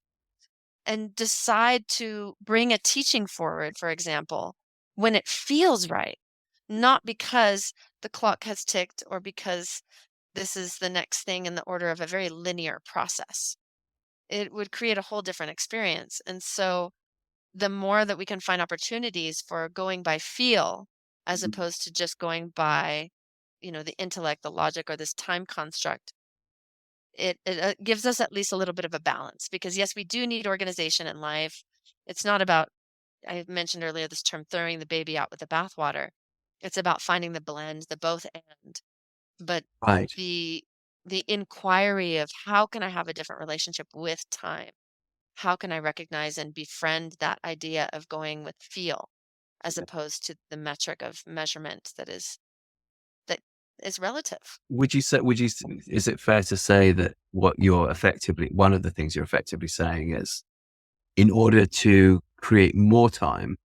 and decide to bring a teaching forward, for example, when it feels right, not because the clock has ticked or because this is the next thing in the order of a very linear process? It would create a whole different experience. And so the more that we can find opportunities for going by feel as opposed to just going by, the intellect, the logic, or this time construct, it gives us at least a little bit of a balance. Because yes, we do need organization in life. It's not about, I mentioned earlier this term, throwing the baby out with the bathwater. It's about finding the blend, the both and. But Right. the inquiry of how can I have a different relationship with time? How can I recognize and befriend that idea of going with feel as opposed to the metric of measurement that is relative? Is it fair to say that one of the things you're effectively saying is, in order to create more time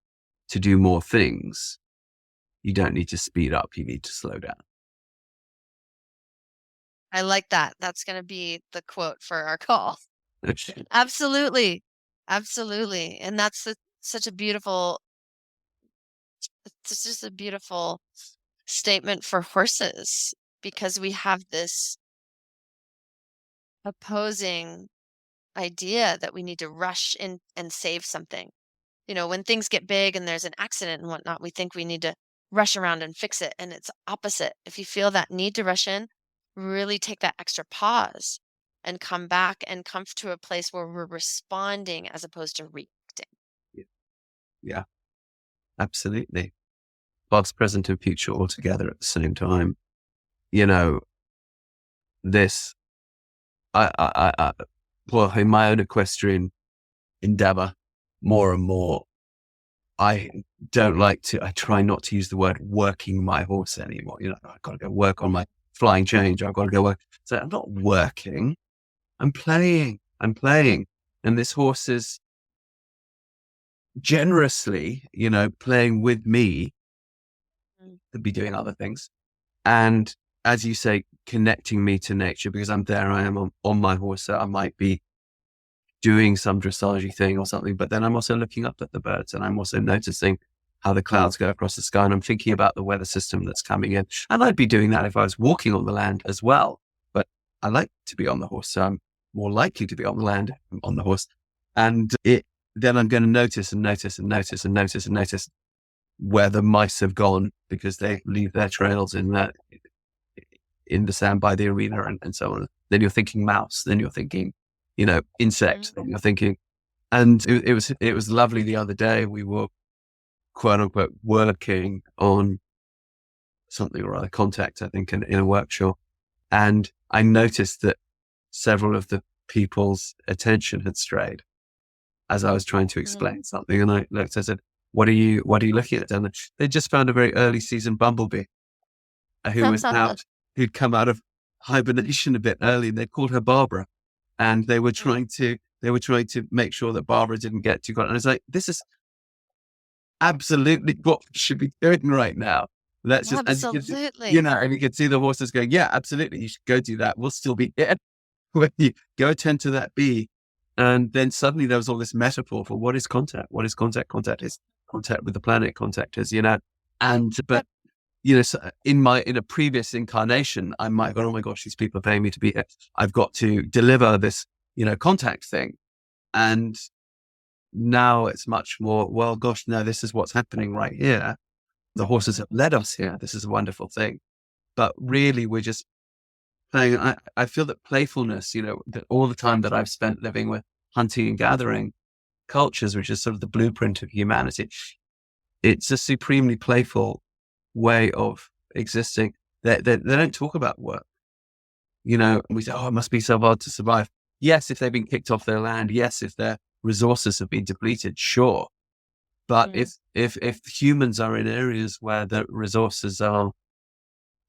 to do more things, you don't need to speed up, you need to slow down. I like that. That's going to be the quote for our call. Okay. Absolutely. Absolutely. And that's such a beautiful, it's just a beautiful statement for horses, because we have this opposing idea that we need to rush in and save something. When things get big and there's an accident and whatnot, we think we need to rush around and fix it. And it's opposite. If you feel that need to rush in, really take that extra pause and come back and come to a place where we're responding as opposed to reacting. Yeah, absolutely. Past, present, and future all together at the same time. You know, this, well, in my own equestrian endeavor, more and more, I try not to use the word working my horse anymore. I've got to go work on my flying change. I've got to go work. So I'm not working. I'm playing. And this horse is generously, playing with me Mm. to be doing other things. And as you say, connecting me to nature, because I'm there, I am on my horse. So I might be doing some dressage thing or something, but then I'm also looking up at the birds and I'm also noticing how the clouds go across the sky, and I'm thinking about the weather system that's coming in. And I'd be doing that if I was walking on the land as well. But I like to be on the horse, so I'm more likely to be on the land on the horse. And then I'm going to notice where the mice have gone, because they leave their trails in the sand by the arena and so on. Then you're thinking mouse, then you're thinking, insect, then you're thinking. And it was lovely the other day. We were quote unquote working on something or other, contact, I think, in a workshop. And I noticed that several of the people's attention had strayed as I was trying to explain something. And I looked, I said, what are you looking at? And they just found a very early season bumblebee who'd come out of hibernation a bit early, and they called her Barbara. and they were trying to make sure that Barbara didn't get too caught. And it's like, this is absolutely what we should be doing right now. Let's just, Absolutely. and you can see the horses going, yeah, absolutely. You should go do that. We'll still be here when you go attend to that bee. And then suddenly there was all this metaphor for what is contact? What is contact? Contact is contact with the planet. Contact is, but so in a previous incarnation, I might have gone, oh my gosh, these people are paying me to be here. I've got to deliver this, contact thing. And now it's much more, well, gosh, no, this is what's happening right here. The horses have led us here. This is a wonderful thing. But really, we're just playing. I feel that playfulness, that all the time that I've spent living with hunting and gathering cultures, which is sort of the blueprint of humanity, it's a supremely playful way of existing. They don't talk about work. And we say, oh, it must be so hard to survive. Yes, if they've been kicked off their land. Yes, if their resources have been depleted. Sure. But if humans are in areas where the resources are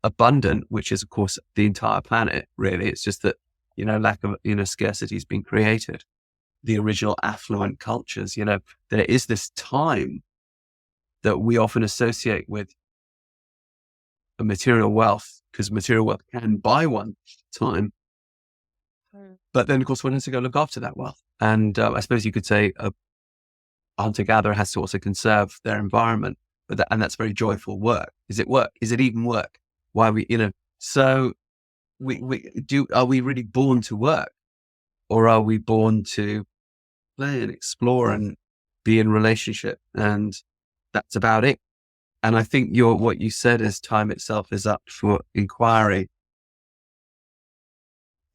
abundant, which is of course the entire planet, really, it's just that, lack of, scarcity has been created. The original affluent cultures, there is this time that we often associate with a material wealth, because material wealth can buy one time. But then of course one has to go look after that wealth. And I suppose you could say a hunter-gatherer has to also conserve their environment, and that's very joyful work. Is it work? Is it even work? Why we, so are we really born to work, or are we born to play and explore and be in relationship? And that's about it. And I think what you said is time itself is up for inquiry.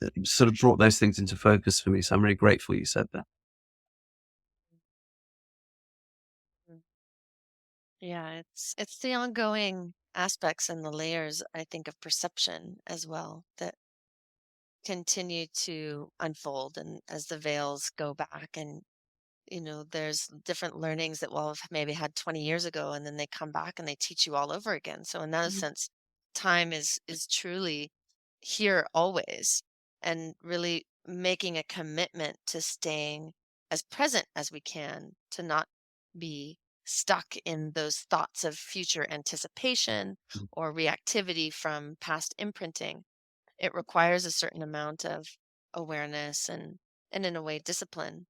It sort of brought those things into focus for me. So I'm really grateful you said that. Yeah, it's the ongoing aspects and the layers, I think, of perception as well that continue to unfold, and as the veils go back, and there's different learnings that we'll have maybe had 20 years ago, and then they come back and they teach you all over again. So in that sense, time is truly here always, and really making a commitment to staying as present as we can, to not be stuck in those thoughts of future anticipation or reactivity from past imprinting. It requires a certain amount of awareness and in a way discipline,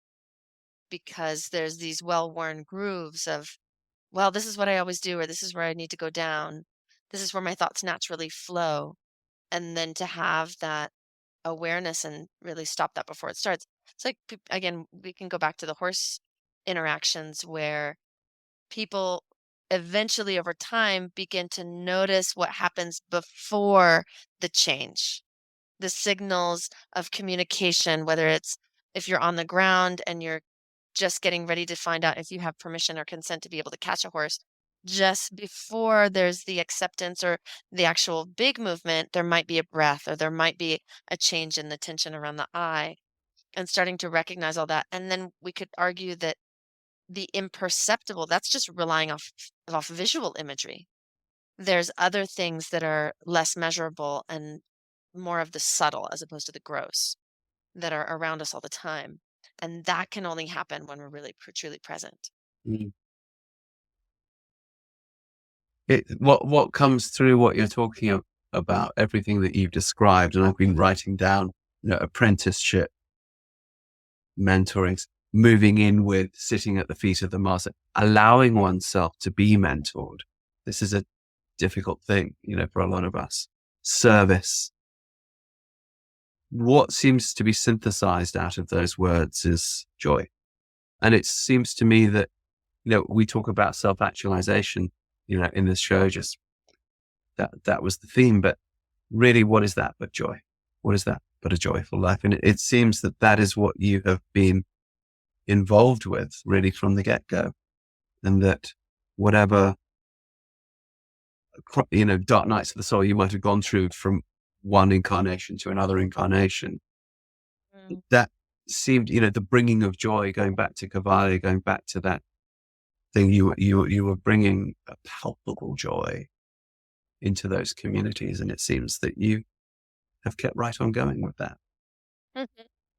because there's these well-worn grooves of, well, this is what I always do, or this is where I need to go down. This is where my thoughts naturally flow. And then to have that awareness and really stop that before it starts. It's like, again, we can go back to the horse interactions where people eventually over time begin to notice what happens before the change, the signals of communication, whether it's if you're on the ground and you're just getting ready to find out if you have permission or consent to be able to catch a horse. Just before there's the acceptance or the actual big movement, there might be a breath, or there might be a change in the tension around the eye, and starting to recognize all that. And then we could argue that the imperceptible, that's just relying off visual imagery. There's other things that are less measurable and more of the subtle as opposed to the gross, that are around us all the time. And that can only happen when we're really truly present. What comes through what you're talking about, everything that you've described, and I've been writing down, apprenticeship, mentoring, moving in with, sitting at the feet of the master, allowing oneself to be mentored. This is a difficult thing, for a lot of us. Service. What seems to be synthesized out of those words is joy. And it seems to me that, we talk about self-actualization, in this show, just that was the theme, but really, what is that but joy? What is that but a joyful life? And it seems that is what you have been involved with really from the get-go. And that whatever, dark nights of the soul you might have gone through from one incarnation to another incarnation, that seemed, the bringing of joy, going back to Cavalli, going back to that thing, you were bringing a palpable joy into those communities. And it seems that you have kept right on going with that.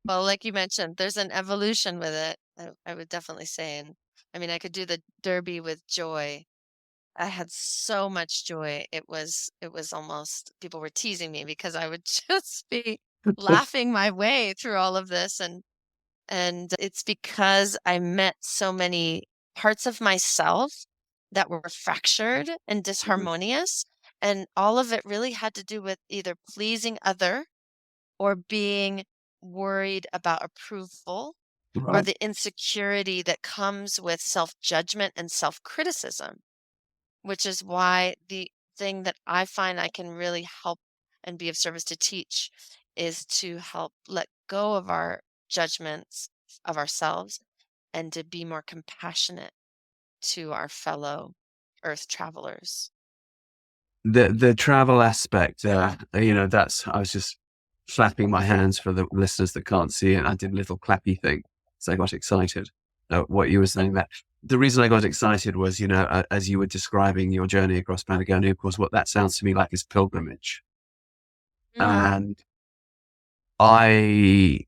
Well, like you mentioned, there's an evolution with it. I would definitely say, and I mean, I could do the derby with joy. I had so much joy. It was almost people were teasing me because I would just be laughing my way through all of this, and it's because I met so many parts of myself that were fractured and disharmonious, and all of it really had to do with either pleasing other or being worried about approval or Right. the insecurity that comes with self-judgment and self-criticism, which is why the thing that I find I can really help and be of service to teach is to help let go of our judgments of ourselves and to be more compassionate to our fellow earth travelers. The travel aspect, that's, I was just flapping my hands for the listeners that can't see it. I did a little clappy thing. So I got excited what you were saying there. The reason I got excited was, as you were describing your journey across Patagonia, of course, what that sounds to me like is pilgrimage. Mm, And I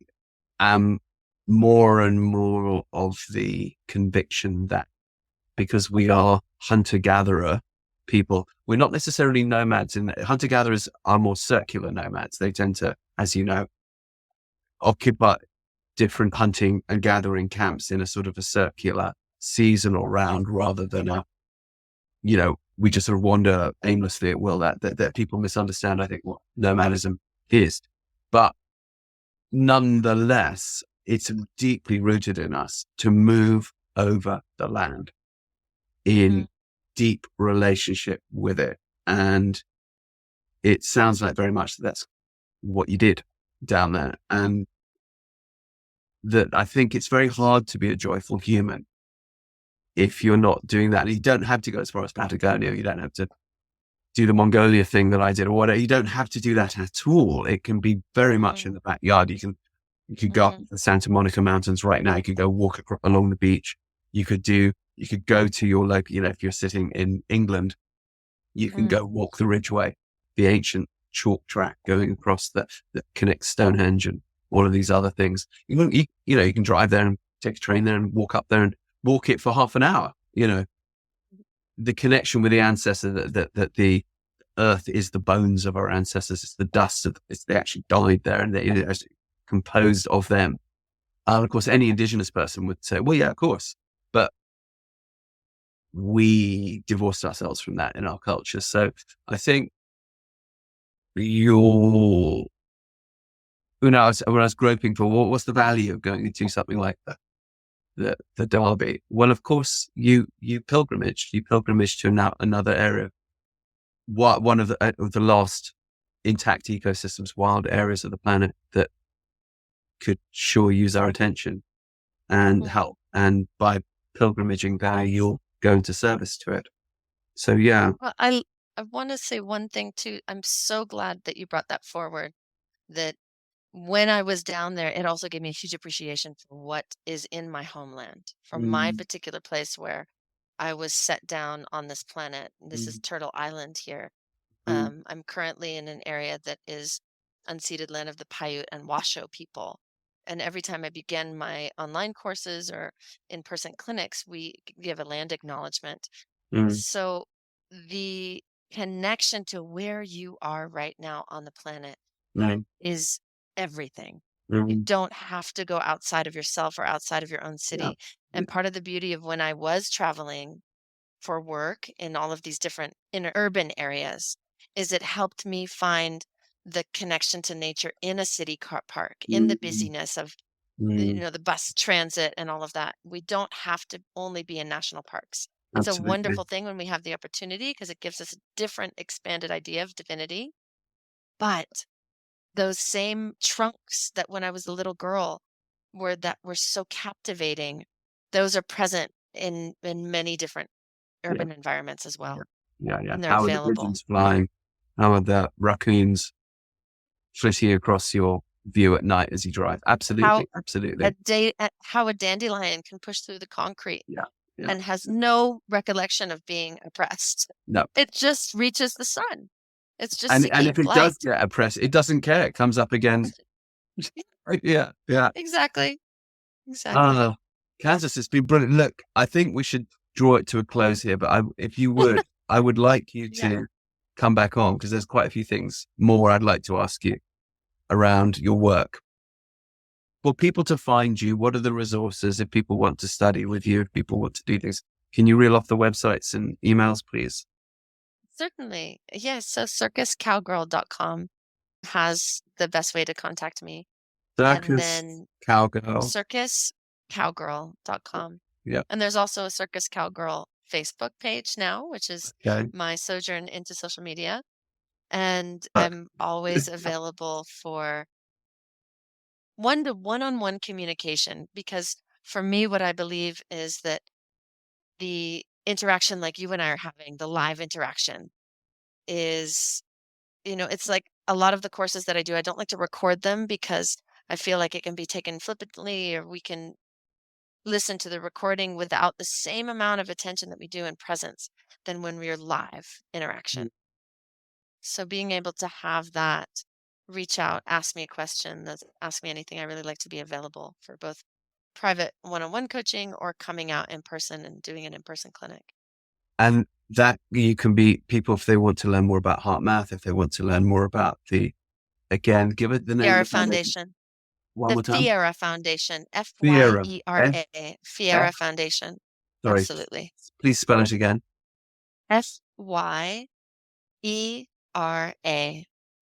am more and more of the conviction that because we are hunter-gatherer people, we're not necessarily nomads. Hunter-gatherers are more circular nomads. They tend to, as you know, occupy different hunting and gathering camps in a sort of a circular seasonal round rather than we just sort of wander aimlessly at will. That people misunderstand, I think, what nomadism is. But nonetheless, it's deeply rooted in us to move over the land in mm, deep relationship with it. And it sounds like very much that's what you did down there. And that I think it's very hard to be a joyful human if you're not doing that. And you don't have to go as far as Patagonia. You don't have to do the Mongolia thing that I did or whatever. You don't have to do that at all. It can be very much mm, in the backyard. You could go up mm, the Santa Monica Mountains right now. You could go walk along the beach. You could go to your local, if you're sitting in England, you can mm. go walk the Ridgeway, the ancient chalk track going across that connects Stonehenge and all of these other things. You can drive there and take a train there and walk up there and walk it for half an hour. The connection with the ancestor, that the earth is the bones of our ancestors. It's the dust they actually died there and they're actually composed of them. Of course, any indigenous person would say, well, yeah, of course. But we divorced ourselves from that in our culture. So I think when I was groping for what's the value of going to do something like the Derby? Well, of course, you pilgrimaged to another area. One of the last intact ecosystems, wild areas of the planet that could sure use our attention and help. And by pilgrimaging there, you'll go into service to it. So yeah. Well, I want to say one thing too. I'm so glad that you brought that forward. That when I was down there, it also gave me a huge appreciation for what is in my homeland, for my Mm, particular place where I was set down on this planet. This is mm, Turtle Island here. mm, I'm currently in an area that is unceded land of the Paiute and Washoe people. And every time I begin my online courses or in-person clinics, we give a land acknowledgement. mm, So the connection to where you are right now on the planet mm, is everything. You mm. don't have to go outside of yourself or outside of your own Yeah. city. And part of the beauty of when I was traveling for work in all of these different inner urban areas is it helped me find the connection to nature in a city car park, in the Mm, busyness of mm. the bus transit and all of that. We don't have to only be in national parks. It's a Absolutely. wonderful thing when we have the opportunity because it gives us a different expanded idea of divinity. But those same trunks that when I was a little girl were so captivating, those are present in many different Yeah. urban environments as Yeah. well, Yeah. Yeah. and they're How are the available. pigeons flying? How are the raccoons flitting across your view at night as you drive? How Absolutely. Absolutely. how a dandelion can push through the concrete Yeah. Yeah. and has no recollection of being oppressed. No. It just reaches the sun. It's just And seeking if it does light. get oppressed, it doesn't care. It comes up again. Yeah. Yeah. Exactly. Exactly. Oh, Kansas, it's been brilliant. Look, I think we should draw it to a close here, but if you would, I would like you Yeah. to come back on because there's quite a few things more I'd like to ask you around your work. For people to find you, what are the resources if people want to study with you, if people want to do things? Can you reel off the websites and emails, please? Certainly. Yes. So circuscowgirl.com has the best way to contact me. And Circus, then Cowgirl. circuscowgirl.com. Yeah. And there's also a Circus Cowgirl Facebook page now, which is Okay. my sojourn into social media. And But I'm always available for one-on-one communication because for me, what I believe is that the interaction like you and I are having, the live interaction is, it's like a lot of the courses that I do, I don't like to record them because I feel like it can be taken flippantly or we can listen to the recording without the same amount of attention that we do in presence than when we're live interaction. So being able to have that reach out, ask me a question, ask me anything, I really like to be available for both private one-on-one coaching or coming out in person and doing an in-person clinic. And that you can be people if they want to learn more about HeartMath, if they want to learn more about again, give it the name of Fiera the foundation. Foundation. One The more time. Fiera Foundation. Fiera. Fiera. Fiera Foundation. Sorry. Absolutely. Please spell it again. Fiera.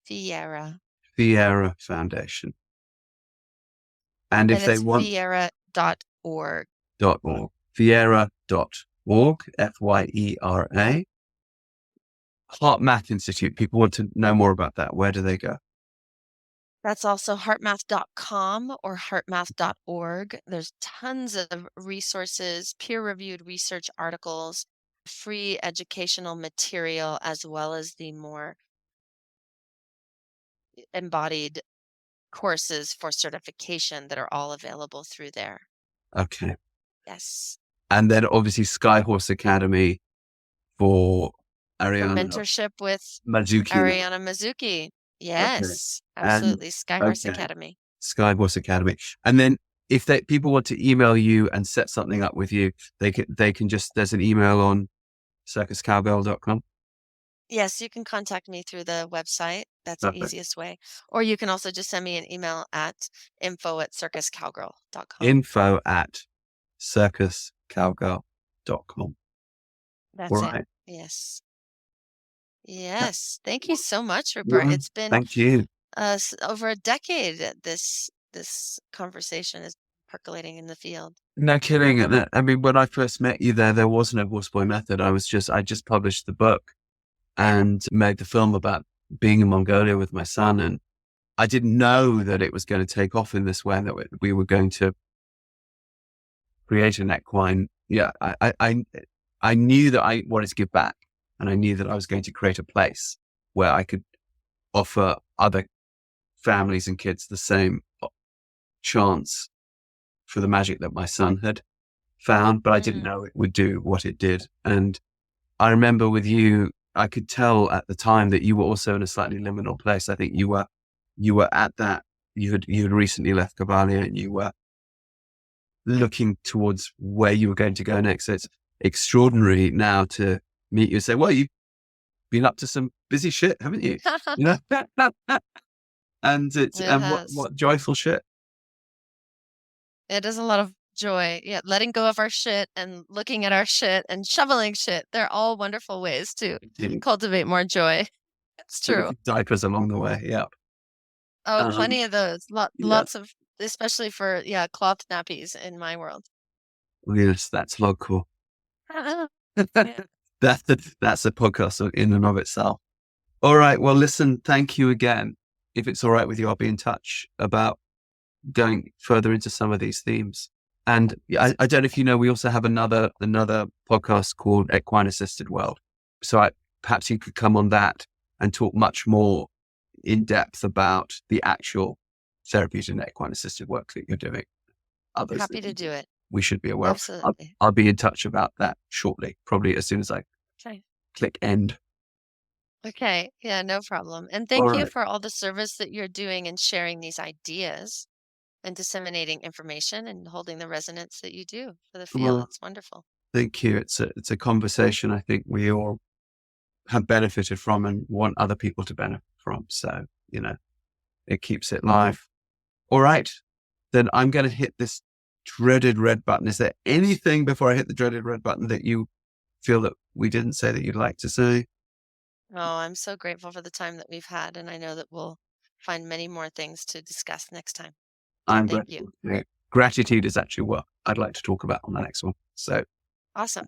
Fiera. Fiera Foundation. And if they it's want Fiera.org. .org. Fiera.org. Fiera. HeartMath Insititute. People want to know more about that. Where do they go? That's also heartmath.com or heartmath.org. There's tons of resources, peer-reviewed research articles, free educational material, as well as the more embodied courses for certification that are all available through there. Okay. Yes. And then obviously Skyhorse Academy for Ariana. For mentorship with Mizuki. Ariana Mizuki. Yes, okay. Absolutely. Skyhorse Academy. Skyhorse Academy. And then if people want to email you and set something up with you, they can just, there's an email on circuscowgirl.com. Yes, you can contact me through the website. That's the easiest way. Or you can also just send me an email at info@circuscowgirl.com. info@circuscowgirl.com. That's All right. it. Yes. Yes. Thank you so much, Rupert. It's been Thank you. Over a decade that this conversation is percolating in the field. No kidding. I mean, when I first met you there wasn't a horse boy method. I just published the book and made the film about being in Mongolia with my son. And I didn't know that it was going to take off in this way, that we were going to create an equine. Yeah. I knew that I wanted to give back, and I knew that I was going to create a place where I could offer other families and kids the same chance for the magic that my son had found, but I didn't know it would do what it did. And I remember with you, I could tell at the time that you were also in a slightly liminal place. I think you were at that, you had recently left Cavalia and you were looking towards where you were going to go next. So it's extraordinary now to meet you and say, well, you've been up to some busy shit, haven't you? You know? And what joyful shit. It is a lot of joy. Yeah. Letting go of our shit and looking at our shit and shoveling shit. They're all wonderful ways to cultivate more joy. It's true. Diapers along the way. Yeah. Oh, plenty of those. Lots of, especially for, cloth nappies in my world. Yes, that's local. Yeah. That's a podcast in and of itself. All right. Well, listen, thank you again. If it's all right with you, I'll be in touch about going further into some of these themes. And I don't know if you know, we also have another podcast called Equine Assisted World. So perhaps you could come on that and talk much more in depth about the actual therapeutic and equine assisted work that you're doing. Happy to do it. We should be aware. Absolutely. I'll be in touch about that shortly, probably as soon as I click end. Okay. Yeah, no problem. And thank you for all the service that you're doing and sharing these ideas. and disseminating information and holding the resonance that you do for the field. Well, It's wonderful. thank you. It's a conversation I think we all have benefited from and want other people to benefit from. So, it keeps it live. All right. Then I'm going to hit this dreaded red button. Is there anything before I hit the dreaded red button that you feel that we didn't say that you'd like to say? Oh, I'm so grateful for the time that we've had, and I know that we'll find many more things to discuss next time. I'm Thank grateful. you. Yeah. Gratitude is actually what I'd like to talk about on the next one. So, Awesome.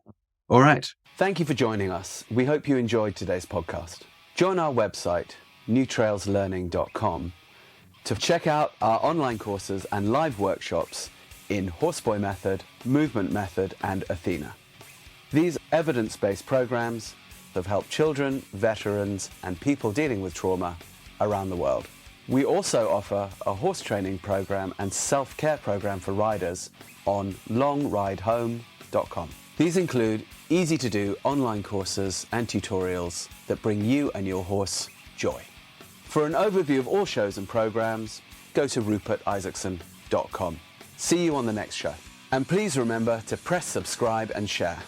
all right. Thank you for joining us. We hope you enjoyed today's podcast. Join our website, newtrailslearning.com, to check out our online courses and live workshops in Horseboy Method, Movement Method, and Athena. These evidence-based programs have helped children, veterans, and people dealing with trauma around the world. We also offer a horse training program and self-care program for riders on longridehome.com. These include easy-to-do online courses and tutorials that bring you and your horse joy. For an overview of all shows and programs, go to rupertisaacson.com. See you on the next show. And please remember to press subscribe and share.